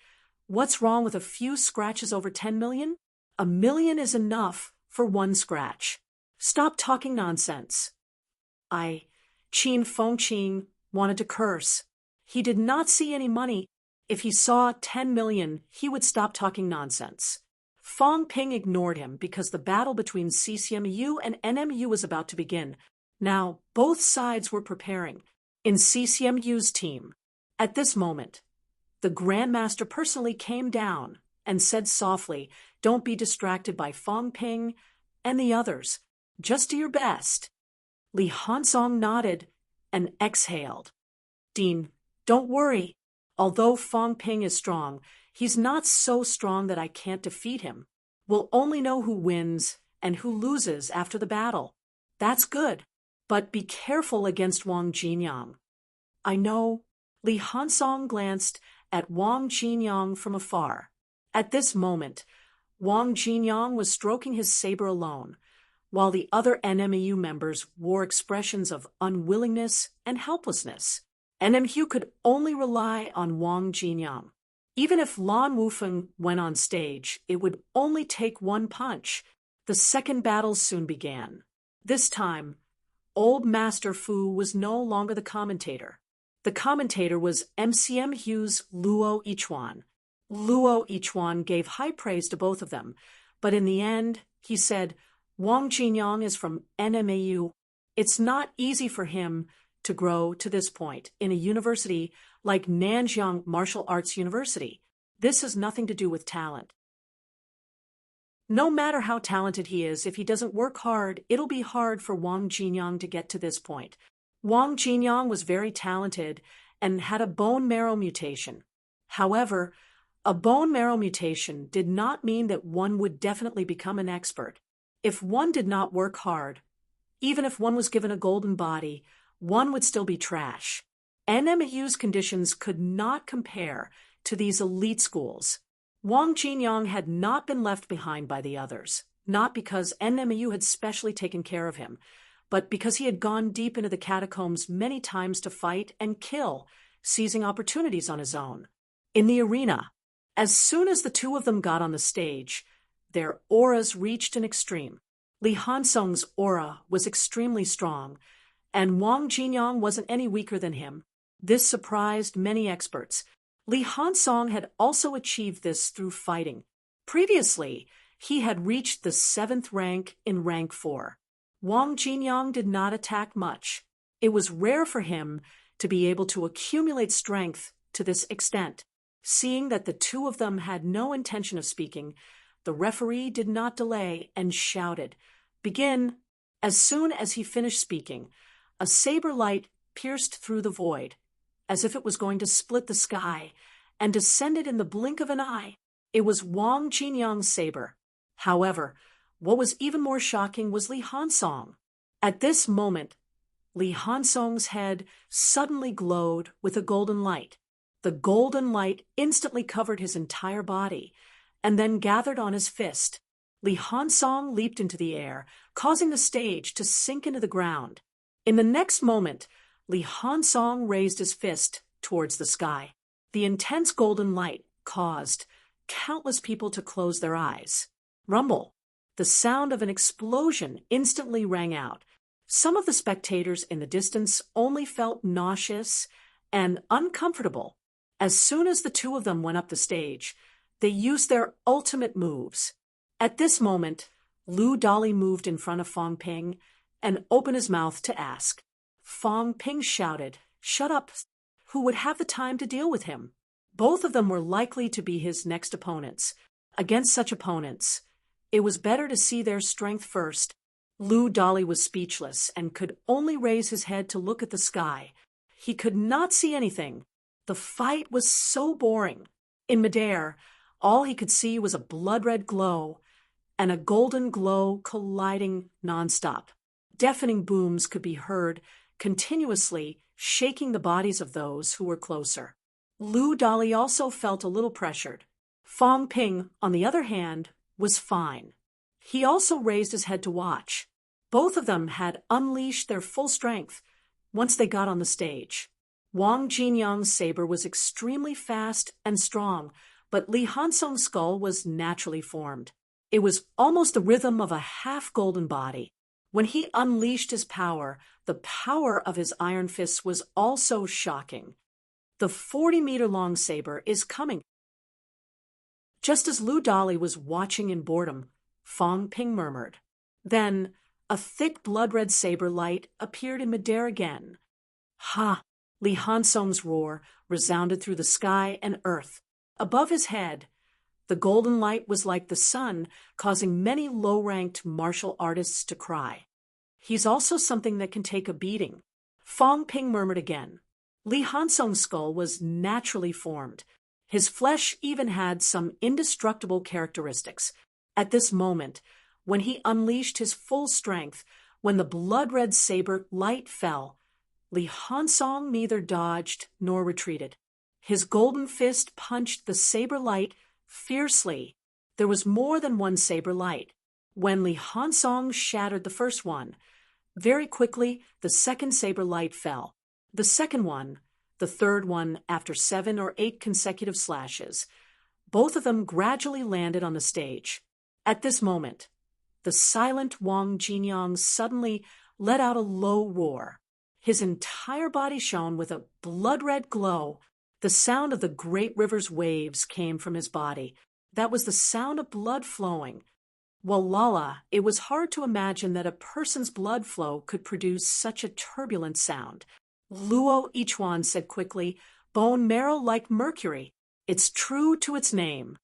"What's wrong with a few scratches over 10 million? 1 million is enough for one scratch. Stop talking nonsense." Qin Fengqing wanted to curse. He did not see any money. If he saw 10 million, he would stop talking nonsense. Fong Ping ignored him because the battle between CCMU and NMU was about to begin. Now, both sides were preparing. In CCMU's team, at this moment, the Grandmaster personally came down and said softly, "Don't be distracted by Fong Ping and the others. Just do your best." Li Hansong nodded and exhaled. "Dean, don't worry. Although Fong Ping is strong, he's not so strong that I can't defeat him. We'll only know who wins and who loses after the battle. That's good. But be careful against Wang Jinyang." "I know." Li Hansong glanced at Wang Jinyang from afar. At this moment, Wang Jinyang was stroking his saber alone, while the other NMU members wore expressions of unwillingness and helplessness. NMU could only rely on Wang Jinyang. Even if Lan Wufeng went on stage, it would only take one punch. The second battle soon began. This time, Old Master Fu was no longer the commentator. The commentator was MCMU's Luo Yichuan. Luo Yichuan gave high praise to both of them, but in the end, he said, "Wang Jinyang is from NMAU. It's not easy for him to grow to this point in a university like Nanjiang Martial Arts University. This has nothing to do with talent. No matter how talented he is, if he doesn't work hard, it'll be hard for Wang Jinyang to get to this point." Wang Jinyang was very talented and had a bone marrow mutation. However, a bone marrow mutation did not mean that one would definitely become an expert. If one did not work hard, even if one was given a golden body, one would still be trash. NMU's conditions could not compare to these elite schools. Wang Jinyang had not been left behind by the others, not because NMU had specially taken care of him, but because he had gone deep into the catacombs many times to fight and kill, seizing opportunities on his own. In the arena, as soon as the two of them got on the stage, their auras reached an extreme. Li Hansong's aura was extremely strong, and Wang Jinyang wasn't any weaker than him. This surprised many experts. Li Hansong had also achieved this through fighting. Previously, he had reached the 7th rank in rank 4. Wang Jinyang did not attack much. It was rare for him to be able to accumulate strength to this extent. Seeing that the two of them had no intention of speaking, the referee did not delay and shouted, "Begin!" As soon as he finished speaking, a saber light pierced through the void, as if it was going to split the sky, and descended in the blink of an eye. It was Wang Jinyang's saber. However, what was even more shocking was Li Hansong. At this moment, Li Hansong's head suddenly glowed with a golden light. The golden light instantly covered his entire body, and then gathered on his fist. Li Hansong leaped into the air, causing the stage to sink into the ground. In the next moment, Li Hansong raised his fist towards the sky. The intense golden light caused countless people to close their eyes. Rumble! The sound of an explosion instantly rang out. Some of the spectators in the distance only felt nauseous and uncomfortable. As soon as the two of them went up the stage, they used their ultimate moves. At this moment, Lu Dali moved in front of Fong Ping and opened his mouth to ask. Fong Ping shouted, "Shut up!" Who would have the time to deal with him? Both of them were likely to be his next opponents. Against such opponents, it was better to see their strength first. Lu Dali was speechless and could only raise his head to look at the sky. He could not see anything. The fight was so boring. In midair, all he could see was a blood-red glow and a golden glow colliding nonstop. Deafening booms could be heard continuously, shaking the bodies of those who were closer. Lu Dali also felt a little pressured. Fong Ping, on the other hand, was fine. He also raised his head to watch. Both of them had unleashed their full strength once they got on the stage. Wang Jinyang's saber was extremely fast and strong, but Li Hansong's skull was naturally formed. It was almost the rhythm of a half-golden body. When he unleashed his power, the power of his iron fists was also shocking. The 40-meter-long saber is coming. Just as Lu Dali was watching in boredom, Fong Ping murmured. Then, a thick blood-red saber light appeared in midair again. Ha! Li Hansong's roar resounded through the sky and earth. Above his head, the golden light was like the sun, causing many low-ranked martial artists to cry. He's also something that can take a beating. Fong Ping murmured again. Li Hansong's skull was naturally formed. His flesh even had some indestructible characteristics. At this moment, when he unleashed his full strength, when the blood-red saber light fell, Li Hansong neither dodged nor retreated. His golden fist punched the saber light fiercely. There was more than one saber light. When Li Hansong shattered the first one, very quickly the second saber light fell. The second one, the third one after 7 or 8 consecutive slashes. Both of them gradually landed on the stage. At this moment, the silent Wang Jinyang suddenly let out a low roar. His entire body shone with a blood-red glow. The sound of the great river's waves came from his body. That was the sound of blood flowing. Walala, it was hard to imagine that a person's blood flow could produce such a turbulent sound. Luo Yichuan said quickly, "Bone marrow like mercury. It's true to its name."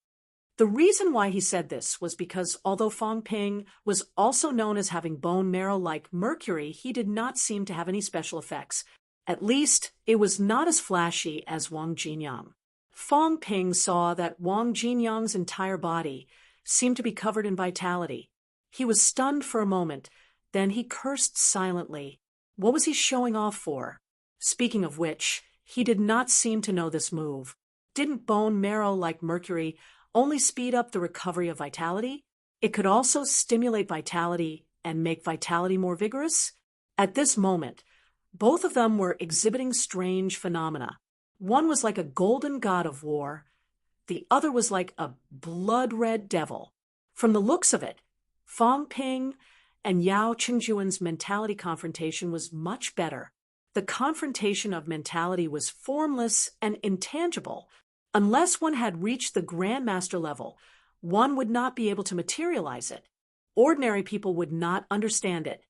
The reason why he said this was because although Fong Ping was also known as having bone marrow like mercury, he did not seem to have any special effects. At least, it was not as flashy as Wang Jinyang. Fong Ping saw that Wang Jinyang's entire body seemed to be covered in vitality. He was stunned for a moment, then he cursed silently. What was he showing off for? Speaking of which, he did not seem to know this move. Didn't bone marrow like mercury only speed up the recovery of vitality? It could also stimulate vitality and make vitality more vigorous? At this moment, both of them were exhibiting strange phenomena. One was like a golden god of war. The other was like a blood-red devil. From the looks of it, Fong Ping and Yao Qingjuan's mentality confrontation was much better. The confrontation of mentality was formless and intangible. Unless one had reached the Grandmaster level, one would not be able to materialize it. Ordinary people would not understand it.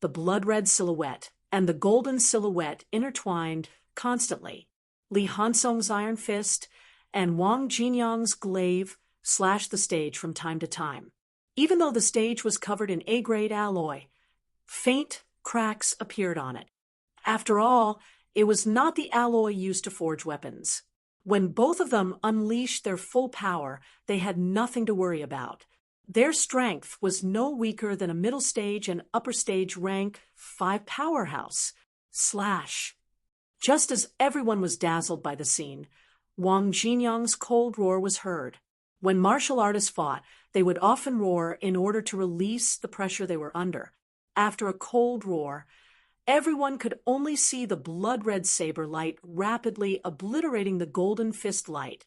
The blood-red silhouette and the golden silhouette intertwined constantly. Li Hansong's iron fist and Wang Jinyang's glaive slashed the stage from time to time. Even though the stage was covered in A-grade alloy, faint cracks appeared on it. After all, it was not the alloy used to forge weapons. When both of them unleashed their full power, they had nothing to worry about. Their strength was no weaker than a middle stage and upper stage rank 5 powerhouse. Slash. Just as everyone was dazzled by the scene, Wang Jinyang's cold roar was heard. When martial artists fought, they would often roar in order to release the pressure they were under. After a cold roar, everyone could only see the blood-red saber light rapidly obliterating the golden fist light.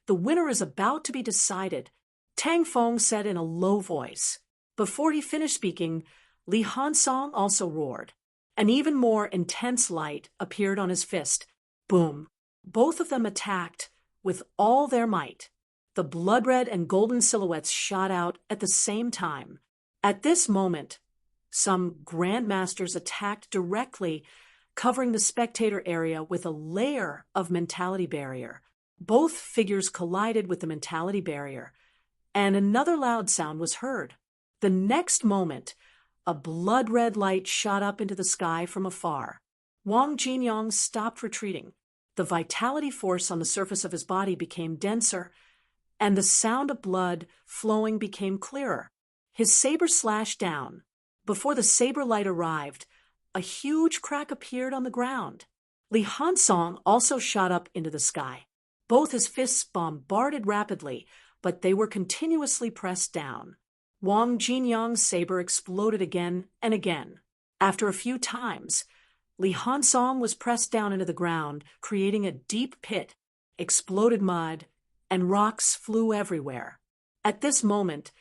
"The winner is about to be decided," Tang Feng said in a low voice. Before he finished speaking, Li Hansong also roared. An even more intense light appeared on his fist. Boom! Both of them attacked with all their might. The blood-red and golden silhouettes shot out at the same time. At this moment, some grandmasters attacked directly, covering the spectator area with a layer of mentality barrier. Both figures collided with the mentality barrier, and another loud sound was heard. The next moment, a blood-red light shot up into the sky from afar. Wang Jinyang stopped retreating. The vitality force on the surface of his body became denser, and the sound of blood flowing became clearer. His saber slashed down. Before the saber light arrived, a huge crack appeared on the ground. Li Hansong also shot up into the sky. Both his fists bombarded rapidly, but they were continuously pressed down. Wang Jinyang's saber exploded again and again. After a few times, Li Hansong was pressed down into the ground, creating a deep pit. Exploded mud and rocks flew everywhere. At this moment,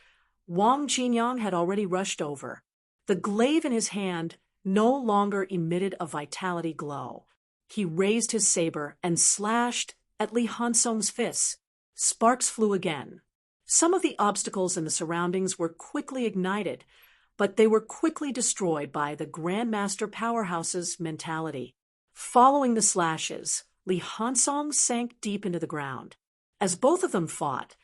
Wang Jinyang had already rushed over. The glaive in his hand no longer emitted a vitality glow. He raised his saber and slashed at Li Hansong's fists. Sparks flew again. Some of the obstacles in the surroundings were quickly ignited, but they were quickly destroyed by the Grandmaster Powerhouse's mentality. Following the slashes, Li Hansong sank deep into the ground. As both of them fought,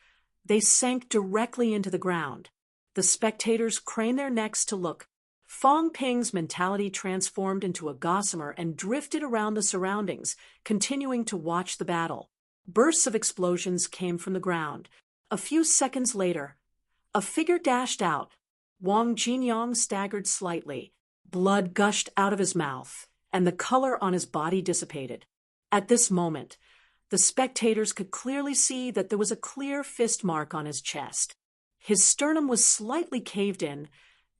they sank directly into the ground. The spectators craned their necks to look. Fong Ping's mentality transformed into a gossamer and drifted around the surroundings, continuing to watch the battle. Bursts of explosions came from the ground. A few seconds later, a figure dashed out. Wang Jinyang staggered slightly. Blood gushed out of his mouth, and the color on his body dissipated. At this moment, the spectators could clearly see that there was a clear fist mark on his chest. His sternum was slightly caved in,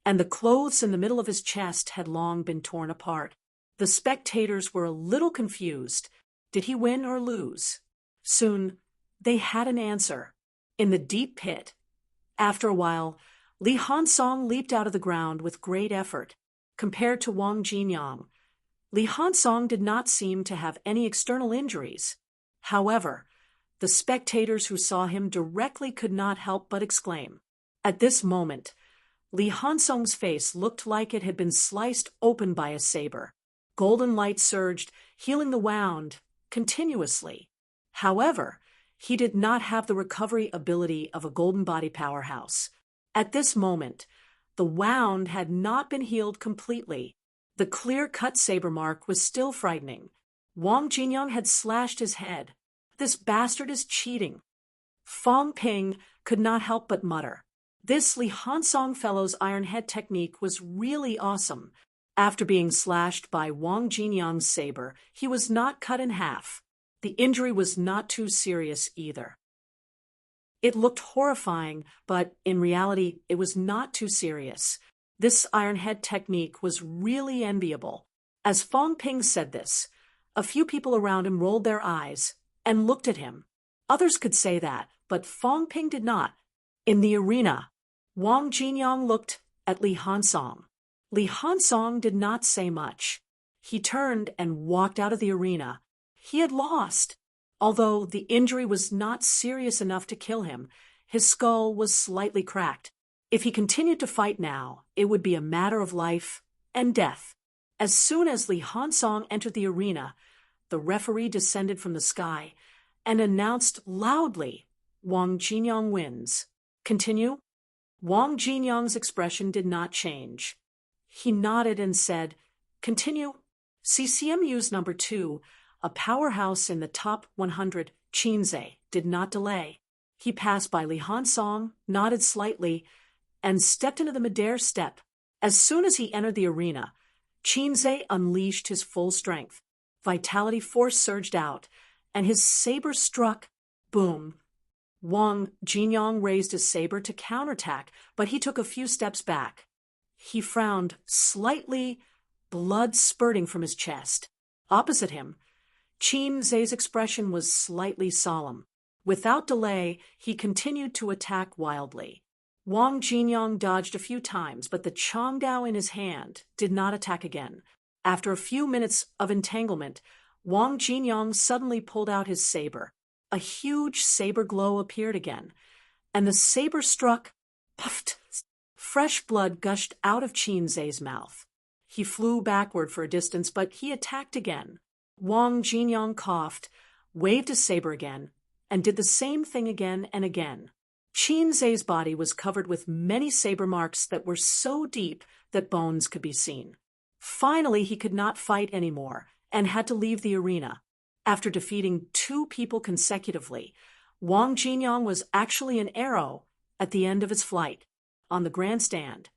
and the clothes in the middle of his chest had long been torn apart. The spectators were a little confused. Did he win or lose? Soon, they had an answer. In the deep pit. After a while, Li Hansong leaped out of the ground with great effort. Compared to Wang Jinyang, Li Hansong did not seem to have any external injuries. However, the spectators who saw him directly could not help but exclaim. At this moment, Li Hansong's face looked like it had been sliced open by a saber. Golden light surged, healing the wound continuously. However, he did not have the recovery ability of a golden body powerhouse. At this moment, the wound had not been healed completely. The clear-cut saber mark was still frightening. Wang Jinyang had slashed his head. This bastard is cheating. Fong Ping could not help but mutter. This Li Hansong fellow's iron head technique was really awesome. After being slashed by Wang Jinyang's saber, he was not cut in half. The injury was not too serious either. It looked horrifying, but in reality, it was not too serious. This iron head technique was really enviable. As Fong Ping said this, a few people around him rolled their eyes and looked at him. Others could say that, but Fong Ping did not. In the arena, Wang Jinyang looked at Li Hansong. Li Hansong did not say much. He turned and walked out of the arena. He had lost. Although the injury was not serious enough to kill him, his skull was slightly cracked. If he continued to fight now, it would be a matter of life and death. As soon as Li Hansong entered the arena, the referee descended from the sky and announced loudly, "Wang Jinyang wins." Continue. Wang Jinyang's expression did not change. He nodded and said, "Continue." CCMU's number 2, a powerhouse in the top 100, Qinze, did not delay. He passed by Li Hansong, nodded slightly, and stepped into the midair step. As soon as he entered the arena, Qinze unleashed his full strength. Vitality force surged out, and his saber struck. Boom. Wang Jinyang raised his saber to counterattack, but he took a few steps back. He frowned slightly, blood spurting from his chest. Opposite him, Qinze's expression was slightly solemn. Without delay, he continued to attack wildly. Wang Jinyang dodged a few times, but the Chongdao in his hand did not attack again. After a few minutes of entanglement, Wang Jinyang suddenly pulled out his saber. a huge saber glow appeared again, and the saber struck, puffed. Fresh blood gushed out of Qinzai's mouth. He flew backward for a distance, but he attacked again. Wang Jinyang coughed, waved his saber again, and did the same thing again and again. Qinzai's body was covered with many saber marks that were so deep that bones could be seen. Finally, he could not fight anymore and had to leave the arena. After defeating 2 people consecutively, Wang Jinyang was actually an arrow at the end of his flight. On the grandstand,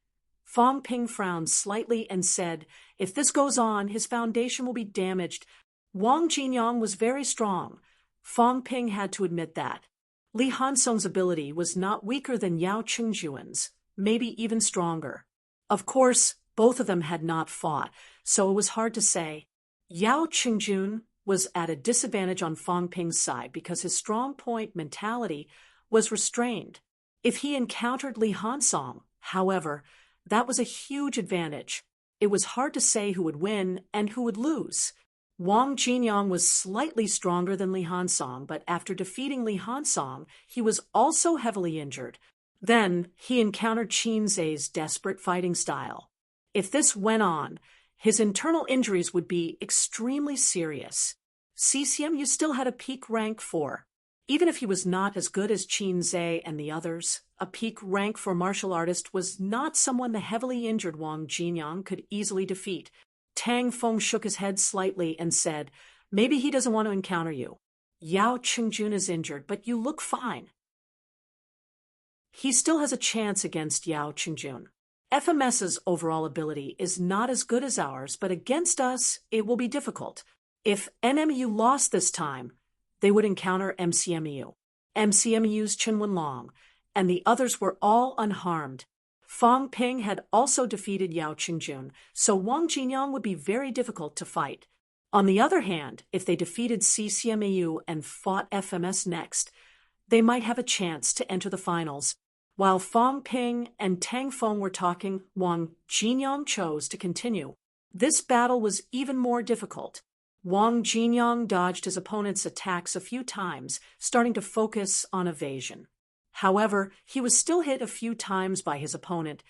Fang Ping frowned slightly and said, "If this goes on, his foundation will be damaged." Wang Jinyang was very strong. Fang Ping had to admit that. Li Hansong's ability was not weaker than Yao Qingjuan's, maybe even stronger. Of course, both of them had not fought, so it was hard to say. Yao Qingjuan was at a disadvantage on Fang Ping's side because his strong point mentality was restrained. If he encountered Li Hansong, however, that was a huge advantage. It was hard to say who would win and who would lose. Wang Jinyang was slightly stronger than Li Hansong, but after defeating Li Hansong, he was also heavily injured. Then he encountered Qinzai's desperate fighting style. If this went on, his internal injuries would be extremely serious. CCMU still had a peak rank 4. Even if he was not as good as Qinzai and the others, a peak rank 4 martial artist was not someone the heavily injured Wang Jinyang could easily defeat. Tang Feng shook his head slightly and said, "Maybe he doesn't want to encounter you. Yao Qingjun is injured, but you look fine." He still has a chance against Yao Qingjun. FMS's overall ability is not as good as ours, but against us, it will be difficult. If NMU lost this time, they would encounter MCMU. MCMU's Chen Wenlong, and the others were all unharmed. Fang Ping had also defeated Yao Qingjun, so Wang Jinyang would be very difficult to fight. On the other hand, if they defeated CCMAU and fought FMS next, they might have a chance to enter the finals. While Fang Ping and Tang Feng were talking, Wang Jinyang chose to continue. This battle was even more difficult. Wang Jinyang dodged his opponent's attacks a few times, starting to focus on evasion. However, he was still hit a few times by his opponent,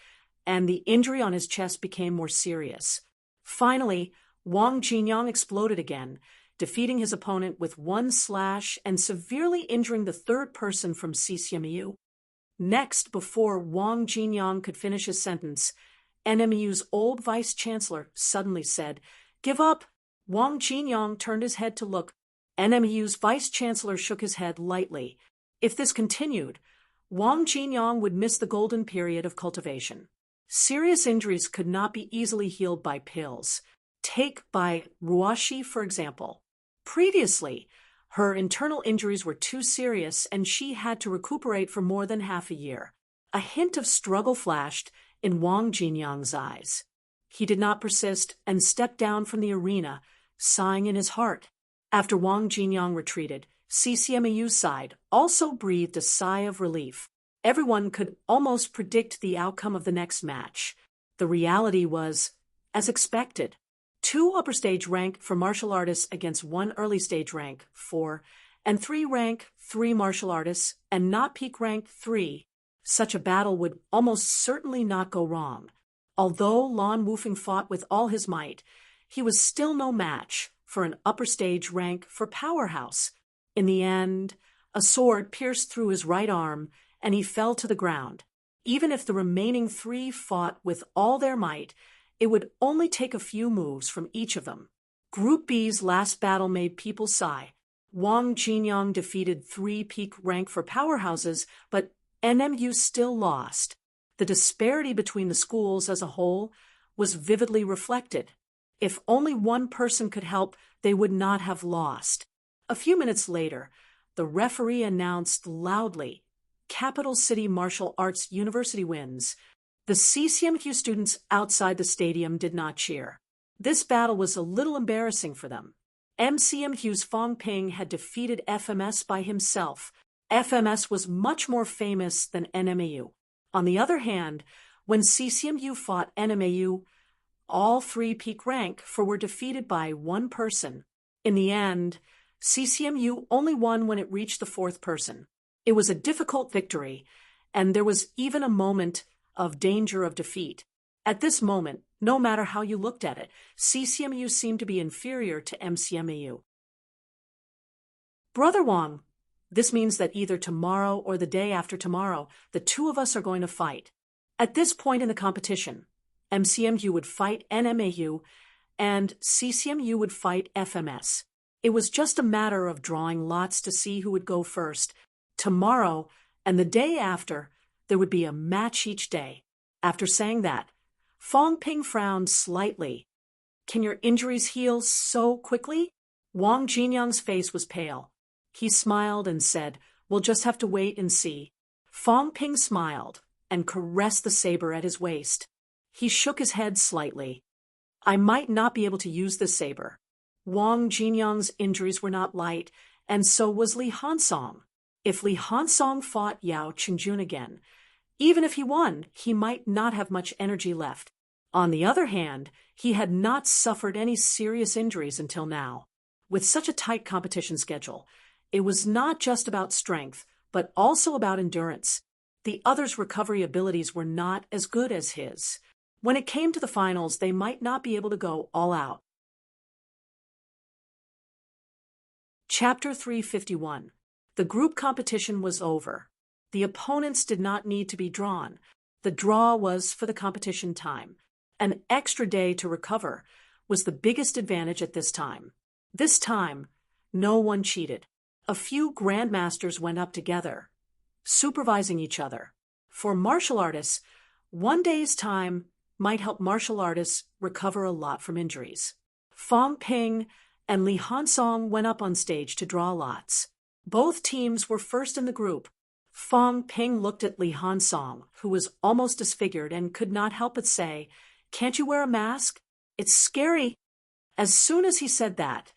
and the injury on his chest became more serious. Finally, Wang Jinyang exploded again, defeating his opponent with 1 slash and severely injuring the 3rd person from CCMU. Next, before Wang Jinyang could finish his sentence, NMU's old vice-chancellor suddenly said, "Give up." Wang Jinyang turned his head to look. NMU's vice-chancellor shook his head lightly. If this continued, Wang Jinyang would miss the golden period of cultivation. Serious injuries could not be easily healed by pills. Take Bai Ruoshi, for example. Previously, her internal injuries were too serious and she had to recuperate for more than half a year. A hint of struggle flashed in Wang Jinyang's eyes. He did not persist and stepped down from the arena, sighing in his heart. After Wang Jinyang retreated, CCMAU's side also breathed a sigh of relief. Everyone could almost predict the outcome of the next match. The reality was, as expected, 2 upper stage rank for martial artists against 1 early stage rank 4, and 3 rank 3 martial artists, and not peak rank 3. Such a battle would almost certainly not go wrong. Although Lan Wufeng fought with all his might, he was still no match for an upper stage rank for Powerhouse. In the end, a sword pierced through his right arm, and he fell to the ground. Even if the remaining 3 fought with all their might, it would only take a few moves from each of them. Group B's last battle made people sigh. Wang Jinyang defeated 3 peak rank for powerhouses, but NMU still lost. The disparity between the schools as a whole was vividly reflected. If only one person could help, they would not have lost. A few minutes later, the referee announced loudly, "Capital City Martial Arts University wins." The CCMQ students outside the stadium did not cheer. This battle was a little embarrassing for them. MCMQ's Fang Ping had defeated FMS by himself. FMS was much more famous than NMAU. On the other hand, when CCMU fought NMAU, all 3 peak rank were defeated by 1 person. In the end, CCMU only won when it reached the fourth person. It was a difficult victory, and there was even a moment of danger of defeat. At this moment, no matter how you looked at it, CCMU seemed to be inferior to MCMAU. Brother Wang, this means that either tomorrow or the day after tomorrow, the two of us are going to fight. At this point in the competition, MCMU would fight NMAU and CCMU would fight FMS. It was just a matter of drawing lots to see who would go first. Tomorrow and the day after, there would be a match each day. After saying that, Fong Ping frowned slightly. Can your injuries heal so quickly? Wang Jinyang's face was pale. He smiled and said, "We'll just have to wait and see." Fong Ping smiled and caressed the saber at his waist. He shook his head slightly. I might not be able to use this saber. Wang Jinyang's injuries were not light, and so was Li Hansong. If Li Hansong fought Yao Qingjun again, even if he won, he might not have much energy left. On the other hand, he had not suffered any serious injuries until now. With such a tight competition schedule, it was not just about strength, but also about endurance. The others' recovery abilities were not as good as his. When it came to the finals, they might not be able to go all out. Chapter 351. The group competition was over. The opponents did not need to be drawn. The draw was for the competition time. An extra day to recover was the biggest advantage at this time. This time, no one cheated. A few grandmasters went up together, supervising each other. For martial artists, one day's time might help martial artists recover a lot from injuries. Fong Ping and Li Hansong went up on stage to draw lots. Both teams were first in the group. Fong Ping looked at Li Hansong, who was almost disfigured and could not help but say, "Can't you wear a mask? It's scary." As soon as he said that,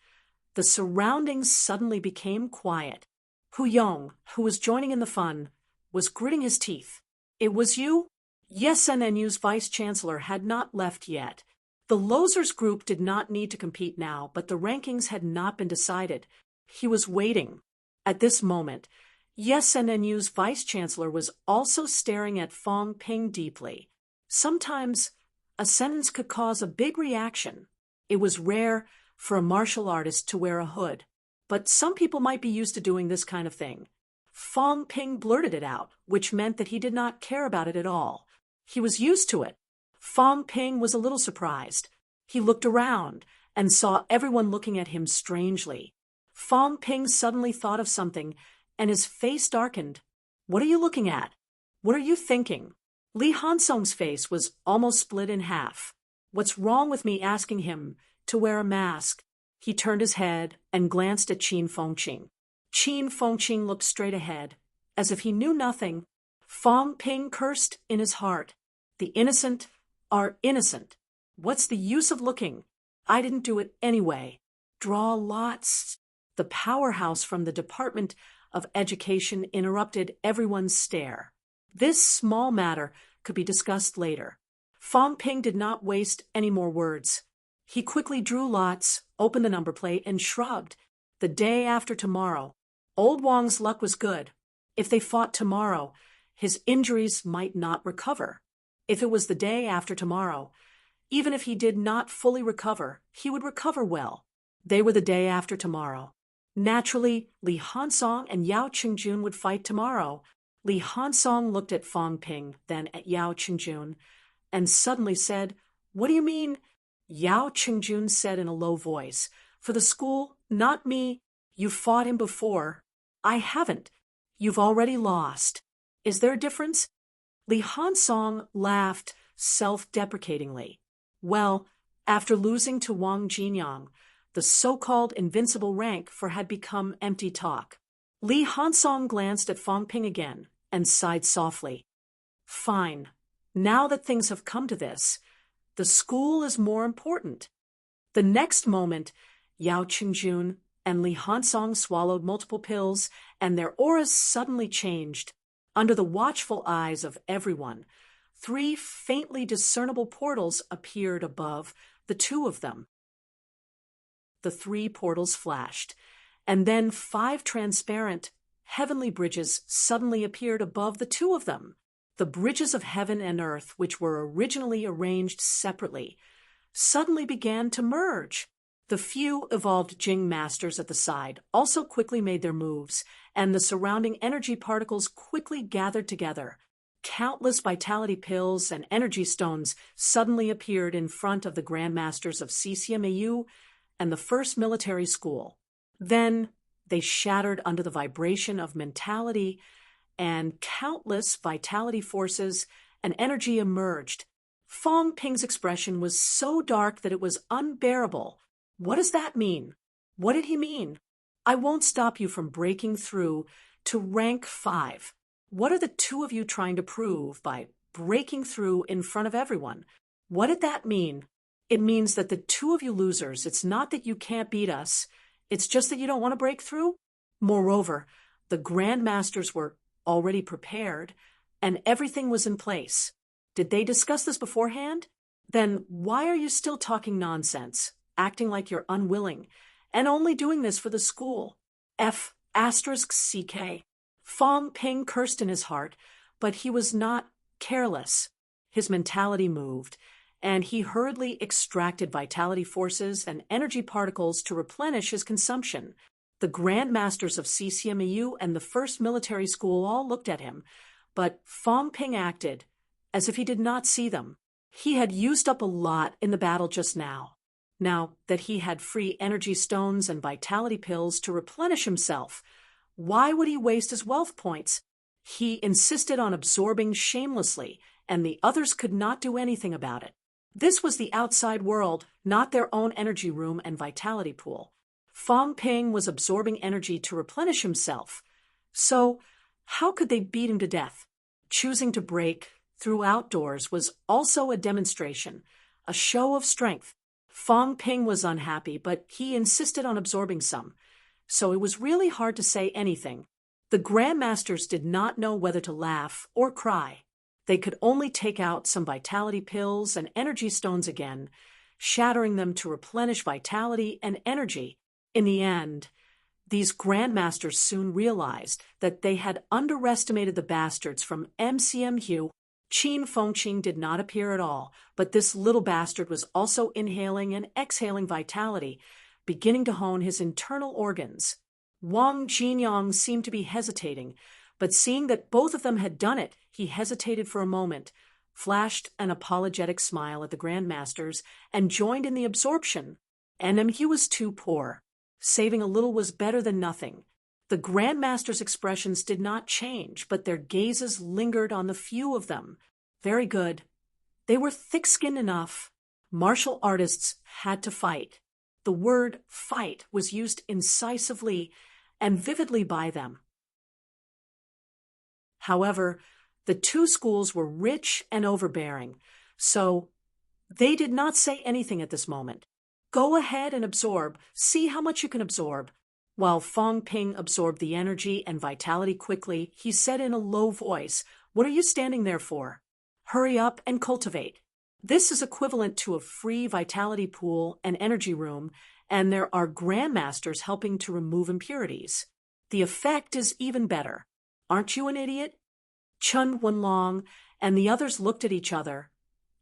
the surroundings suddenly became quiet. Hu Yong, who was joining in the fun, was gritting his teeth. "It was you?" Yes, NNU's vice-chancellor had not left yet. The losers group did not need to compete now, but the rankings had not been decided. He was waiting. At this moment, Yes NNU's vice-chancellor was also staring at Fong Ping deeply. Sometimes, a sentence could cause a big reaction. It was rare for a martial artist to wear a hood, but some people might be used to doing this kind of thing. Fong Ping blurted it out, which meant that he did not care about it at all. He was used to it. Fong Ping was a little surprised. He looked around and saw everyone looking at him strangely. Fong Ping suddenly thought of something, and his face darkened. "What are you looking at? What are you thinking?" Li Hansong's face was almost split in half. What's wrong with me asking him to wear a mask? He turned his head and glanced at Qin Fengqing. Qin Fengqing looked straight ahead, as if he knew nothing. Fong Ping cursed in his heart. The innocent are innocent. What's the use of looking? I didn't do it anyway. Draw lots. The powerhouse from the Department of Education interrupted everyone's stare. This small matter could be discussed later. Fong Ping did not waste any more words. He quickly drew lots, opened the number plate, and shrugged. The day after tomorrow. Old Wang's luck was good. If they fought tomorrow, his injuries might not recover. If it was the day after tomorrow, even if he did not fully recover, he would recover well. They were the day after tomorrow. Naturally, Li Hansong and Yao Qingjun would fight tomorrow. Li Hansong looked at Fong Ping, then at Yao Qingjun, and suddenly said, "What do you mean?" Yao Qingjun said in a low voice, "For the school, not me. You fought him before. I haven't. You've already lost. Is there a difference?" Li Hansong laughed self-deprecatingly. Well, after losing to Wang Jinyang, the so-called invincible rank had become empty talk. Li Hansong glanced at Fong Ping again and sighed softly. "Fine. Now that things have come to this, the school is more important." The next moment, Yao Qingjun and Li Hansong swallowed multiple pills, and their auras suddenly changed. Under the watchful eyes of everyone, 3 faintly discernible portals appeared above the 2 of them. The 3 portals flashed, and then 5 transparent, heavenly bridges suddenly appeared above the 2 of them. The bridges of heaven and earth, which were originally arranged separately, suddenly began to merge. The few evolved Jing masters at the side also quickly made their moves, and the surrounding energy particles quickly gathered together. Countless vitality pills and energy stones suddenly appeared in front of the Grandmasters of CCMAU and the First Military School. Then they shattered under the vibration of mentality, and countless vitality forces and energy emerged. Fong Ping's expression was so dark that it was unbearable. What does that mean? What did he mean? I won't stop you from breaking through to rank 5. What are the 2 of you trying to prove by breaking through in front of everyone? What did that mean? It means that the 2 of you losers, it's not that you can't beat us, it's just that you don't want to break through. Moreover, the Grandmasters were already prepared, and everything was in place. Did they discuss this beforehand? Then why are you still talking nonsense, acting like you're unwilling, and only doing this for the school? F***CK. Fong Ping cursed in his heart, but he was not careless. His mentality moved, and he hurriedly extracted vitality forces and energy particles to replenish his consumption. The Grandmasters of CCMAU and the First Military School all looked at him, but Fong Ping acted as if he did not see them. He had used up a lot in the battle just now. Now that he had free energy stones and vitality pills to replenish himself, why would he waste his wealth points? He insisted on absorbing shamelessly, and the others could not do anything about it. This was the outside world, not their own energy room and vitality pool. Fong Ping was absorbing energy to replenish himself. So, how could they beat him to death? Choosing to break through outdoors was also a demonstration, a show of strength. Fong Ping was unhappy, but he insisted on absorbing some, so it was really hard to say anything. The Grandmasters did not know whether to laugh or cry. They could only take out some vitality pills and energy stones again, shattering them to replenish vitality and energy. In the end, these Grandmasters soon realized that they had underestimated the bastards from MCMU. Qin Fengqing did not appear at all, but this little bastard was also inhaling and exhaling vitality, beginning to hone his internal organs. Wang Jinyang seemed to be hesitating, but seeing that both of them had done it, he hesitated for a moment, flashed an apologetic smile at the Grandmasters, and joined in the absorption. NMU was too poor. Saving a little was better than nothing. The Grandmasters' expressions did not change, but their gazes lingered on the few of them. Very good. They were thick-skinned enough. Martial artists had to fight. The word fight was used incisively and vividly by them. However, the 2 schools were rich and overbearing, so they did not say anything at this moment. Go ahead and absorb. See how much you can absorb. While Fong Ping absorbed the energy and vitality quickly, he said in a low voice, "What are you standing there for? Hurry up and cultivate." This is equivalent to a free vitality pool and energy room, and there are Grandmasters helping to remove impurities. The effect is even better. Aren't you an idiot? Chun Wenlong and the others looked at each other,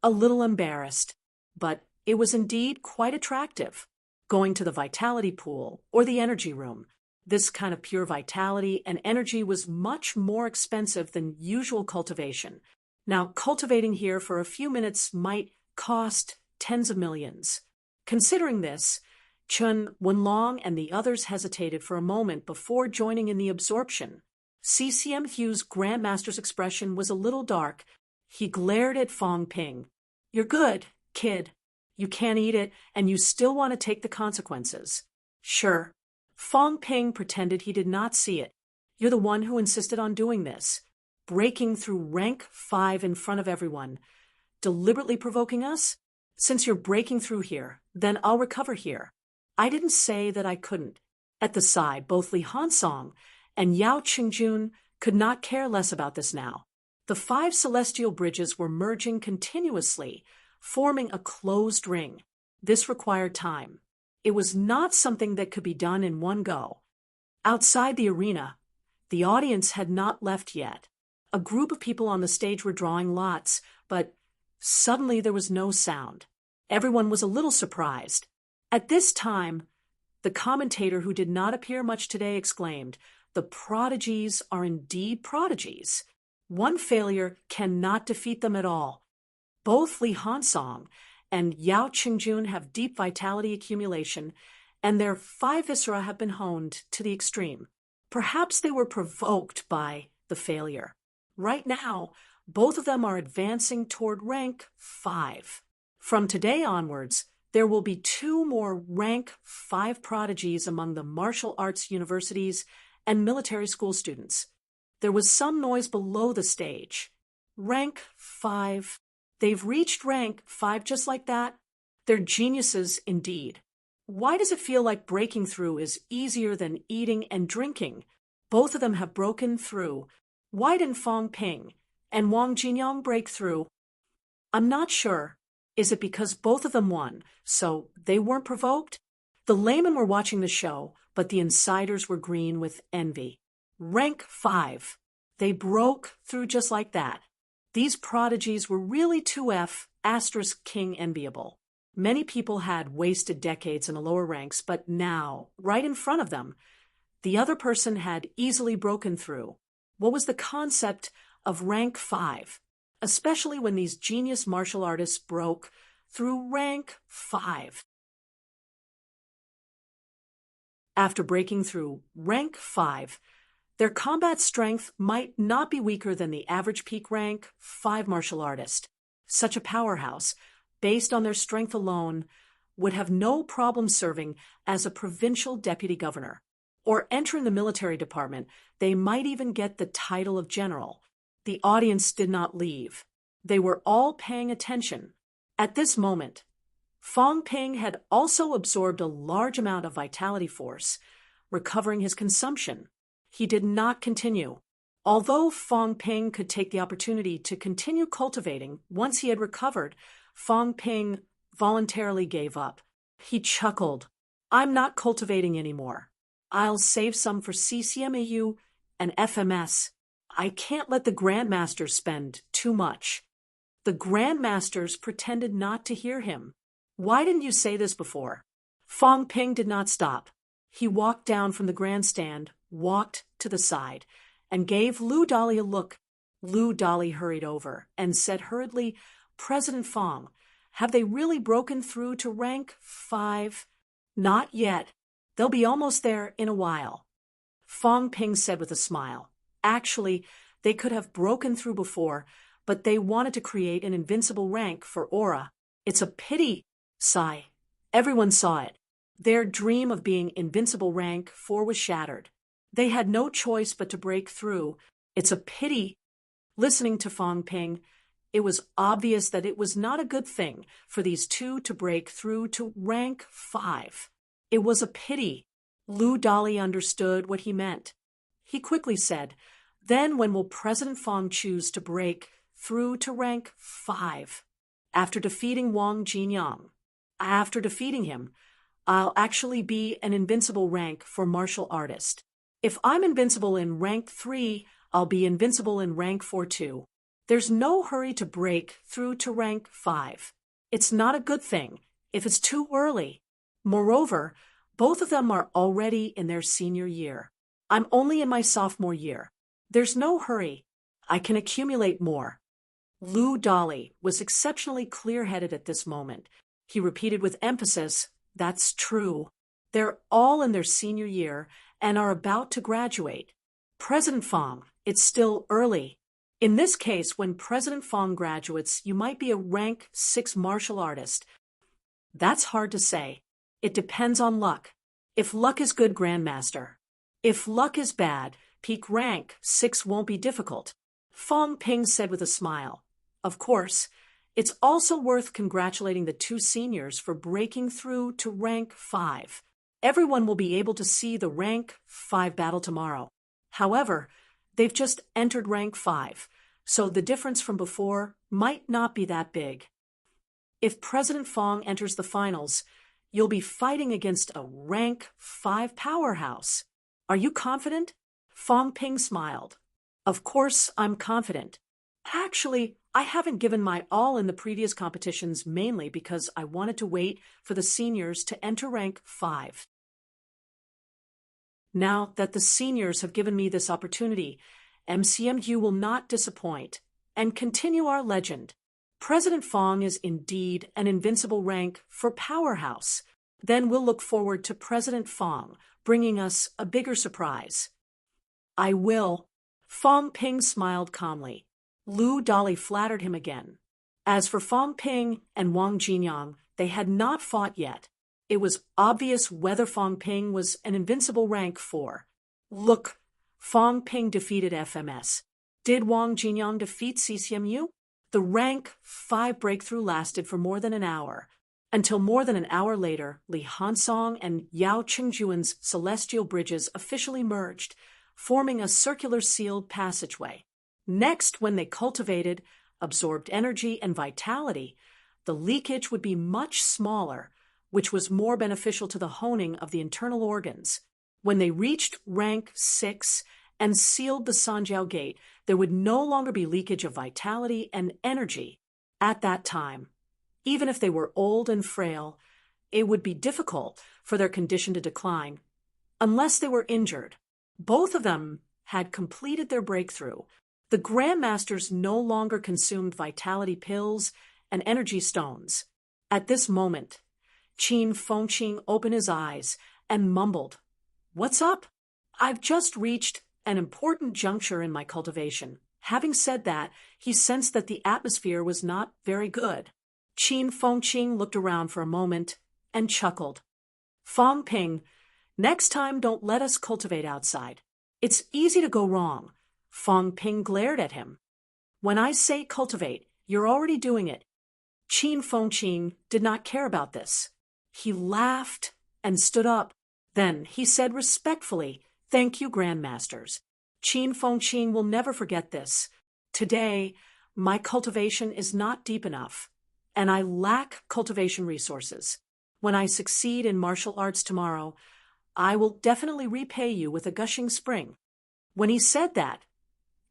a little embarrassed, but it was indeed quite attractive. Going to the vitality pool or the energy room, this kind of pure vitality and energy was much more expensive than usual cultivation. Now, cultivating here for a few minutes might cost tens of millions. Considering this, Chun Wenlong and the others hesitated for a moment before joining in the absorption. CCMU's Grandmaster's expression was a little dark. He glared at Fong Ping. "You're good, kid. You can't eat it, and you still want to take the consequences." "Sure." Fong Ping pretended he did not see it. "You're the one who insisted on doing this, breaking through rank 5 in front of everyone, deliberately provoking us? Since you're breaking through here, then I'll recover here." I didn't say that I couldn't. At the side, both Li Hansong and Yao Qingjun could not care less about this now. The 5 celestial bridges were merging continuously, forming a closed ring. This required time. It was not something that could be done in one go. Outside the arena, the audience had not left yet. A group of people on the stage were drawing lots, but suddenly there was no sound. Everyone was a little surprised. At this time, the commentator, who did not appear much today, exclaimed, "The prodigies are indeed prodigies. One failure cannot defeat them at all. Both Li Hansong and Yao Qingjun have deep vitality accumulation, and their 5 viscera have been honed to the extreme. Perhaps they were provoked by the failure. Right now, both of them are advancing toward rank 5. From today onwards, there will be 2 more rank 5 prodigies among the martial arts universities and military school students." There was some noise below the stage. "Rank 5. They've reached rank 5 just like that? They're geniuses indeed. Why does it feel like breaking through is easier than eating and drinking? Both of them have broken through. Why didn't Fong Ping and Wang Jinyang break through? I'm not sure. Is it because both of them won, so they weren't provoked?" The laymen were watching the show, but the insiders were green with envy. Rank 5. They broke through just like that. These prodigies were really 2F asterisk king enviable. Many people had wasted decades in the lower ranks, but now, right in front of them, the other person had easily broken through. What was the concept of rank 5? Especially when these genius martial artists broke through rank 5. After breaking through rank 5, their combat strength might not be weaker than the average peak rank 5 martial artist. Such a powerhouse, based on their strength alone, would have no problem serving as a provincial deputy governor. Or entering the military department, they might even get the title of general. The audience did not leave. They were all paying attention. At this moment, Fong Ping had also absorbed a large amount of vitality force, recovering his consumption. He did not continue. Although Fong Ping could take the opportunity to continue cultivating once he had recovered, Fong Ping voluntarily gave up. He chuckled. "I'm not cultivating anymore. I'll save some for CCMAU and FMS. I can't let the Grandmasters spend too much." The Grandmasters pretended not to hear him. "Why didn't you say this before?" Fong Ping did not stop. He walked down from the grandstand, walked to the side, and gave Lu Dali a look. Lu Dali hurried over and said hurriedly, "President Fong, have they really broken through to rank 5? "Not yet. They'll be almost there in a while." Fong Ping said with a smile, "Actually, they could have broken through before, but they wanted to create an invincible rank for Aura. It's a pity." Sigh. Everyone saw it. Their dream of being invincible rank 4 was shattered. They had no choice but to break through. It's a pity. Listening to Fong Ping, it was obvious that it was not a good thing for these 2 to break through to rank 5. It was a pity. Lu Dali understood what he meant. He quickly said, "Then when will President Fong choose to break through to rank 5? "After defeating Wang Jinyang. After defeating him, I'll actually be an invincible rank for martial artist. If I'm invincible in rank 3, I'll be invincible in rank 4 too. There's no hurry to break through to rank 5. It's not a good thing if it's too early. Moreover, both of them are already in their senior year. I'm only in my sophomore year. There's no hurry. I can accumulate more." Lu Dali was exceptionally clear-headed at this moment. He repeated with emphasis, "That's true. They're all in their senior year and are about to graduate. President Fong, it's still early. In this case, when President Fong graduates, you might be a rank 6 martial artist. That's hard to say. It depends on luck. If luck is good, Grandmaster. If luck is bad, peak rank 6 won't be difficult." Fong Ping said with a smile. "Of course, it's also worth congratulating the 2 seniors for breaking through to rank 5. Everyone will be able to see the rank 5 battle tomorrow. However, they've just entered rank 5, so the difference from before might not be that big. If President Fong enters the finals, you'll be fighting against a rank 5 powerhouse. Are you confident? Fong Ping smiled. Of course I'm confident. Actually, I haven't given my all in the previous competitions mainly because I wanted to wait for the seniors to enter rank 5. Now that the seniors have given me this opportunity, MCMU will not disappoint and continue our legend. President Fong is indeed an invincible rank for powerhouse. Then we'll look forward to President Fong bringing us a bigger surprise. I will. Fong Ping smiled calmly. Lu Dolly flattered him again. As for Fong Ping and Wang Jinyang, they had not fought yet. It was obvious whether Fong Ping was an invincible rank 4. Look, Fong Ping defeated FMS. Did Wang Jinyang defeat CCMU? The rank 5 breakthrough lasted for more than an hour, until more than an hour later, Li Hansong and Yao Qingjuan's celestial bridges officially merged, forming a circular sealed passageway. Next, when they cultivated, absorbed energy and vitality, the leakage would be much smaller, which was more beneficial to the honing of the internal organs. When they reached rank 6 and sealed the Sanjiao Gate, there would no longer be leakage of vitality and energy. At that time, even if they were old and frail, it would be difficult for their condition to decline, unless they were injured. Both of them had completed their breakthrough. The Grandmasters no longer consumed vitality pills and energy stones. At this moment, Qin Fengqing opened his eyes and mumbled, "What's up? I've just reached an important juncture in my cultivation." Having said that, he sensed that the atmosphere was not very good. Qin Fengqing looked around for a moment and chuckled. "Fong Ping, next time don't let us cultivate outside. It's easy to go wrong." Fong Ping glared at him. "When I say cultivate, you're already doing it." Qin Fengqing did not care about this. He laughed and stood up. Then he said respectfully, "Thank you, Grandmasters. Qin Fengqing will never forget this. Today, my cultivation is not deep enough, and I lack cultivation resources. When I succeed in martial arts tomorrow, I will definitely repay you with a gushing spring." When he said that,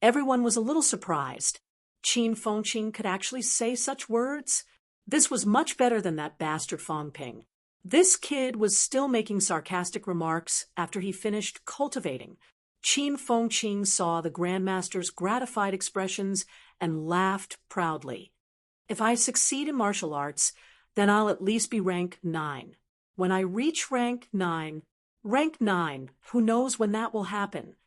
everyone was a little surprised. Qin Fengqing could actually say such words? This was much better than that bastard Fong Ping. This kid was still making sarcastic remarks after he finished cultivating. Qin Fengqing saw the Grandmaster's gratified expressions and laughed proudly. "If I succeed in martial arts, then I'll at least be rank 9. When I reach rank 9, who knows when that will happen?"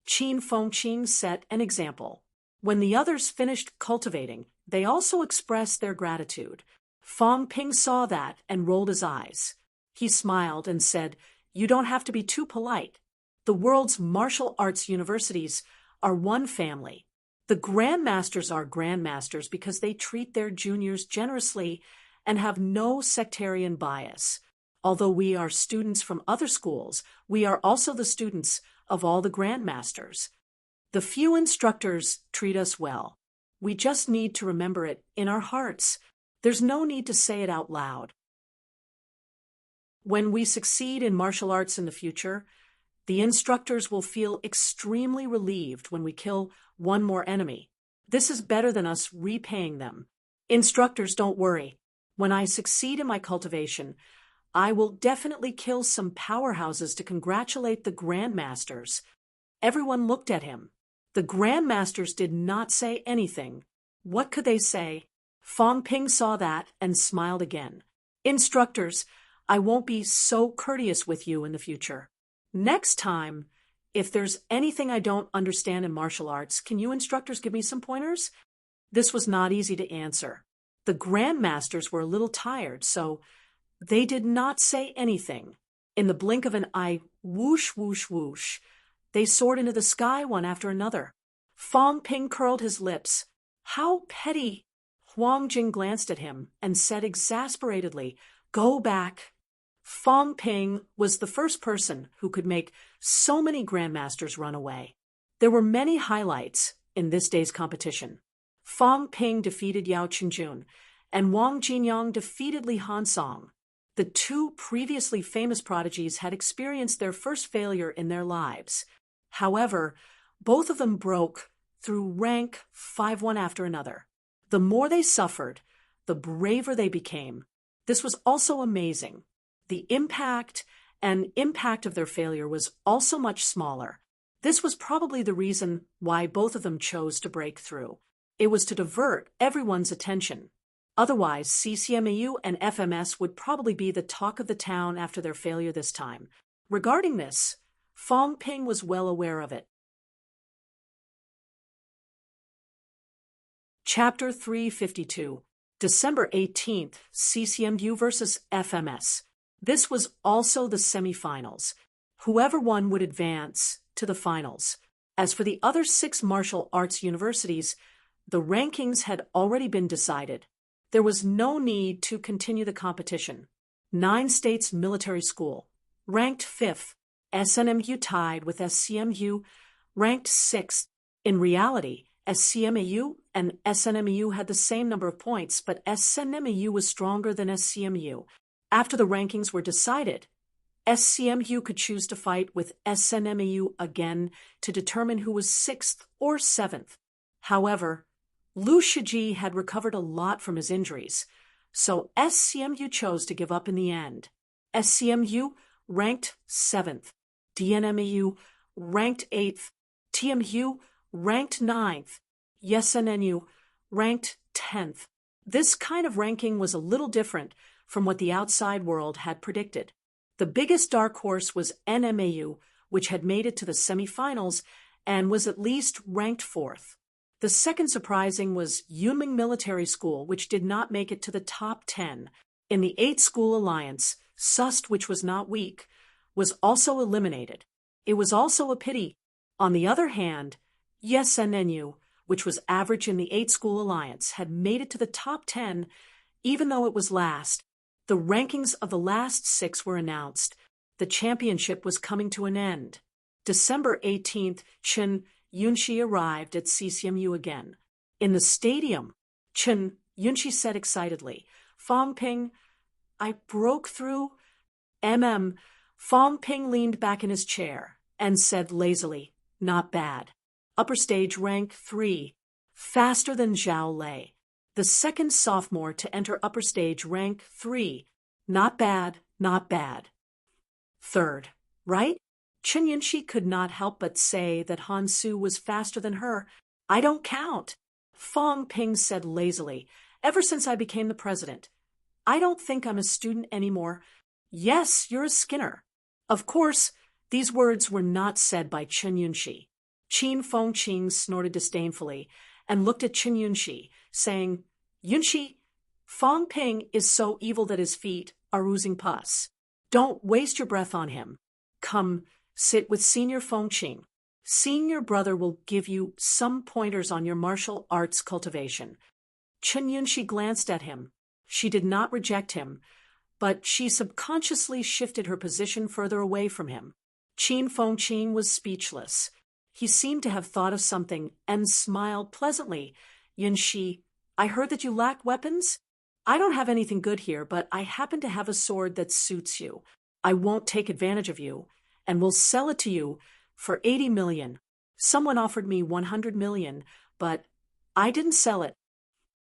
Qin Fengqing set an example. When the others finished cultivating, they also expressed their gratitude. Fong Ping saw that and rolled his eyes. He smiled and said, "You don't have to be too polite. The world's martial arts universities are one family. The Grandmasters are Grandmasters because they treat their juniors generously and have no sectarian bias. Although we are students from other schools, we are also the students of all the Grandmasters. The few instructors treat us well. We just need to remember it in our hearts. There's no need to say it out loud. When we succeed in martial arts in the future, the instructors will feel extremely relieved when we kill one more enemy. This is better than us repaying them. Instructors, don't worry. When I succeed in my cultivation, I will definitely kill some powerhouses to congratulate the Grandmasters." Everyone looked at him. The Grandmasters did not say anything. What could they say? Fong Ping saw that and smiled again. "Instructors, I won't be so courteous with you in the future. Next time, if there's anything I don't understand in martial arts, can you instructors give me some pointers?" This was not easy to answer. The Grandmasters were a little tired, so they did not say anything. In the blink of an eye, whoosh, whoosh, whoosh, they soared into the sky one after another. Fong Ping curled his lips. "How petty!" Huang Jing glanced at him and said exasperatedly, "Go back." Fong Ping was the first person who could make so many Grandmasters run away. There were many highlights in this day's competition. Fong Ping defeated Yao Qingjun, and Wang Jinyang defeated Li Hansong. The two previously famous prodigies had experienced their first failure in their lives. However, both of them broke through rank 5 one after another. The more they suffered, the braver they became. This was also amazing. The impact of their failure was also much smaller. This was probably the reason why both of them chose to break through. It was to divert everyone's attention. Otherwise, CCMAU and FMS would probably be the talk of the town after their failure this time. Regarding this, Fong Ping was well aware of it. Chapter 352, December 18th, CCMU versus FMS. This was also the semifinals. Whoever won would advance to the finals. As for the other 6 martial arts universities, the rankings had already been decided. There was no need to continue the competition. 9 States Military School, ranked 5th. SNMU tied with SCMU, ranked 6th. In reality, SCMAU and SNMU had the same number of points, but SNMU was stronger than SCMU. After the rankings were decided, SCMU could choose to fight with SNMU again to determine who was 6th or 7th. However, Liu Shiji had recovered a lot from his injuries, so SCMU chose to give up in the end. SCMU ranked 7th, DNMAU ranked 8th, TMU ranked 9th, SNNU ranked 10th. This kind of ranking was a little different from what the outside world had predicted. The biggest dark horse was NMAU, which had made it to the semifinals and was at least ranked 4th. The second surprising was Yunming Military School, which did not make it to the top 10. In the 8-school alliance, SUST, which was not weak, was also eliminated. It was also a pity. On the other hand, SNNU, which was average in the 8-school alliance, had made it to the top 10, even though it was last. The rankings of the last 6 were announced. The championship was coming to an end. December 18th, Chen Yunxi arrived at CCMU again. In the stadium, Chen Yunxi said excitedly, "Fong Ping, I broke through." Fong Ping leaned back in his chair and said lazily, "Not bad. Upper stage rank 3, faster than Zhao Lei. The second sophomore to enter upper stage rank 3. Not bad, not bad. Third, right?" Chen Yunxi could not help but say that Han Su was faster than her. "I don't count," Fong Ping said lazily. "Ever since I became the president. I don't think I'm a student anymore. Yes, you're a Skinner." Of course, these words were not said by Chen Yunxi. Qin Fengqing snorted disdainfully and looked at Chen Yunxi, saying, "Yunxi, Fong Ping is so evil that his feet are oozing pus. Don't waste your breath on him. Come, sit with Senior Fengqing. Senior brother will give you some pointers on your martial arts cultivation." Chen Yunxi glanced at him. She did not reject him, but she subconsciously shifted her position further away from him. Qin Fengqing was speechless. He seemed to have thought of something and smiled pleasantly. "Yunxi, I heard that you lack weapons? I don't have anything good here, but I happen to have a sword that suits you. I won't take advantage of you, and will sell it to you for 80 million. Someone offered me 100 million, but I didn't sell it."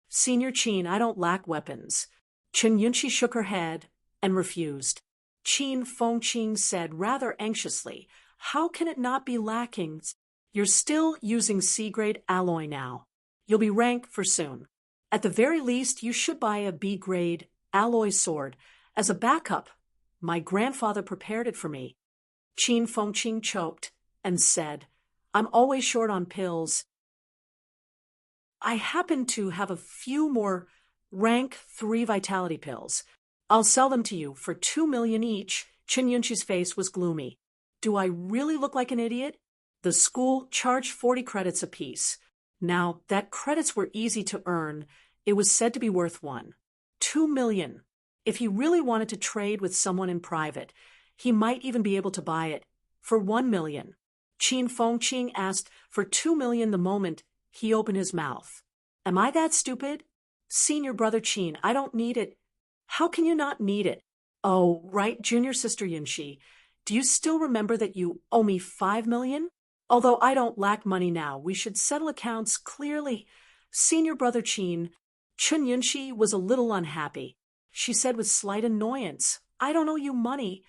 "Senior Qin, I don't lack weapons." Chen Yunxi shook her head and refused. Qin Fengqing said rather anxiously, "How can it not be lacking? You're still using C-grade alloy now. You'll be rank for soon. At the very least, you should buy a B-grade alloy sword as a backup. My grandfather prepared it for me." Qin Fengqing choked and said, "I'm always short on pills. I happen to have a few more rank 3 vitality pills. I'll sell them to you for 2 million each." Chen Yunxi's face was gloomy. "Do I really look like an idiot?" The school charged 40 credits apiece. Now, that credits were easy to earn, it was said to be worth 2 million. If he really wanted to trade with someone in private, he might even be able to buy it for 1 million. Qin Fengqing asked for 2 million the moment he opened his mouth. "Am I that stupid?" "Senior brother Qin, I don't need it." "How can you not need it? Oh, right, junior sister Yunshi. Do you still remember that you owe me 5 million? Although I don't lack money now, we should settle accounts clearly. Senior brother Chun Yunshi was a little unhappy. She said with slight annoyance, I don't owe you money.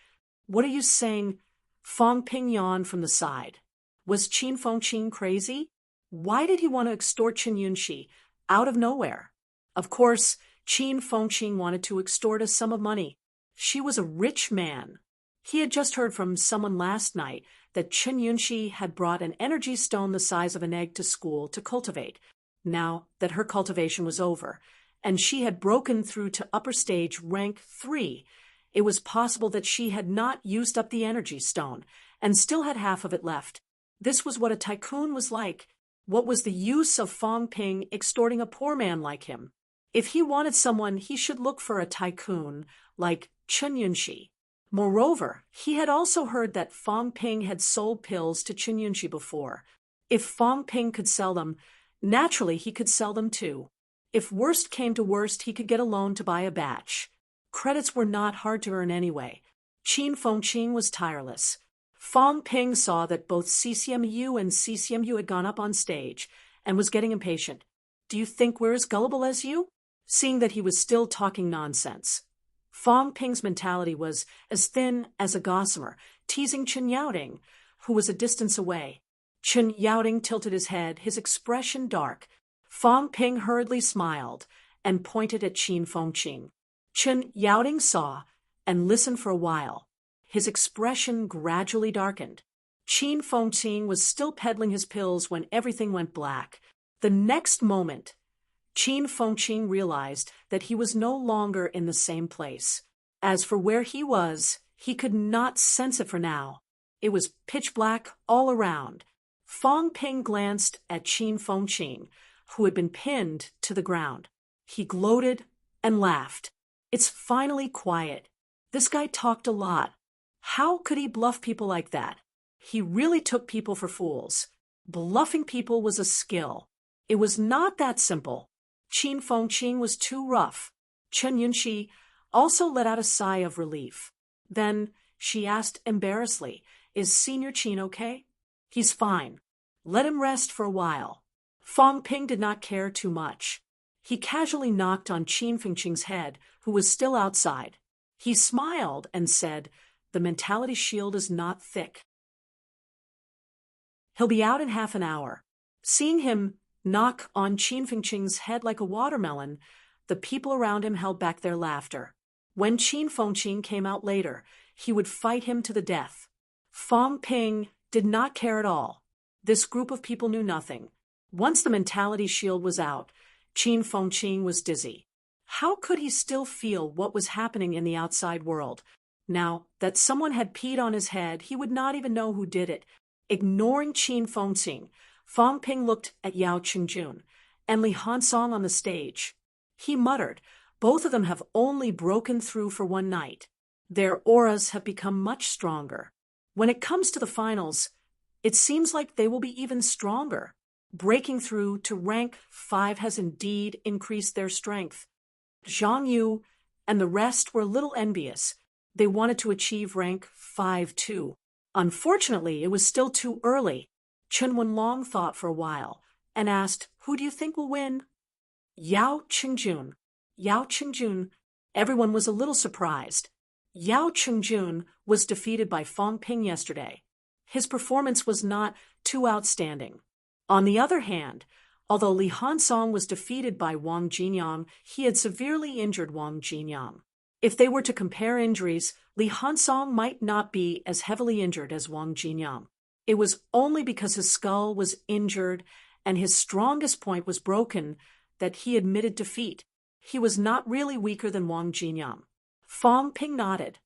What are you saying? Fong Ping yawned from the side. Was Qin Fengqin crazy? Why did he want to extort Chen Yunshi out of nowhere? Of course, Qin Fengqin wanted to extort a sum of money. She was a rich man. He had just heard from someone last night that Chen Yunshi had brought an energy stone the size of an egg to school to cultivate, now that her cultivation was over, and she had broken through to upper stage rank 3. It was possible that she had not used up the energy stone and still had half of it left. This was what a tycoon was like. What was the use of Fong Ping extorting a poor man like him? If he wanted someone, he should look for a tycoon like Chen Yunshi. Moreover, he had also heard that Fong Ping had sold pills to Chen Yunshi before. If Fong Ping could sell them, naturally he could sell them too. If worst came to worst, he could get a loan to buy a batch. Credits were not hard to earn anyway. Qin Fengqin was tireless. Fong Ping saw that both CCMU and CCMU had gone up on stage and was getting impatient. Do you think we're as gullible as you? Seeing that he was still talking nonsense. Fong Ping's mentality was as thin as a gossamer, teasing Chen Yaoding, who was a distance away. Chen Yaoding tilted his head, his expression dark. Fong Ping hurriedly smiled and pointed at Qin Fengqin. Chen Yaoding saw and listened for a while. His expression gradually darkened. Qin Fengqin was still peddling his pills when everything went black. The next moment, Qin Fengqin realized that he was no longer in the same place. As for where he was, he could not sense it for now. It was pitch black all around. Fong Ping glanced at Qin Fengqin, who had been pinned to the ground. He gloated and laughed. It's finally quiet. This guy talked a lot. How could he bluff people like that? He really took people for fools. Bluffing people was a skill. It was not that simple. Qin Fengqin was too rough. Chen Yunshi also let out a sigh of relief. Then she asked embarrassedly, Is Senior Qin okay? He's fine. Let him rest for a while. Fong Ping did not care too much. He casually knocked on Qin Fengqin's head, who was still outside. He smiled and said, The mentality shield is not thick. He'll be out in half an hour. Seeing him knock on Qin Fengqin's head like a watermelon, the people around him held back their laughter. When Qin Fengqin came out later, he would fight him to the death. Fong Ping did not care at all. This group of people knew nothing. Once the mentality shield was out, Qin Fengqin was dizzy. How could he still feel what was happening in the outside world? Now that someone had peed on his head, he would not even know who did it. Ignoring Qin Fengqin, Fong Ping looked at Yao Qingjun and Li Hansong on the stage. He muttered, Both of them have only broken through for one night. Their auras have become much stronger. When it comes to the finals, it seems like they will be even stronger. Breaking through to rank 5 has indeed increased their strength. Zhang Yu and the rest were a little envious. They wanted to achieve rank 5 too. Unfortunately, it was still too early. Chen Wenlong thought for a while and asked, Who do you think will win? Yao Qingjun. Yao Qingjun. Everyone was a little surprised. Yao Qingjun was defeated by Fong Ping yesterday. His performance was not too outstanding. On the other hand, although Li Hansong was defeated by Wang Jinyang, he had severely injured Wang Jinyang. If they were to compare injuries, Li Hansong might not be as heavily injured as Wang Jinyang. It was only because his skull was injured and his strongest point was broken that he admitted defeat. He was not really weaker than Wang Jinyang. Fong Ping nodded.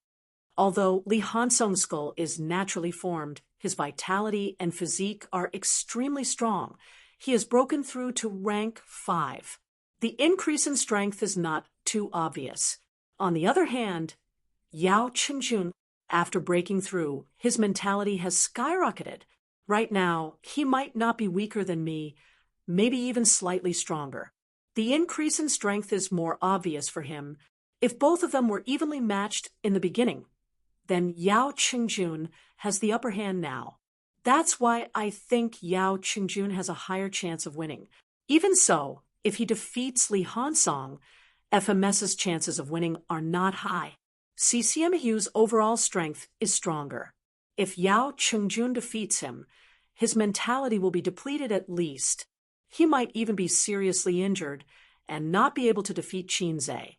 Although Li Hansong's skull is naturally formed, his vitality and physique are extremely strong. He has broken through to rank 5. The increase in strength is not too obvious. On the other hand, Yao Qingjun, after breaking through, his mentality has skyrocketed. Right now, he might not be weaker than me, maybe even slightly stronger. The increase in strength is more obvious for him. If both of them were evenly matched in the beginning, then Yao Qingjun has the upper hand now. That's why I think Yao Qingjun has a higher chance of winning. Even so, if he defeats Li Hansong, FMS's chances of winning are not high. CCMHU's overall strength is stronger. If Yao Qingjun defeats him, his mentality will be depleted at least. He might even be seriously injured and not be able to defeat Qin Zhe.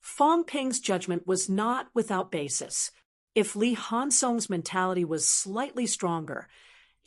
Fong Ping's judgment was not without basis. If Li Hansong's mentality was slightly stronger,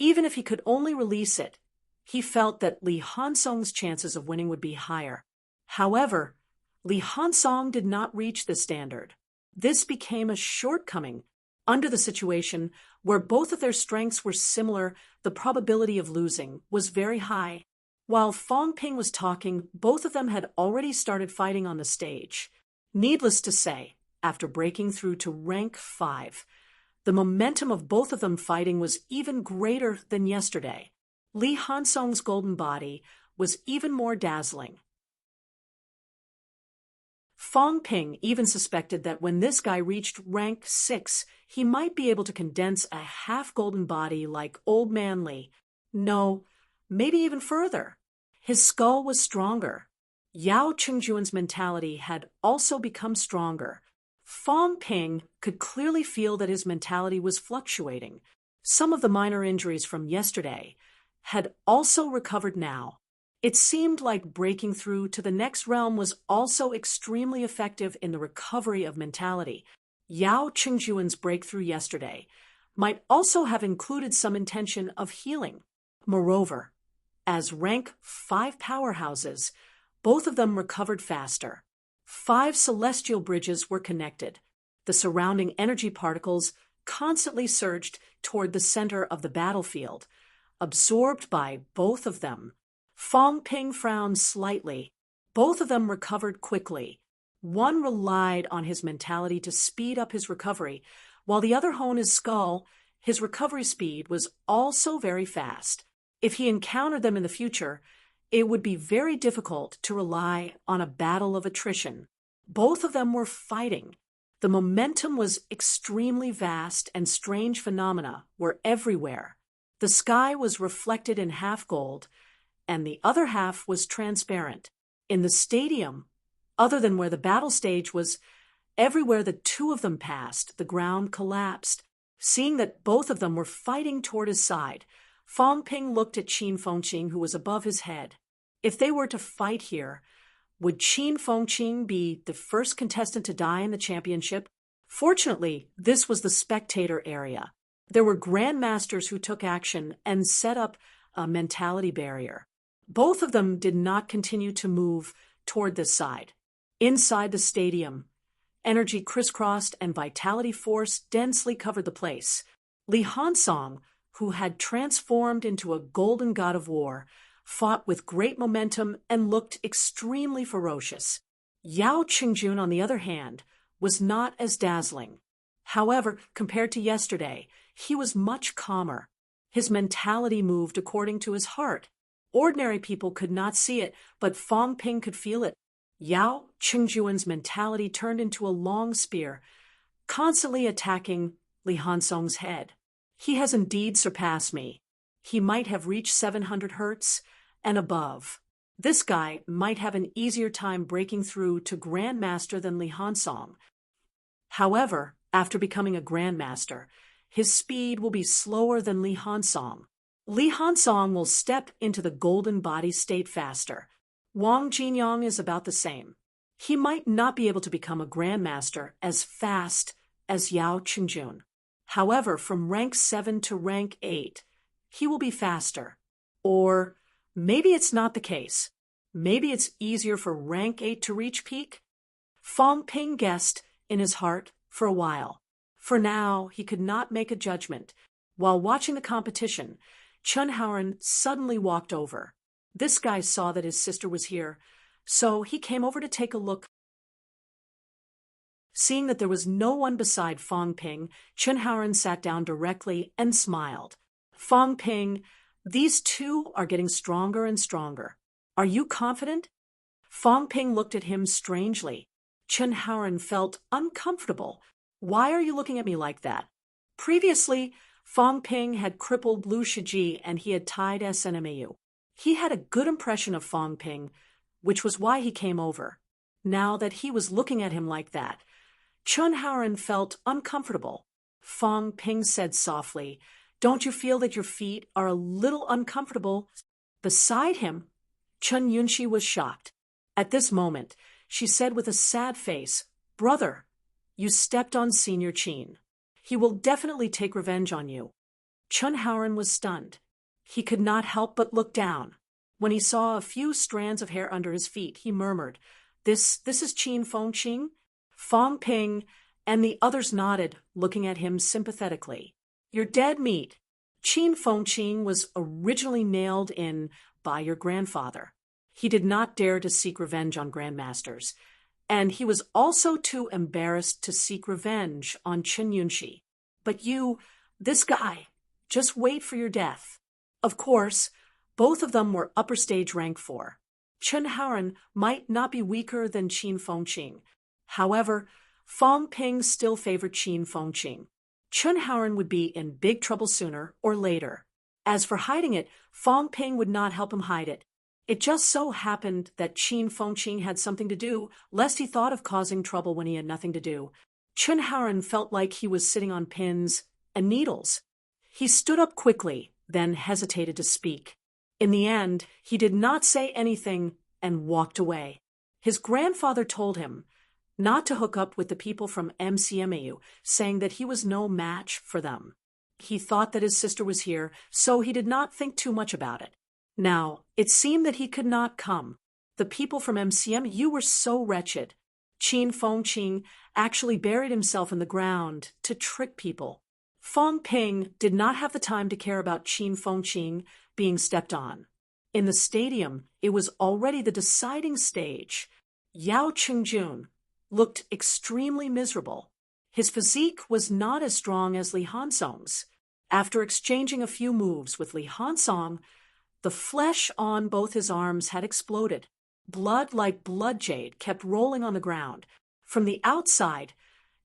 even if he could only release it, he felt that Li Hansong's chances of winning would be higher. However, Li Hansong did not reach the standard. This became a shortcoming. Under the situation where both of their strengths were similar, the probability of losing was very high. While Fong Ping was talking, both of them had already started fighting on the stage. Needless to say, after breaking through to rank 5, the momentum of both of them fighting was even greater than yesterday. Li Hansong's golden body was even more dazzling. Fong Ping even suspected that when this guy reached rank 6, he might be able to condense a half-golden body like Old Man Li. No, maybe even further. His skull was stronger. Yao Qingjun's mentality had also become stronger. Fong Ping could clearly feel that his mentality was fluctuating. Some of the minor injuries from yesterday had also recovered now. It seemed like breaking through to the next realm was also extremely effective in the recovery of mentality. Yao Qingjun's breakthrough yesterday might also have included some intention of healing. Moreover, as rank 5 powerhouses, both of them recovered faster. 5 celestial bridges were connected. The surrounding energy particles constantly surged toward the center of the battlefield, absorbed by both of them. Fong Ping frowned slightly. Both of them recovered quickly. One relied on his mentality to speed up his recovery, while the other honed his skull. His recovery speed was also very fast. If he encountered them in the future, it would be very difficult to rely on a battle of attrition. Both of them were fighting. The momentum was extremely vast and strange phenomena were everywhere. The sky was reflected in half gold, and the other half was transparent. In the stadium, other than where the battle stage was, everywhere the two of them passed, the ground collapsed. Seeing that both of them were fighting toward his side, Fong Ping looked at Qin Fengqing, who was above his head. If they were to fight here, would Qin Fengqing be the first contestant to die in the championship? Fortunately, this was the spectator area. There were grandmasters who took action and set up a mentality barrier. Both of them did not continue to move toward this side. Inside the stadium, energy crisscrossed and vitality force densely covered the place. Li Hansong, who had transformed into a golden god of war, fought with great momentum and looked extremely ferocious. Yao Qingjun, on the other hand, was not as dazzling. However, compared to yesterday, he was much calmer. His mentality moved according to his heart. Ordinary people could not see it, but Fong Ping could feel it. Yao Qingjun's mentality turned into a long spear, constantly attacking Li Hansong's head. He has indeed surpassed me. He might have reached 700 hertz and above. This guy might have an easier time breaking through to Grandmaster than Li Hansong. However, after becoming a Grandmaster, his speed will be slower than Li Hansong. Li Hansong will step into the golden body state faster. Wang Jinyang is about the same. He might not be able to become a Grandmaster as fast as Yao Qingjun. However, from rank 7 to rank 8, he will be faster. Or maybe it's not the case. Maybe it's easier for rank 8 to reach peak? Fong Ping guessed in his heart for a while. For now, he could not make a judgment. While watching the competition, Chun Haoren suddenly walked over. This guy saw that his sister was here, so he came over to take a look. Seeing that there was no one beside Fong Ping, Chun Haoren sat down directly and smiled. Fong Ping, these two are getting stronger and stronger. Are you confident? Fong Ping looked at him strangely. Chen Haoren felt uncomfortable. Why are you looking at me like that? Previously, Fong Ping had crippled Lu Shiji and he had tied SNMAU. He had a good impression of Fong Ping, which was why he came over. Now that he was looking at him like that, Chen Haoren felt uncomfortable. Fong Ping said softly, "Don't you feel that your feet are a little uncomfortable?" Beside him, Chen Yunxi was shocked. At this moment, she said with a sad face, "Brother, you stepped on Senior Qin. He will definitely take revenge on you." Chen Haoren was stunned. He could not help but look down. When he saw a few strands of hair under his feet, he murmured, This is Qin Fengqing?" Fong Ping and the others nodded, looking at him sympathetically. "You're dead meat. Qin Fengqing was originally nailed in by your grandfather. He did not dare to seek revenge on grandmasters, and he was also too embarrassed to seek revenge on Chen Yunxi. But you, this guy, just wait for your death." Of course, both of them were upper stage rank 4. Chen Haoren might not be weaker than Qin Fengqing. However, Fong Ping still favored Qin Fengqing. Chen Haoren would be in big trouble sooner or later. As for hiding it, Fong Ping would not help him hide it. It just so happened that Qin Fengqing had something to do, lest he thought of causing trouble when he had nothing to do. Chen Haoren felt like he was sitting on pins and needles. He stood up quickly, then hesitated to speak. In the end, he did not say anything and walked away. His grandfather told him not to hook up with the people from MCMAU, saying that he was no match for them. He thought that his sister was here, so he did not think too much about it. Now, it seemed that he could not come. The people from MCMU were so wretched. Qin Fengqing actually buried himself in the ground to trick people. Fong Ping did not have the time to care about Qin Fengqing being stepped on. In the stadium, it was already the deciding stage. Yao Qingjun looked extremely miserable. His physique was not as strong as Li Hansong's. After exchanging a few moves with Li Hansong, the flesh on both his arms had exploded. Blood like blood jade kept rolling on the ground. From the outside,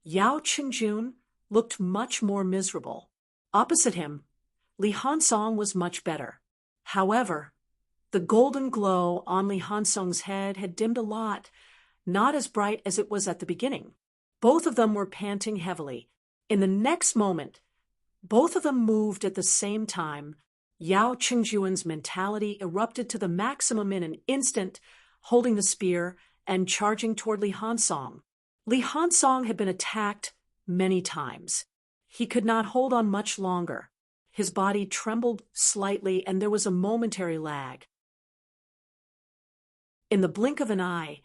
Yao Qingjun looked much more miserable. Opposite him, Li Hansong was much better. However, the golden glow on Li Hansong's head had dimmed a lot, not as bright as it was at the beginning. Both of them were panting heavily. In the next moment, both of them moved at the same time. Yao Qingjun's mentality erupted to the maximum in an instant, holding the spear and charging toward Li Hansong. Li Hansong had been attacked many times. He could not hold on much longer. His body trembled slightly, and there was a momentary lag. In the blink of an eye,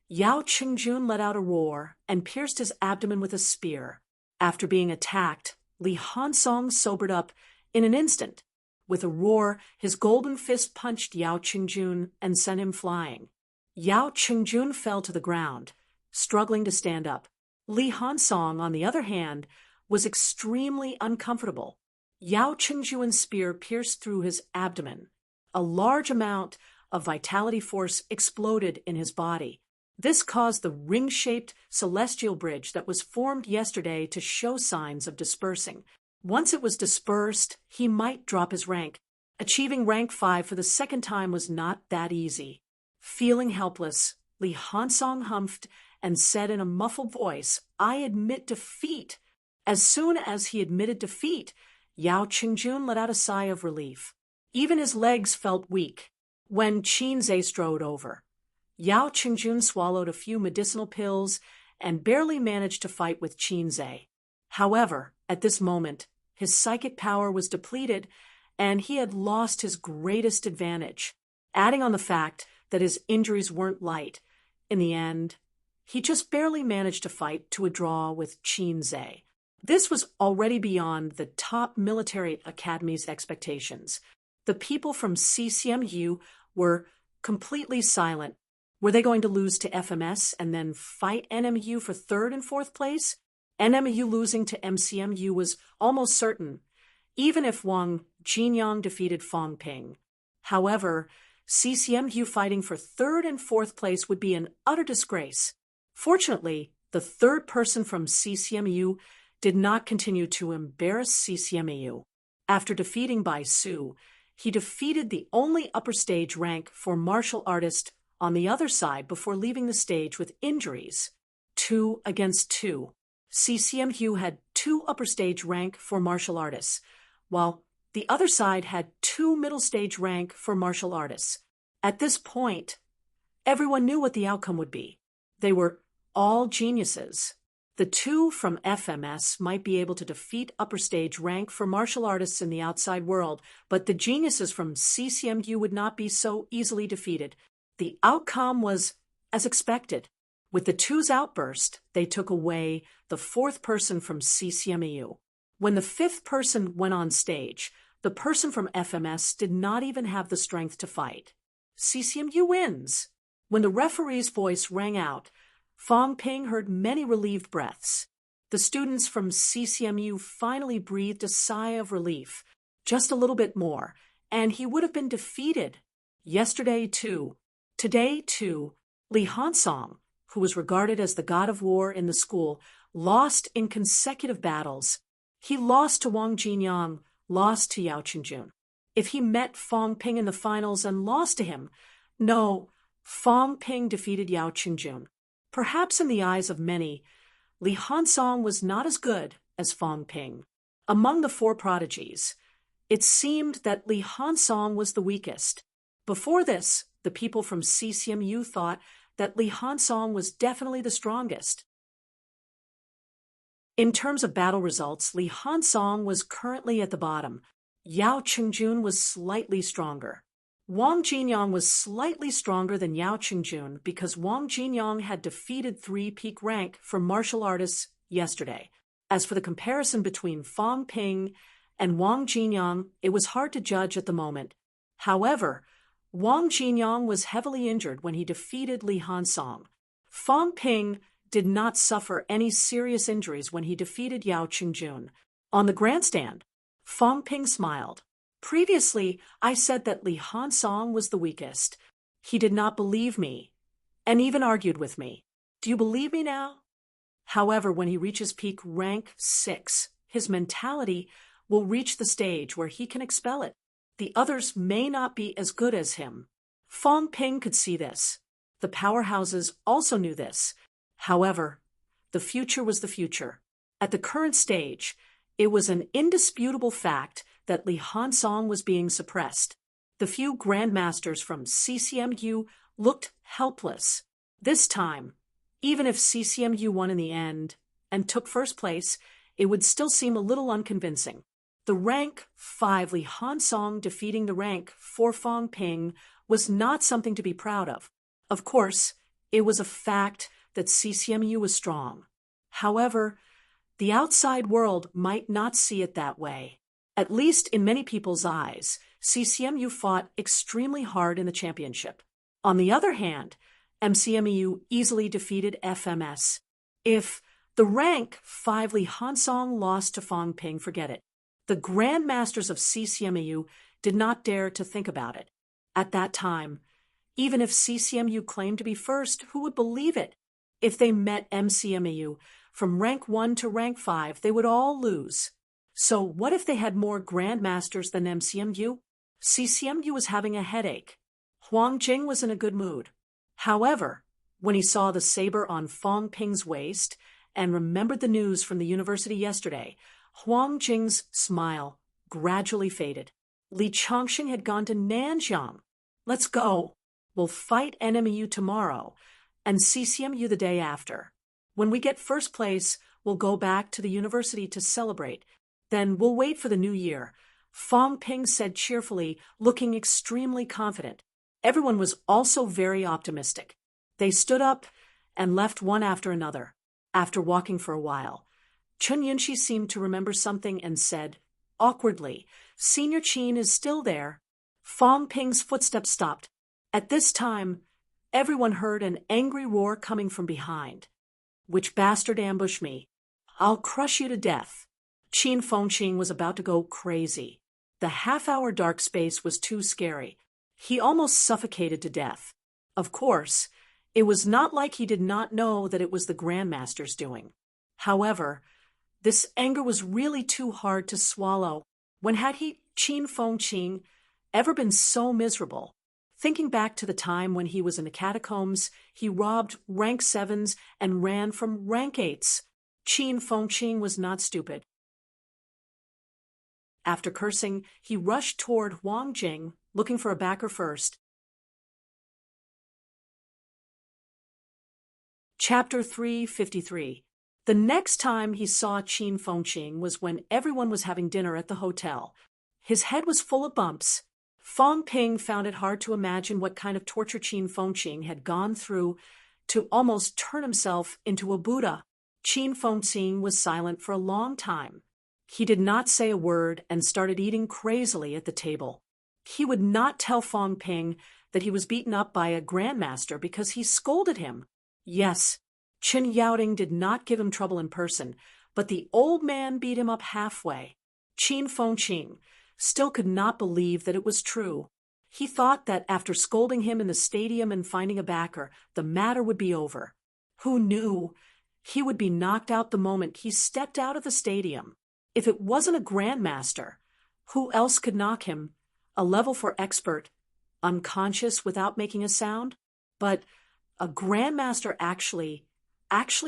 Yao Qingjun let out a roar and pierced his abdomen with a spear. After being attacked, Li Hansong sobered up in an instant. With a roar, his golden fist punched Yao Qingjun and sent him flying. Yao Qingjun fell to the ground, struggling to stand up. Li Hansong, on the other hand, was extremely uncomfortable. Yao Qingjun's spear pierced through his abdomen. A large amount of vitality force exploded in his body. This caused the ring-shaped celestial bridge that was formed yesterday to show signs of dispersing. Once it was dispersed, he might drop his rank. Achieving rank 5 for the second time was not that easy. Feeling helpless, Li Hansong humphed and said in a muffled voice, "I admit defeat." As soon as he admitted defeat, Yao Qingjun let out a sigh of relief. Even his legs felt weak. When Qinze strode over, Yao Qingjun swallowed a few medicinal pills and barely managed to fight with Qinze. However, at this moment, his psychic power was depleted and he had lost his greatest advantage. Adding on the fact that his injuries weren't light, in the end, he just barely managed to fight to a draw with Qinze. This was already beyond the top military academy's expectations. The people from CCMU were completely silent. Were they going to lose to FMS and then fight NMU for 3rd and 4th place? NMU losing to MCMU was almost certain, even if Wang Jinyang defeated Fong Ping. However, CCMU fighting for 3rd and 4th place would be an utter disgrace. Fortunately, the third person from CCMU did not continue to embarrass CCMU. After defeating Bai Su, he defeated the only upper stage rank for martial artist on the other side before leaving the stage with injuries. 2 against 2. CCMU had 2 upper stage rank for martial artists, while the other side had 2 middle stage rank for martial artists. At this point, everyone knew what the outcome would be. They were all geniuses. The 2 from FMS might be able to defeat upper stage rank for martial artists in the outside world, but the geniuses from CCMU would not be so easily defeated. The outcome was as expected. With the 2's outburst, they took away the 4th person from CCMU. When the 5th person went on stage, the person from FMS did not even have the strength to fight. CCMU wins. When the referee's voice rang out, Fong Ping heard many relieved breaths. The students from CCMU finally breathed a sigh of relief, just a little bit more, and he would have been defeated. Yesterday, too. Today, too, Li Hansong, who was regarded as the god of war in the school, lost in consecutive battles. He lost to Wang Jinyang, lost to Yao Qingjun. If he met Fong Ping in the finals and lost to him, no, Fong Ping defeated Yao Qingjun. Perhaps in the eyes of many, Li Hansong was not as good as Fong Ping. Among the 4 prodigies, it seemed that Li Hansong was the weakest. Before this, the people from CCMU thought that Li Hansong was definitely the strongest. In terms of battle results, Li Hansong was currently at the bottom. Yao Qingjun was slightly stronger. Wang Jinyang was slightly stronger than Yao Qingjun because Wang Jinyang had defeated 3 peak rank for martial artists yesterday. As for the comparison between Fong Ping and Wang Jinyang, it was hard to judge at the moment. However, Wang Jinyang was heavily injured when he defeated Li Hansong. Fong Ping did not suffer any serious injuries when he defeated Yao Qingjun. On the grandstand, Fong Ping smiled. Previously, I said that Li Hansong was the weakest. He did not believe me, and even argued with me. Do you believe me now? However, when he reaches peak rank 6, his mentality will reach the stage where he can expel it. The others may not be as good as him. Fong Ping could see this. The powerhouses also knew this. However, the future was the future. At the current stage, it was an indisputable fact that Li Hansong was being suppressed. The few grandmasters from CCMU looked helpless. This time, even if CCMU won in the end and took first place, it would still seem a little unconvincing. The rank 5 Li Hansong defeating the rank 4 Fong Ping was not something to be proud of. Of course, it was a fact that CCMU was strong. However, the outside world might not see it that way. At least in many people's eyes, CCMU fought extremely hard in the championship. On the other hand, MCMU easily defeated FMS. If the rank 5 Li Hansong lost to Fong Ping, forget it. The grandmasters of CCMU did not dare to think about it. At that time, even if CCMU claimed to be first, who would believe it? If they met MCMU from rank 1 to rank 5, they would all lose. So what if they had more grandmasters than MCMU? CCMU was having a headache. Huang Jing was in a good mood. However, when he saw the saber on Fong Ping's waist and remembered the news from the university yesterday, Huang Jing's smile gradually faded. Li Chongqing had gone to Nanjiang. Let's go. We'll fight NMU tomorrow and CCMU the day after. When we get first place, we'll go back to the university to celebrate. Then we'll wait for the new year. Fong Ping said cheerfully, looking extremely confident. Everyone was also very optimistic. They stood up and left one after another. After walking for a while, Chun Yunxi seemed to remember something and said, awkwardly, Senior Qin is still there. Fong Ping's footsteps stopped. At this time, everyone heard an angry roar coming from behind. Which bastard ambushed me? I'll crush you to death. Qin Fengqing was about to go crazy. The half-hour dark space was too scary. He almost suffocated to death. Of course, It was not like he did not know that it was the Grandmaster's doing. However, this anger was really too hard to swallow. When had he, Qin Fengqing, ever been so miserable? Thinking back to the time when he was in the catacombs, he robbed rank 7s and ran from rank 8s. Qin Fengqing was not stupid. After cursing, he rushed toward Wang Jing, looking for a backer first. Chapter 353. The next time he saw Qin Fengqing was when everyone was having dinner at the hotel. His head was full of bumps. Fang Ping found it hard to imagine what kind of torture Qin Fengqing had gone through to almost turn himself into a Buddha. Qin Fengqing was silent for a long time. He did not say a word and started eating crazily at the table. He would not tell Fang Ping that he was beaten up by a grandmaster because he scolded him. Yes, Chen Yaoding did not give him trouble in person, but the old man beat him up halfway. Qin Fengqing still could not believe that it was true. He thought that after scolding him in the stadium and finding a backer, the matter would be over. Who knew? He would be knocked out the moment he stepped out of the stadium. If it wasn't a grandmaster, who else could knock him? A level 4 expert, unconscious without making a sound? But a grandmaster actually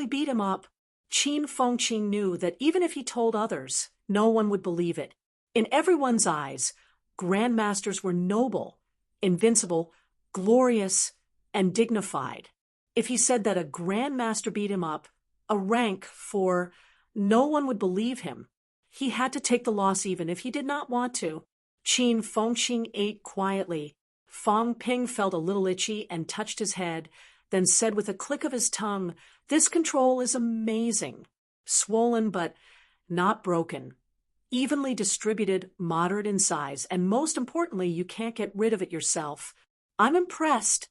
beat him up. Qin Fengqing knew that even if he told others, no one would believe it. In everyone's eyes, grandmasters were noble, invincible, glorious, and dignified. If he said that a grandmaster beat him up, a rank 4, no one would believe him. He had to take the loss even if he did not want to. Qin Fengqing ate quietly. Fang Ping felt a little itchy and touched his head, then said with a click of his tongue, "This control is amazing. Swollen but not broken. Evenly distributed, moderate in size, and most importantly, you can't get rid of it yourself. I'm impressed."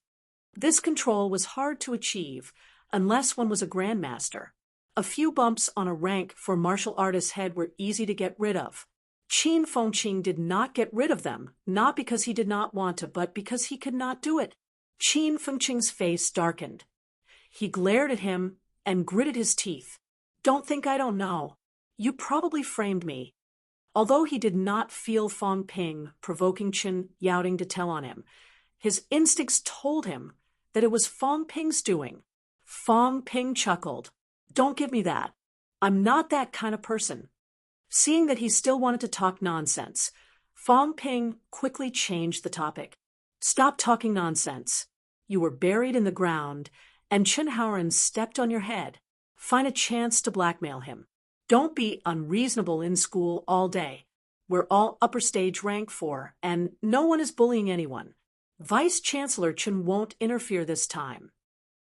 This control was hard to achieve, unless one was a grandmaster. A few bumps on a rank for martial artist's head were easy to get rid of. Qin Fengqing did not get rid of them, not because he did not want to, but because he could not do it. Qin Fengqing's face darkened. He glared at him and gritted his teeth. "Don't think I don't know. You probably framed me." Although he did not feel Fang Ping provoking Chen Yaoding to tell on him, his instincts told him that it was Fang Ping's doing. Fang Ping chuckled. "Don't give me that. I'm not that kind of person." Seeing that he still wanted to talk nonsense, Fang Ping quickly changed the topic. "Stop talking nonsense. You were buried in the ground, and Chen Haoren stepped on your head. Find a chance to blackmail him. Don't be unreasonable in school all day. We're all upper stage rank 4, and no one is bullying anyone. Vice Chancellor Chen won't interfere this time."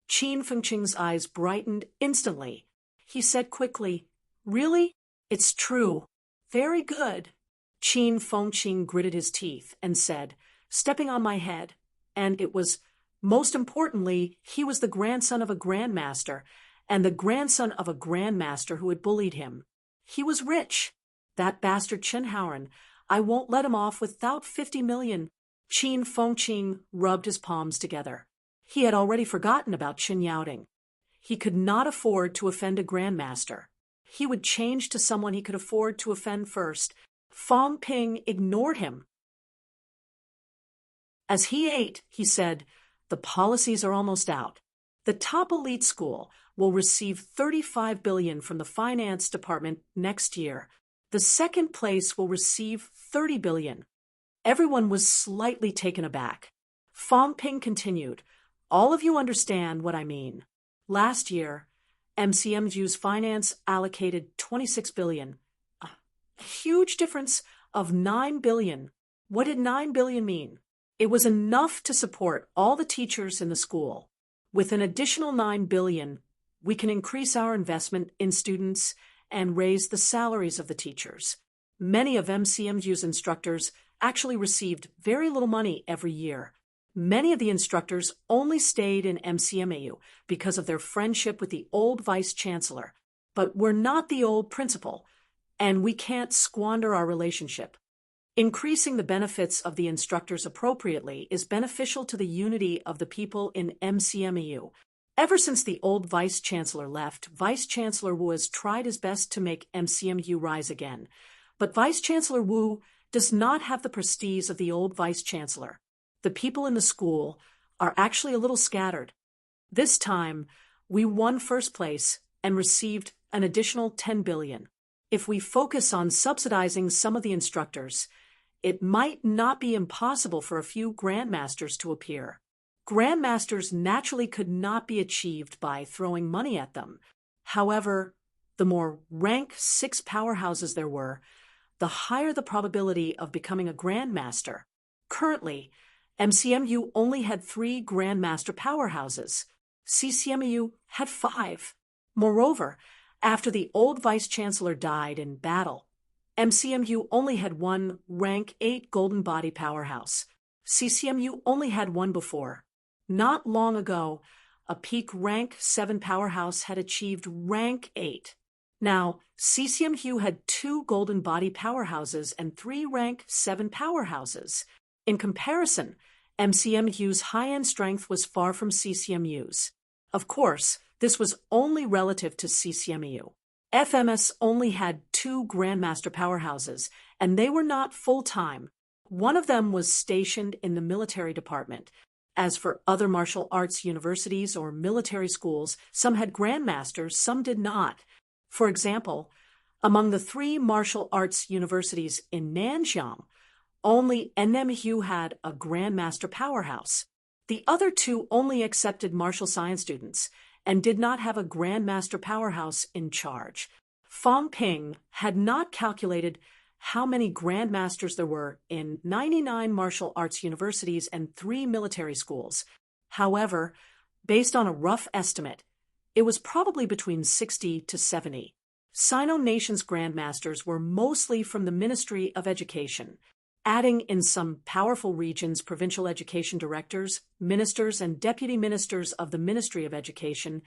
Qin Fengqing's eyes brightened instantly. He said quickly, "Really? It's true. Very good." Qin Fengqing gritted his teeth and said, "Stepping on my head." And it was, most importantly, he was the grandson of a grandmaster, and the grandson of a grandmaster who had bullied him. He was rich. That bastard Chen Haoren, I won't let him off without 50 million. Qin Fengqing rubbed his palms together. He had already forgotten about Chen Yaoding. He could not afford to offend a grandmaster. He would change to someone he could afford to offend first. Fang Ping ignored him. As he ate, he said, "The policies are almost out. The top elite school will receive 35 billion from the finance department next year. The second place will receive 30 billion. Everyone was slightly taken aback. Fang Ping continued, "All of you understand what I mean. Last year, MCMU's finance allocated 26 billion. A huge difference of 9 billion. What did 9 billion mean? It was enough to support all the teachers in the school. With an additional 9 billion, we can increase our investment in students and raise the salaries of the teachers. Many of MCMU's instructors actually received very little money every year. Many of the instructors only stayed in MCMAU because of their friendship with the old vice chancellor. But we're not the old principal, and we can't squander our relationship. Increasing the benefits of the instructors appropriately is beneficial to the unity of the people in MCMEU. Ever since the old vice-chancellor left, Vice-Chancellor Wu has tried his best to make MCMU rise again. But Vice-Chancellor Wu does not have the prestige of the old vice-chancellor. The people in the school are actually a little scattered. This time, we won first place and received an additional 10 billion. If we focus on subsidizing some of the instructors, it might not be impossible for a few grandmasters to appear. Grandmasters naturally could not be achieved by throwing money at them. However, the more rank 6 powerhouses there were, the higher the probability of becoming a grandmaster. Currently, MCMU only had 3 grandmaster powerhouses. CCMU had 5. Moreover, after the old vice-chancellor died in battle, MCMU only had 1 rank 8 golden body powerhouse. CCMU only had 1 before. Not long ago, a peak rank 7 powerhouse had achieved rank 8. Now, CCMU had 2 golden body powerhouses and 3 rank 7 powerhouses. In comparison, MCMU's high-end strength was far from CCMU's. Of course, this was only relative to CCMU. FMS only had 2 grandmaster powerhouses, and they were not full-time. One of them was stationed in the military department. As for other martial arts universities or military schools, some had grandmasters, some did not. For example, among the 3 martial arts universities in Nanjiang, only NMU had a grandmaster powerhouse. The other 2 only accepted martial science students and did not have a grandmaster powerhouse in charge. Fang Ping had not calculated how many grandmasters there were in 99 martial arts universities and 3 military schools. However, based on a rough estimate, it was probably between 60 to 70. Sino Nation's grandmasters were mostly from the Ministry of Education, adding in some powerful regions provincial education directors, ministers, and deputy ministers of the Ministry of Education,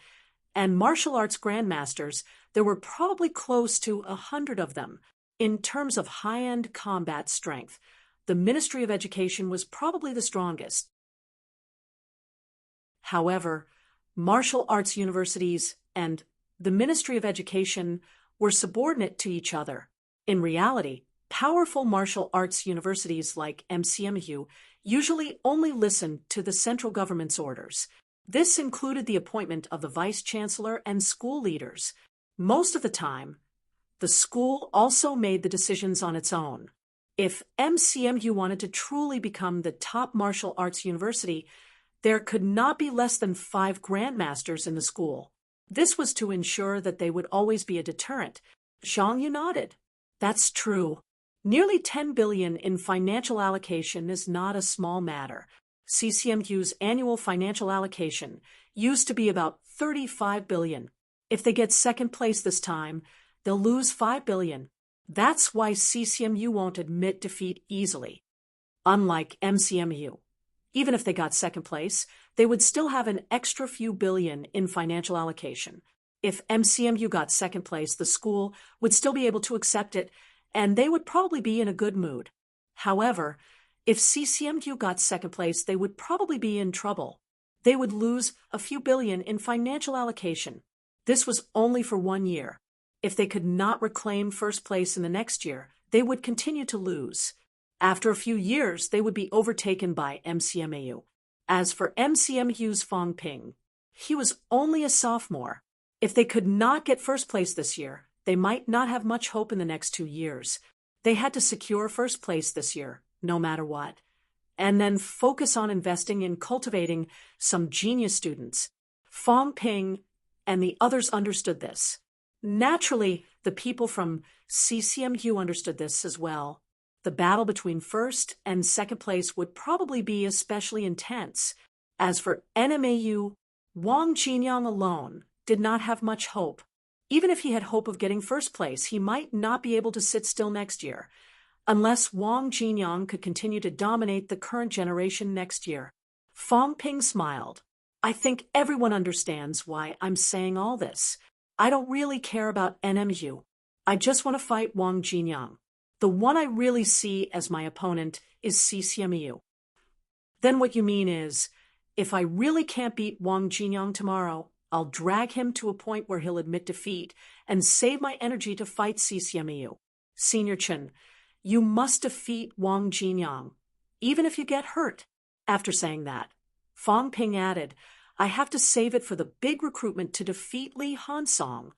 and martial arts grandmasters. There were probably close to 100 of them. In terms of high-end combat strength, the Ministry of Education was probably the strongest. However, martial arts universities and the Ministry of Education were subordinate to each other. In reality, powerful martial arts universities like MCMU usually only listened to the central government's orders. This included the appointment of the vice-chancellor and school leaders. Most of the time, the school also made the decisions on its own. If MCMU wanted to truly become the top martial arts university, there could not be less than 5 grandmasters in the school. This was to ensure that they would always be a deterrent. Zhang Yu nodded. That's true. Nearly 10 billion in financial allocation is not a small matter. CCMU's annual financial allocation used to be about 35 billion. If they get second place this time, they'll lose 5 billion. That's why CCMU won't admit defeat easily. Unlike MCMU, even if they got second place, they would still have an extra few billion in financial allocation. If MCMU got second place, the school would still be able to accept it, and they would probably be in a good mood. However, if CCMU got second place, they would probably be in trouble. They would lose a few billion in financial allocation. This was only for 1 year. If they could not reclaim first place in the next year, they would continue to lose. After a few years, they would be overtaken by MCMU. As for MCMU's Fang Ping, he was only a sophomore. If they could not get first place this year, they might not have much hope in the next 2 years. They had to secure first place this year, no matter what, and then focus on investing in cultivating some genius students. Fang Ping and the others understood this. Naturally, the people from CCMU understood this as well. The battle between first and second place would probably be especially intense. As for NMAU, Wang Jinyang alone did not have much hope. Even if he had hope of getting first place, he might not be able to sit still next year, unless Wang Jinyang could continue to dominate the current generation next year. Fang Ping smiled. I think everyone understands why I'm saying all this. I don't really care about NMU. I just want to fight Wang Jinyang. The one I really see as my opponent is CCMU. Then what you mean is, if I really can't beat Wang Jinyang tomorrow, I'll drag him to a point where he'll admit defeat and save my energy to fight CCMU. Senior Chen, you must defeat Wang Jinyang, even if you get hurt. After saying that, Fang Ping added, I have to save it for the big recruitment to defeat Li Hansong.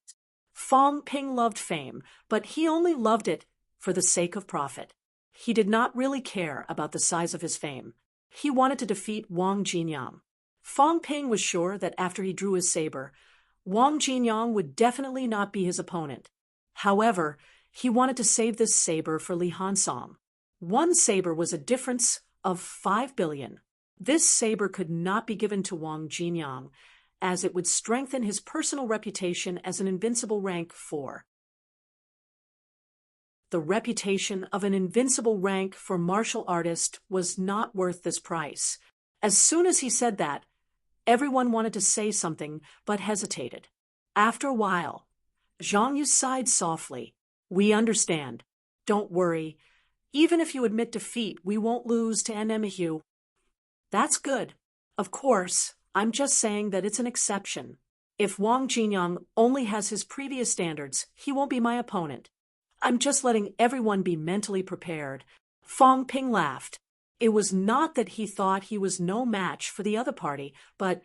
Fang Ping loved fame, but he only loved it for the sake of profit. He did not really care about the size of his fame. He wanted to defeat Wang Jinyang. Fang Ping was sure that after he drew his saber, Wang Jinyang would definitely not be his opponent. However, he wanted to save this saber for Li Hansong. One saber was a difference of 5 billion. This saber could not be given to Wang Jinyang, as it would strengthen his personal reputation as an invincible rank 4. The reputation of an invincible rank for martial artist was not worth this price. As soon as he said that, everyone wanted to say something but hesitated. After a while, Zhang Yu sighed softly. We understand. Don't worry. Even if you admit defeat, we won't lose to NMU. That's good. Of course, I'm just saying that it's an exception. If Wang Jinyang only has his previous standards, he won't be my opponent. I'm just letting everyone be mentally prepared. Fang Ping laughed. It was not that he thought he was no match for the other party, but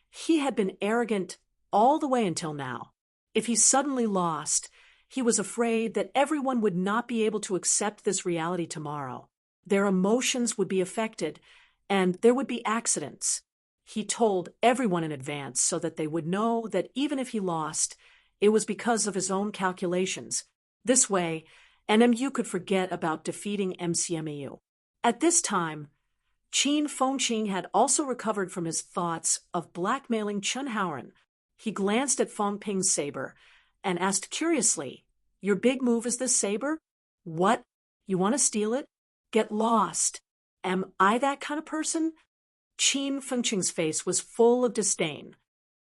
he had been arrogant all the way until now. If he suddenly lost, he was afraid that everyone would not be able to accept this reality tomorrow. Their emotions would be affected, and there would be accidents. He told everyone in advance so that they would know that even if he lost, it was because of his own calculations. This way, NMU could forget about defeating MCMEU. At this time, Qin Fengqing had also recovered from his thoughts of blackmailing Chen Haoren. He glanced at Fang Ping's saber and asked curiously, Your big move is this saber? What? You want to steal it? Get lost. Am I that kind of person? Qin Fengqing's face was full of disdain.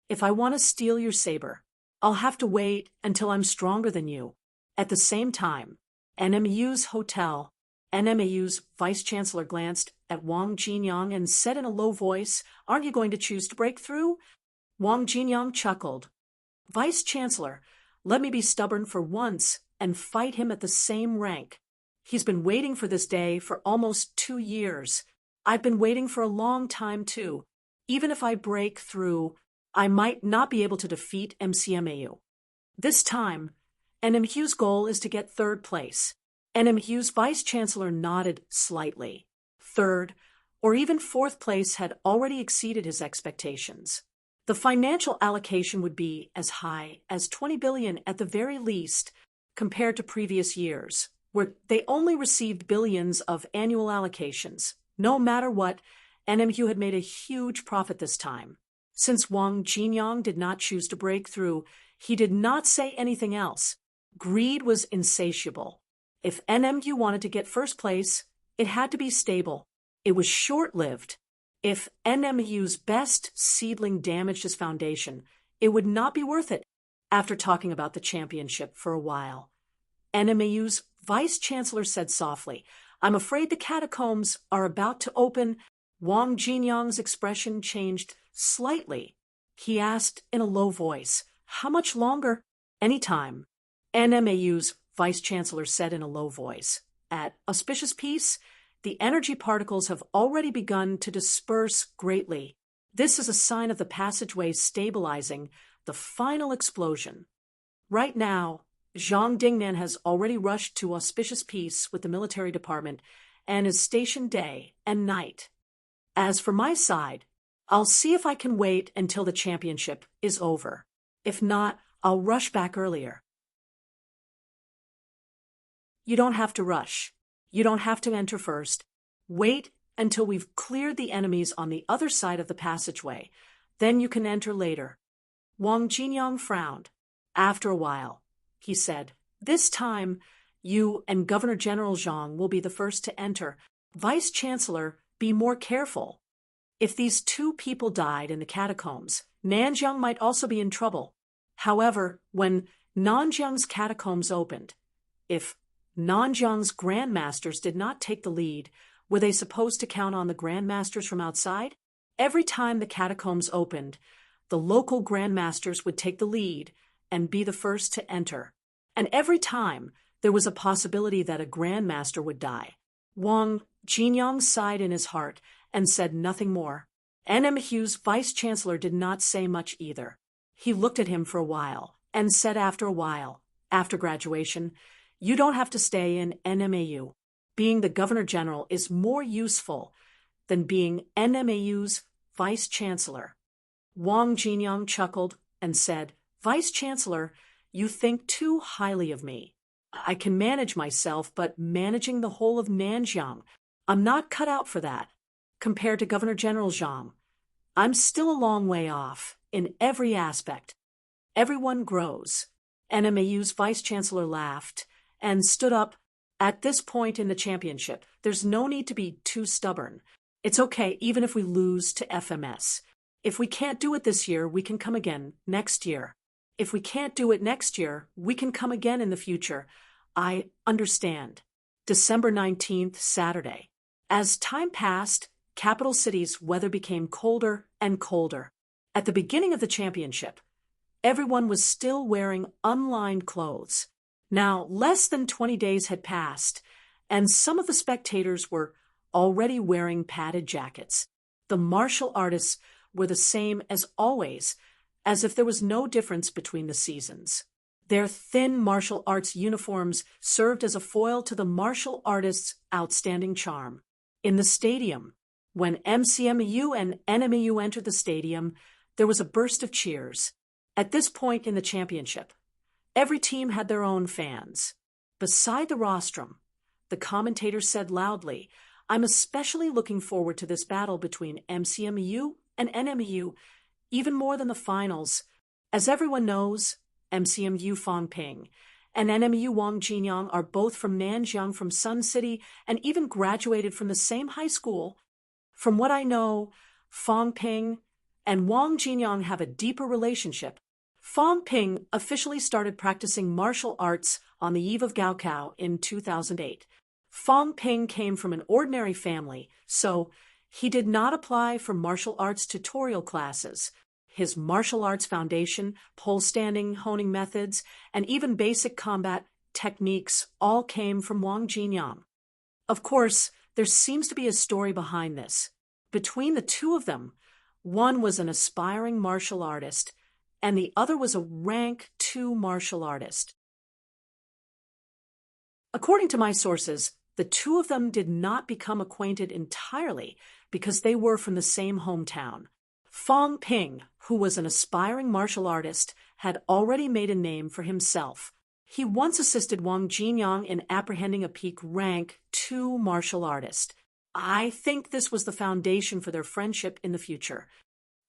If I want to steal your saber, I'll have to wait until I'm stronger than you. At the same time, NMU's hotel, NMU's vice-chancellor glanced at Wang Jinyang and said in a low voice, Aren't you going to choose to break through? Wang Jinyang chuckled. Vice-chancellor, let me be stubborn for once and fight him at the same rank. He's been waiting for this day for almost 2 years. I've been waiting for a long time, too. Even if I break through, I might not be able to defeat MCMAU. This time, NMU's goal is to get 3rd place. NMU's vice-chancellor nodded slightly. 3rd, or even 4th place had already exceeded his expectations. The financial allocation would be as high as 20 billion at the very least compared to previous years, where they only received billions of annual allocations. No matter what, NMU had made a huge profit this time. Since Wang Jinyang did not choose to break through, he did not say anything else. Greed was insatiable. If NMU wanted to get 1st place, it had to be stable. It was short-lived. If NMU's best seedling damaged his foundation, it would not be worth it. After talking about the championship for a while, NMU's vice-chancellor said softly, I'm afraid the catacombs are about to open. Wang Jinyang's expression changed slightly. He asked in a low voice, How much longer? Any time. NMAU's vice-chancellor said in a low voice, At auspicious peace, the energy particles have already begun to disperse greatly. This is a sign of the passageway stabilizing, the final explosion. Right now, Zhang Dingnan has already rushed to auspicious peace with the military department and is stationed day and night. As for my side, I'll see if I can wait until the championship is over. If not, I'll rush back earlier. You don't have to rush. You don't have to enter first. Wait until we've cleared the enemies on the other side of the passageway. Then you can enter later. Wang Jinyang frowned. After a while, he said, This time, you and Governor General Zhang will be the first to enter. Vice-Chancellor, be more careful. If these 2 people died in the catacombs, Nanjiang might also be in trouble. However, when Nanjiang's catacombs opened, if Nanjiang's grandmasters did not take the lead. Were they supposed to count on the grandmasters from outside? Every time the catacombs opened, the local grandmasters would take the lead and be the first to enter. And every time, there was a possibility that a grandmaster would die. Wang Jinyang sighed in his heart and said nothing more. NMHU's vice-chancellor did not say much either. He looked at him for a while and said after a while, after graduation, "You don't have to stay in NMAU. Being the governor-general is more useful than being NMAU's vice-chancellor." Wang Jinyang chuckled and said, "Vice-chancellor, you think too highly of me. I can manage myself, but managing the whole of Nanjiang, I'm not cut out for that. Compared to Governor-General Zhang, I'm still a long way off in every aspect. Everyone grows." NMAU's vice-chancellor laughed and stood up. "At this point in the championship, there's no need to be too stubborn. It's okay even if we lose to FMS. If we can't do it this year, we can come again next year. If we can't do it next year, we can come again in the future. I understand." December 19th, Saturday. As time passed, capital city's weather became colder and colder. At the beginning of the championship, everyone was still wearing unlined clothes. Now, less than 20 days had passed, and some of the spectators were already wearing padded jackets. The martial artists were the same as always, as if there was no difference between the seasons. Their thin martial arts uniforms served as a foil to the martial artists' outstanding charm. In the stadium, when MCMU and NMAU entered the stadium, there was a burst of cheers. At this point in the championship, every team had their own fans. Beside the rostrum, the commentator said loudly, "I'm especially looking forward to this battle between MCMU and NMAU, even more than the finals. As everyone knows, MCMU Fangping and NMAU Wang Jinyang are both from Nanjiang, from Sun City, and even graduated from the same high school. From what I know, Fangping and Wang Jinyang have a deeper relationship. Fangping officially started practicing martial arts on the eve of Gaokao in 2008. Fangping came from an ordinary family, so he did not apply for martial arts tutorial classes. His martial arts foundation, pole standing, honing methods, and even basic combat techniques all came from Wang Jinyang. Of course, there seems to be a story behind this. Between the two of them, one was an aspiring martial artist, and the other was a rank 2 martial artist. According to my sources, the two of them did not become acquainted entirely because they were from the same hometown. Fangping, who was an aspiring martial artist, had already made a name for himself. He once assisted Wang Jinyang in apprehending a peak rank 2 martial artist. I think this was the foundation for their friendship in the future.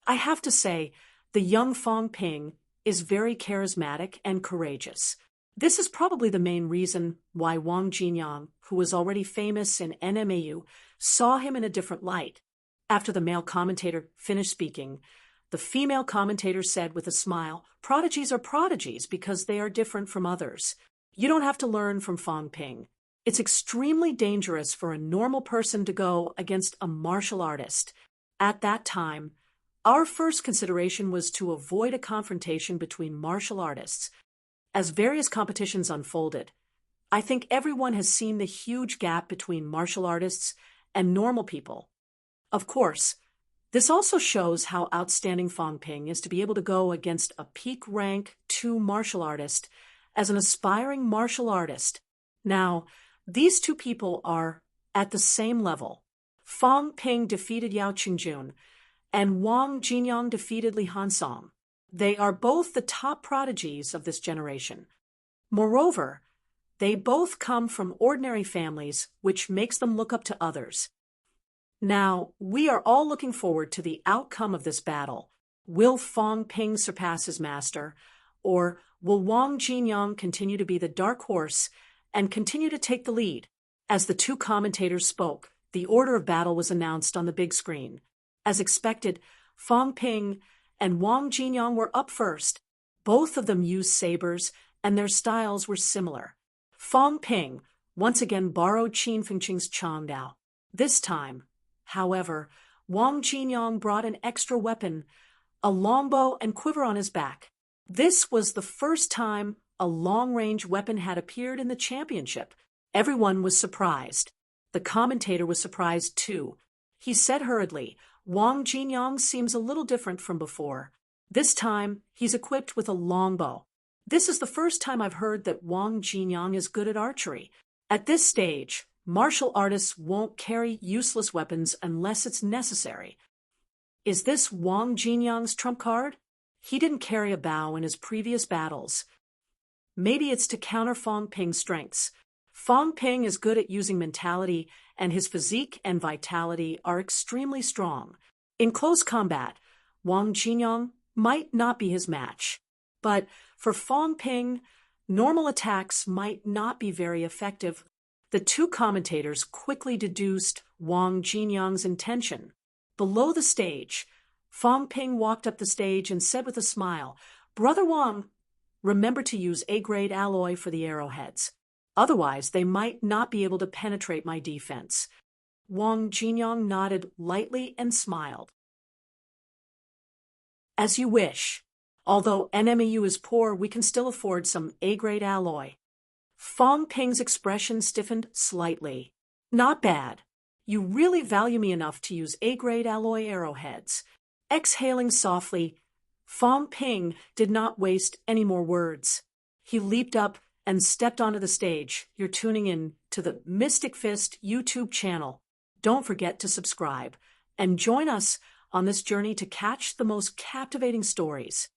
I have to say, the young Fangping is very charismatic and courageous. This is probably the main reason why Wang Jinyang, who was already famous in NMAU, saw him in a different light. After the male commentator finished speaking, the female commentator said with a smile, "Prodigies are prodigies because they are different from others. You don't have to learn from Fangping. It's extremely dangerous for a normal person to go against a martial artist. At that time, our first consideration was to avoid a confrontation between martial artists. As various competitions unfolded, I think everyone has seen the huge gap between martial artists and normal people. Of course, this also shows how outstanding Fangping is to be able to go against a peak rank 2 martial artist as an aspiring martial artist. Now, these two people are at the same level. Fangping defeated Yao Qingjun, and Wang Jinyang defeated Li Hansong. They are both the top prodigies of this generation. Moreover, they both come from ordinary families, which makes them look up to others. Now, we are all looking forward to the outcome of this battle. Will Fangping surpass his master, or will Wang Jinyang continue to be the dark horse and continue to take the lead? As the two commentators spoke, the order of battle was announced on the big screen. As expected, Fangping and Wang Jinyang were up first. Both of them used sabers, and their styles were similar. Fangping, once again borrowed Qin Fengqing's Changdao. This time, however, Wang Jinyang brought an extra weapon, a longbow and quiver on his back. This was the first time a long-range weapon had appeared in the championship. Everyone was surprised. The commentator was surprised too. He said hurriedly, "Wang Jinyang seems a little different from before. This time, he's equipped with a longbow. This is the first time I've heard that Wang Jinyang is good at archery. At this stage, martial artists won't carry useless weapons unless it's necessary." Is this Wang Jinyang's trump card? He didn't carry a bow in his previous battles. Maybe it's to counter Fang Ping's strengths. Fang Ping is good at using mentality, and his physique and vitality are extremely strong. In close combat, Wang Jinyang might not be his match. But for Fang Ping, normal attacks might not be very effective. The two commentators quickly deduced Wang Jinyang's intention. Below the stage, Fang Ping walked up the stage and said with a smile, "Brother Wang, remember to use A-grade alloy for the arrowheads. Otherwise, they might not be able to penetrate my defense." Wang Jinyang nodded lightly and smiled. "As you wish. Although NMEU is poor, we can still afford some A-grade alloy." Fang Ping's expression stiffened slightly. "Not bad. You really value me enough to use A-grade alloy arrowheads." Exhaling softly, Fang Ping did not waste any more words. He leaped up and stepped onto the stage. You're tuning in to the Mystic Fist YouTube channel. Don't forget to subscribe and join us on this journey to catch the most captivating stories.